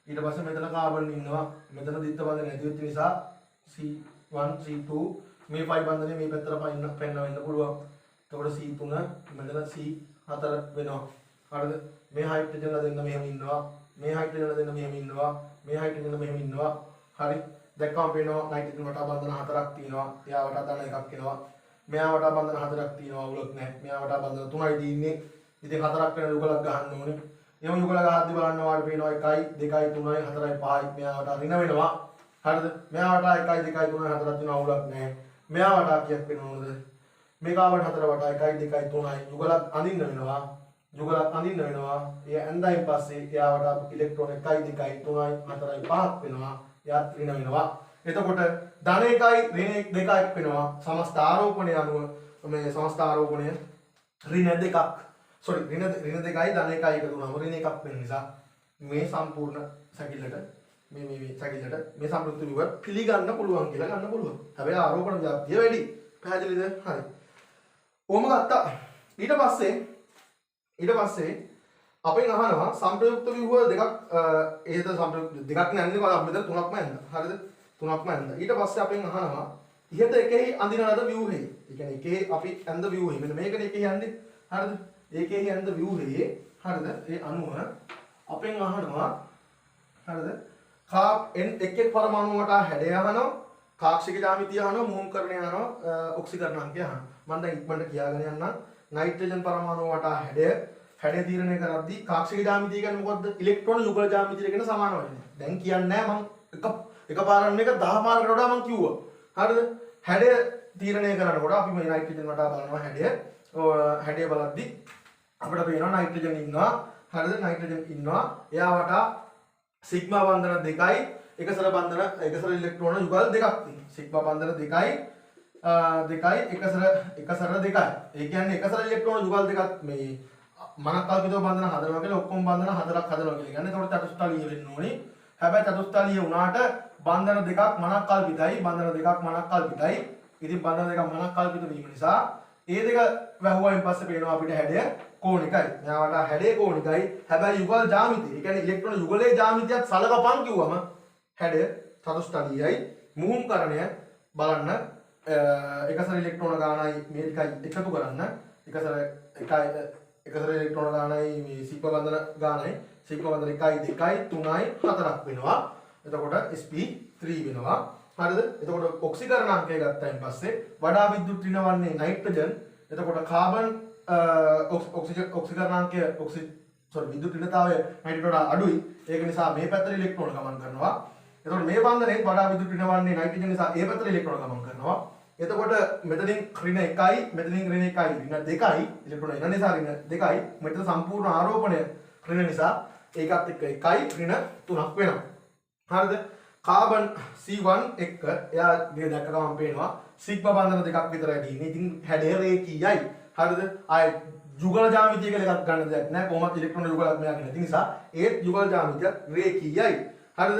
[SPEAKER 1] ඊට පස්සේ මෙතන කාබන් ඉන්නවා. මෙතන ද්විත්ව බන්ධනේ නැති වෙච්ච නිසා C1 C2 මේ 5 බන්ධනේ මේ පැත්තට පෙන්නවෙන්න පුළුවන්. එතකොට C3 මෙතන C4 වෙනවා. හරිද? මේ හයිඩ්‍රජන්ලා දෙන්න මෙහෙම ඉන්නවා. මේ හයිඩ්‍රජන්ලා දෙන්න මෙහෙම ඉන්නවා. මේ හයිඩ්‍රජන්ලා මෙහෙම ඉන්නවා. හරි. දැක්කම පේනවා නයිට්‍රජන් වටා බන්ධන 4ක් තියෙනවා. එයා වටා තන එකක් එනවා. මෙයා වටා බන්ධන 4ක් තියෙනවා. උලක් නැහැ. මෙයා වටා බන්ධන 3යි තියෙන්නේ. ඉතින් 4ක් වෙන යුගලක් ගහන්න ඕනේ. එහෙම යුගල ගහද්දි බලන්න ඔයාලට පේනවා 1යි 2යි 3යි 4යි 5යි මෙයා වටා ඍණ වෙනවා. හරිද? මෙයා වටා 1යි 2යි 3යි 4ක් තියෙනවා. උලක් නැහැ. මෙයා වටා කීයක් වෙනවද? මේ කාබන් 4 වටා 1යි 2යි 3යි යුගලක් අඳින්න වෙනවා. යුගලක් අඳින්න වෙනවා. ඒ ඇඳයින් පස්සේ එයා වටා ඉලෙක්ට්‍රෝන 1යි 2යි 3යි 4යි 5ක් වෙනවා. එයාත් ඍණ වෙනවා. එතකොට ධන 1යි ඍණ 2ක් වෙනවා. සමස්ත ආරෝපණය අනුව මේ සමස්ත ආරෝපණය ඍණ 2ක් sorry ඍණ 2යි ධන 1යි එකතු වුණාම ඍණ 1ක් වෙන නිසා මේ සම්පූර්ණ සැකිල්ලට මේ සැකිල්ලට මේ සම්පූර්ණ විව පිළිගන්න පුළුවන් කියලා ගන්න පුළුවන්. හැබැයි ආරෝපණ ව්‍යාප්තිය වැඩි. පැහැදිලිද? හරි. කොහොම ගත්තා? ඊට පස්සේ අපෙන් අහනවා සංප්‍රයුක්ත ව්‍යුහ දෙකක් එහෙද සංප්‍රයුක්ත දෙකක් නැන්නේ කොහොමද අපිට තුනක්ම ඇඳ. හරිද? තුනක්ම ඇඳ. ඊට පස්සේ අපෙන් අහනවා ඉහත එකෙහි අඳින ලද ව්‍යුහේ. ඒ කියන්නේ එකෙහි අපි ඇඳ ව්‍යුහේ. මෙන්න මේකනේ එකෙහි යන්නේ. හරිද? ඒකෙහි ඇඳ ව්‍යුහේ. හරිද? ඒ අණුව අපෙන් අහනවා හරිද? එක් පරමාණු වටා හැඩය අහනවා. කාක්ෂික ජ්‍යාමිතිය අහනවා. මුහුම්කරණය අහනවා. ඔක්සිකරණාංකය අහනවා. මම දැන් ඉක්මනට කියාගෙන යන්නම්. නයිට්‍රජන් පරමාණු වටා හැඩය තීරණය කරද්දී කාක්ෂික ජ්‍යාමිතිය කියන්නේ මොකද්ද? ඉලෙක්ට්‍රෝන යුගල ජ්‍යාමිතියට කියන සමාන වෙන්නේ. දැන් කියන්නේ නැහැ මම එකපාරක් මේක 10 පාරකට වඩා මම කිව්වා. හරිද? හැඩය තීරණය කරනකොට අපි මේ නයිට්‍රජන් වටා බලනවා හැඩය බලද්දී අපිට පේනවා නයිට්‍රජන් ඉන්නවා. හරිද? නයිට්‍රජන් ඉන්නවා. එයා වටා සිග්මා බන්ධන 2යි එකසර ඉලෙක්ට්‍රෝන යුගල් දෙකක් තියෙනවා. සිග්මා බන්ධන 2යි එකසර 2යි. ඒ කියන්නේ එකසර ඉලෙක්ට්‍රෝන යුගල් දෙකක් මේ මනක්කල්පිතව බන්ධන හදනවා කියලා ඔක්කොම බන්ධන 4ක් හදනවා කියලා කියන්නේ. ඒතකොට චතුස්තලීය වෙන්න ඕනේ. හැබැයි චතුස්තලීය වුණාට බන්ධන දෙකක් මනක්කල්පිතයි. ඉතින් බන්ධන දෙකක් මනක්කල්පිත වීම නිසා ඒ දෙක වැහුවයින් පස්සේ පේනවා අපිට හැඩය කෝණිකයි. මෙයාට හැඩය කෝණිකයි. හැබැයි යුගල් ජ්‍යාමිතිය. ඒ කියන්නේ ඉලෙක්ට්‍රෝන යුගලයේ ජ්‍යාමිතියත් සලකපන් කිව්වම හැඩය චතුස්තලීයයි. මුහුම්කරණය බලන්න එකසර ඉලෙක්ට්‍රෝන ගානයි මේ ටිකයි එකතු කරන්න. එකසර ඉලෙක්ට්‍රෝන ගානයි මේ සිග්මා බන්ධන ගානයි සිග්මා බන්ධන 1යි 2යි 3යි 4ක් වෙනවා. එතකොට sp3 වෙනවා. හරිද? එතකොට ඔක්සිකරණාංකය ගත්තයින් පස්සේ වඩා විද්‍යුත් ඍණ වන්නේ නයිට්‍රජන්. එතකොට කාබන් ඔක්සිකරණාංකය විද්‍යුත් ඍණතාවය නයිට්‍රජන් වඩා අඩුයි. ඒක නිසා මේ පැත්තට ඉලෙක්ට්‍රෝන ගමන් කරනවා. එතකොට මේ බන්ධනේ වඩා විද්‍යුත් ඍණ වන්නේ නයිට්‍රජන් නිසා ඒ පැත්තට ඉලෙක්ට්‍රෝන ගමන් කරනවා. එතකොට මෙතනින් ඍණ 1යි මෙතනින් ඍණ 1යි ඍණ 2යි ඉලෙක්ට්‍රෝන එන නිසා ර්ණ 2යි මෙතන සම්පූර්ණ ආරෝපණය ඍණ නිසා ඒකත් එක්ක 1යි ඍණ 3ක් වෙනවා. හරිද? කාබන් C1 එක්ක එයා මේ දැක්ක ගමන් පේනවා සිග්මා බන්ධන දෙකක් විතරයි තියෙන්නේ. ඉතින් හැඩය රේඛීයයි. හරිද? ආය යුගල ජ්‍යාමිතිය කියලා එකක් ගන්න දෙයක් නැහැ. කොහොමද ඉලෙක්ට්‍රෝන යුගලක් මෙයාගේ නැති නිසා ඒත් යුගල ජ්‍යාමිතිය රේඛීයයි. හරිද?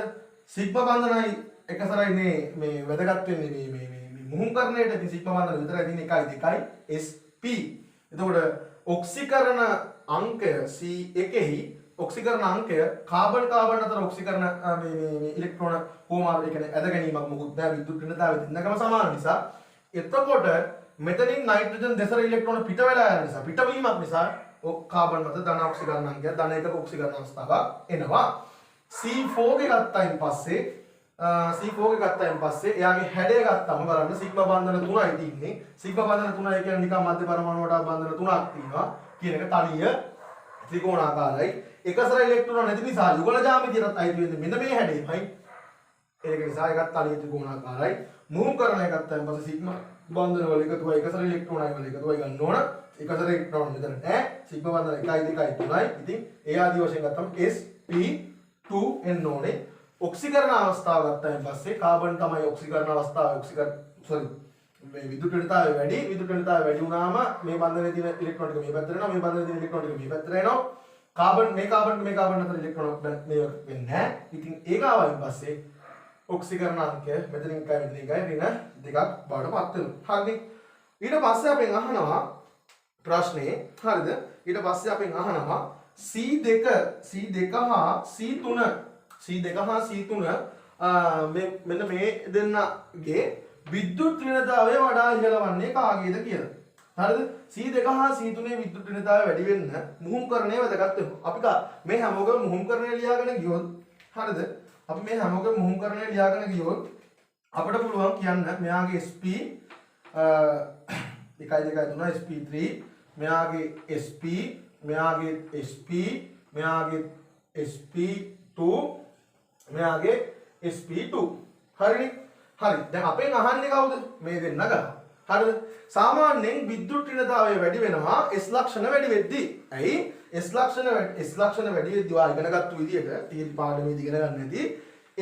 [SPEAKER 1] සිග්මා බන්ධනයි එකසරයි මේ වැදගත් වෙන්නේ මේ මුහුම්කරණයට ඉතින් සිග්මා බන්ධන විතරයි තියෙන්නේ 1යි 2යි sp. එතකොට ඔක්සිකරණ අංකය C1එහි ඔක්සිකරණ අංකය කාබන් අතර ඔක්සිකරණ මේ ඉලෙක්ට්‍රෝන හෝමාරු ඒ කියන්නේ ඇද ගැනීමක් මොකුත් නැහැ. විද්‍යුත් ඍණතාවය දෙන්නකම සමාන නිසා එතකොට මෙතනින් නයිට්‍රජන් දෙසර ඉලෙක්ට්‍රෝන පිට වෙලා යන නිසා පිටවීමක් නිසා කාබන් මත ධන ඔක්සිකරණ අංකය ධන එකක ඔක්සිකරණ අවස්ථාවක් එනවා. C4 එක ගත්තයින් පස්සේ එයාගේ හැඩය ගත්තම බලන්න සිග්මා බන්ධන 3යි තියෙන්නේ. සිග්මා බන්ධන 3යි කියන්නේ නිකන් මධ්‍ය පරමාණු වටා බන්ධන 3ක් තියෙනවා කියන එක තනිය ත්‍රිකෝණාකාරයි. එකසර ඉලෙක්ට්‍රෝන නැති නිසා යුගල ජ්‍යාමිතියටත් අයිති වෙන්නේ මෙන්න මේ හැඩයමයි. ඒක නිසා ඒකත් තනිය ත්‍රිකෝණාකාරයි. මුහුම්කරණය ගත්තයින් පස්සේ සිග්මා බන්ධන වල එකතුවයි එකසර ඉලෙක්ට්‍රෝනයි වල එකතුවයි ගන්න ඕන. එකසර ඉලෙක්ට්‍රෝන මෙතන නැහැ. සිග්මා බන්ධන 1යි 2යි 3යි. ඉතින් ඒ ආදී වශයෙන් ගත්තම sp2 එන්න ඕනේ. ඔක්සිකරණ අවස්ථාව ගත්තයින් පස්සේ කාබන් තමයි ඔක්සිකරණ අවස්ථාව මේ විද්‍යුත් ඍණතාවය වැඩි. විද්‍යුත් ඍණතාවය වැඩි වුණාම මේ බන්ධනයේ තියෙන ඉලෙක්ට්‍රෝන ටික මේ පැත්තට එනවා. මේ බන්ධනයේ තියෙන ඉලෙක්ට්‍රෝන ටික මේ පැත්තට එනවා. කාබන් අතර ඉලෙක්ට්‍රෝන මේ වෙන්නේ නැහැ. ඉතින් ඒක ආවයින් පස්සේ ඔක්සිකරණ අංකය මෙතනින් එකයි මෙතනින් එකයි ඍණ දෙකක් බවට පත් වෙනවා. හරිනේ. ඊට පස්සේ අපෙන් අහනවා ප්‍රශ්නේ හරිද? ඊට පස්සේ අපෙන් අහනවා C2 හා C3 මෙන්න මේ දෙන්නගේ විද්‍යුත් ඍණතාවය වඩා ඉහළ වන්නේ කාගේද කියලා. හරිද? C2 හා C3 විද්‍යුත් ඍණතාවය වැඩි වෙන්න මුහුම්කරණය වැදගත් වෙනවා. අපි මේ හැමෝගෙම මුහුම්කරණය ලියාගෙන ගියොත් හරිද? අපි මේ හැමෝගෙම මුහුම්කරණය ලියාගෙන ගියොත් අපිට පුළුවන් කියන්න මෙයාගේ SP 1 2 3 SP3 මෙයාගේ SP මෙයාගේ SP මෙයාගේ SP2 මෙයාගේ SP2 හරිනේ. හරි. දැන් අපෙන් අහන්නේ කවුද? මේ දෙන්න ගන්න. හරිද? සාමාන්‍යයෙන් විද්‍යුත් ඍණතාවය වැඩි වෙනවා S ලක්ෂණ වැඩි වෙද්දී. ඇයි? S ලක්ෂණ වැඩි වෙද්දී ඔයා ඉගෙනගත්තු විදිහට තීරි පාඩමේදී ඉගෙන ගන්න ඇති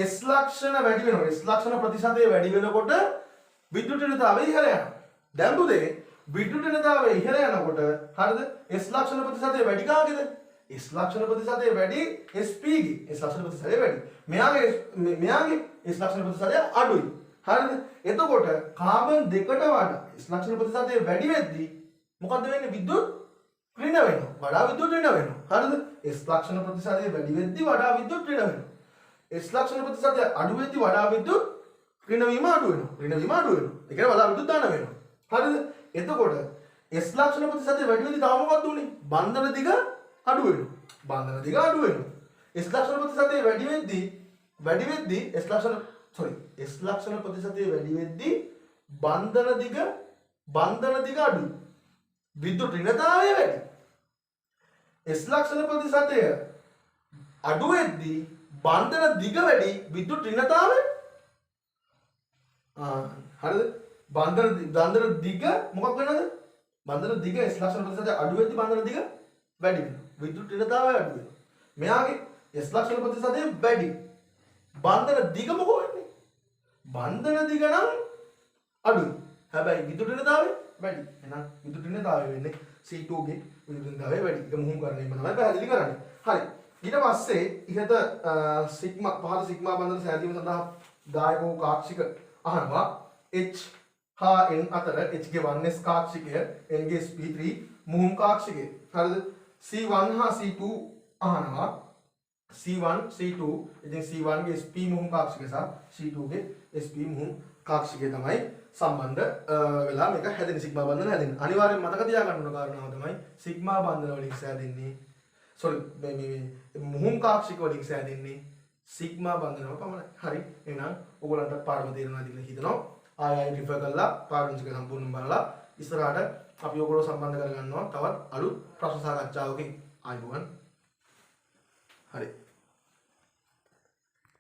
[SPEAKER 1] S ලක්ෂණ වැඩි වෙනවා. S ලක්ෂණ ප්‍රතිශතය වැඩි වෙනකොට විද්‍යුත් ඍණතාවය ඉහළ යනවා. දැන් පුතේ විද්‍යුත් ඝනතාවය ඉහළ යනකොට හරිද S ලක්ෂණ ප්‍රතිශතය වැඩි කාගේද S ලක්ෂණ ප්‍රතිශතය වැඩි SP ගේ S ලක්ෂණ ප්‍රතිශතය වැඩි මෙයාගේ S ලක්ෂණ ප්‍රතිශතය අඩුයි හරිද එතකොට කාබන් දෙකට වඩා S ලක්ෂණ ප්‍රතිශතය වැඩි වෙද්දී මොකද්ද වෙන්නේ විද්‍යුත් ඍණ වෙනවා වඩා විද්‍යුත් ඍණ වෙනවා හරිද S ලක්ෂණ ප්‍රතිශතය වැඩි වෙද්දී වඩා විද්‍යුත් ඍණ වෙනවා S ලක්ෂණ ප්‍රතිශතය අඩු වෙද්දී වඩා විද්‍යුත් ඍණ වීම අඩු වෙනවා ඒ කියන්නේ වඩා විද්‍යුත් දාන වෙනවා හරිද එතකොට S ලක්ෂණ ප්‍රතිශතය වැඩි වෙද්දී තව මොකක්ද උනේ? බන්ධන දිග අඩු වෙනවා. බන්ධන දිග අඩු වෙනවා. S ලක්ෂණ ප්‍රතිශතය වැඩි වෙද්දී S ලක්ෂණ ප්‍රතිශතය වැඩි වෙද්දී බන්ධන දිග අඩුයි. විද්‍යුත් ඍණතාවය වැඩි. S ලක්ෂණ ප්‍රතිශතය අඩු වෙද්දී බන්ධන දිග වැඩි විද්‍යුත් ඍණතාවය හරිද? බන්ධන දිග මොකක් වෙනවද? බන්ධන දිග S ලක්ෂණ ප්‍රතිශතය අඩු වෙද්දී බන්ධන දිග වැඩි වෙනවා. විද්‍යුත් ඍණතාවය අඩු වෙනවා. මෙයාගේ S ලක්ෂණ ප්‍රතිශතය වැඩි. බන්ධන දිග මොකෝ වෙන්නේ? බන්ධන දිග නම් අඩුයි. හැබැයි විද්‍යුත් ඍණතාවය වැඩි. එහෙනම් විද්‍යුත් ර්ණතාවය වෙන්නේ C2 ගේ විද්‍යුත් ර්ණතාවය වැඩි. ඒක මුහුම් කරන්නේ තමයි පැහැදිලි කරන්නේ. හරි. ඊට පස්සේ ඉහත සිග්මා පහත සිග්මා බන්ධන සෑදීම සඳහා දායක වූ කාක්ෂික අහනවා H හා N අතර H ගේ 1s කාක්ෂිකය N ගේ sp3 මුහුම් කාක්ෂිකය. හරිද? C1 හා C2 අහනවා C1 C2 ඉතින් C1 ගේ sp මුහුම් කාක්ෂිකය සහ C2 ගේ sp මුහුම් කාක්ෂිකය තමයි සම්බන්ධ වෙලා මේක හැදෙන සිග්මා බන්ධන හැදෙන්නේ. අනිවාර්යෙන් මතක තියාගන්න ඕන කාරණාව තමයි සිග්මා බන්ධන වලින් සෑදෙන්නේ මේ මුහුම් කාක්ෂික වලින් සෑදෙන්නේ සිග්මා බන්ධනව පමණයි. හරි. එහෙනම් ඔයගොල්ලන්ට පාඩම තේරෙනවා කියලා හිතනවා. ආයෙ රිෆර් කරලා පාඩම ටික සම්පූර්ණයෙන් බලලා ඉස්සරහට අපි ඔයගොල්ලෝ සම්බන්ධ කරගන්නවා තවත් අලුත් ප්‍රශ්න සාකච්ඡාවකින්. ආයුබෝවන්. හරි.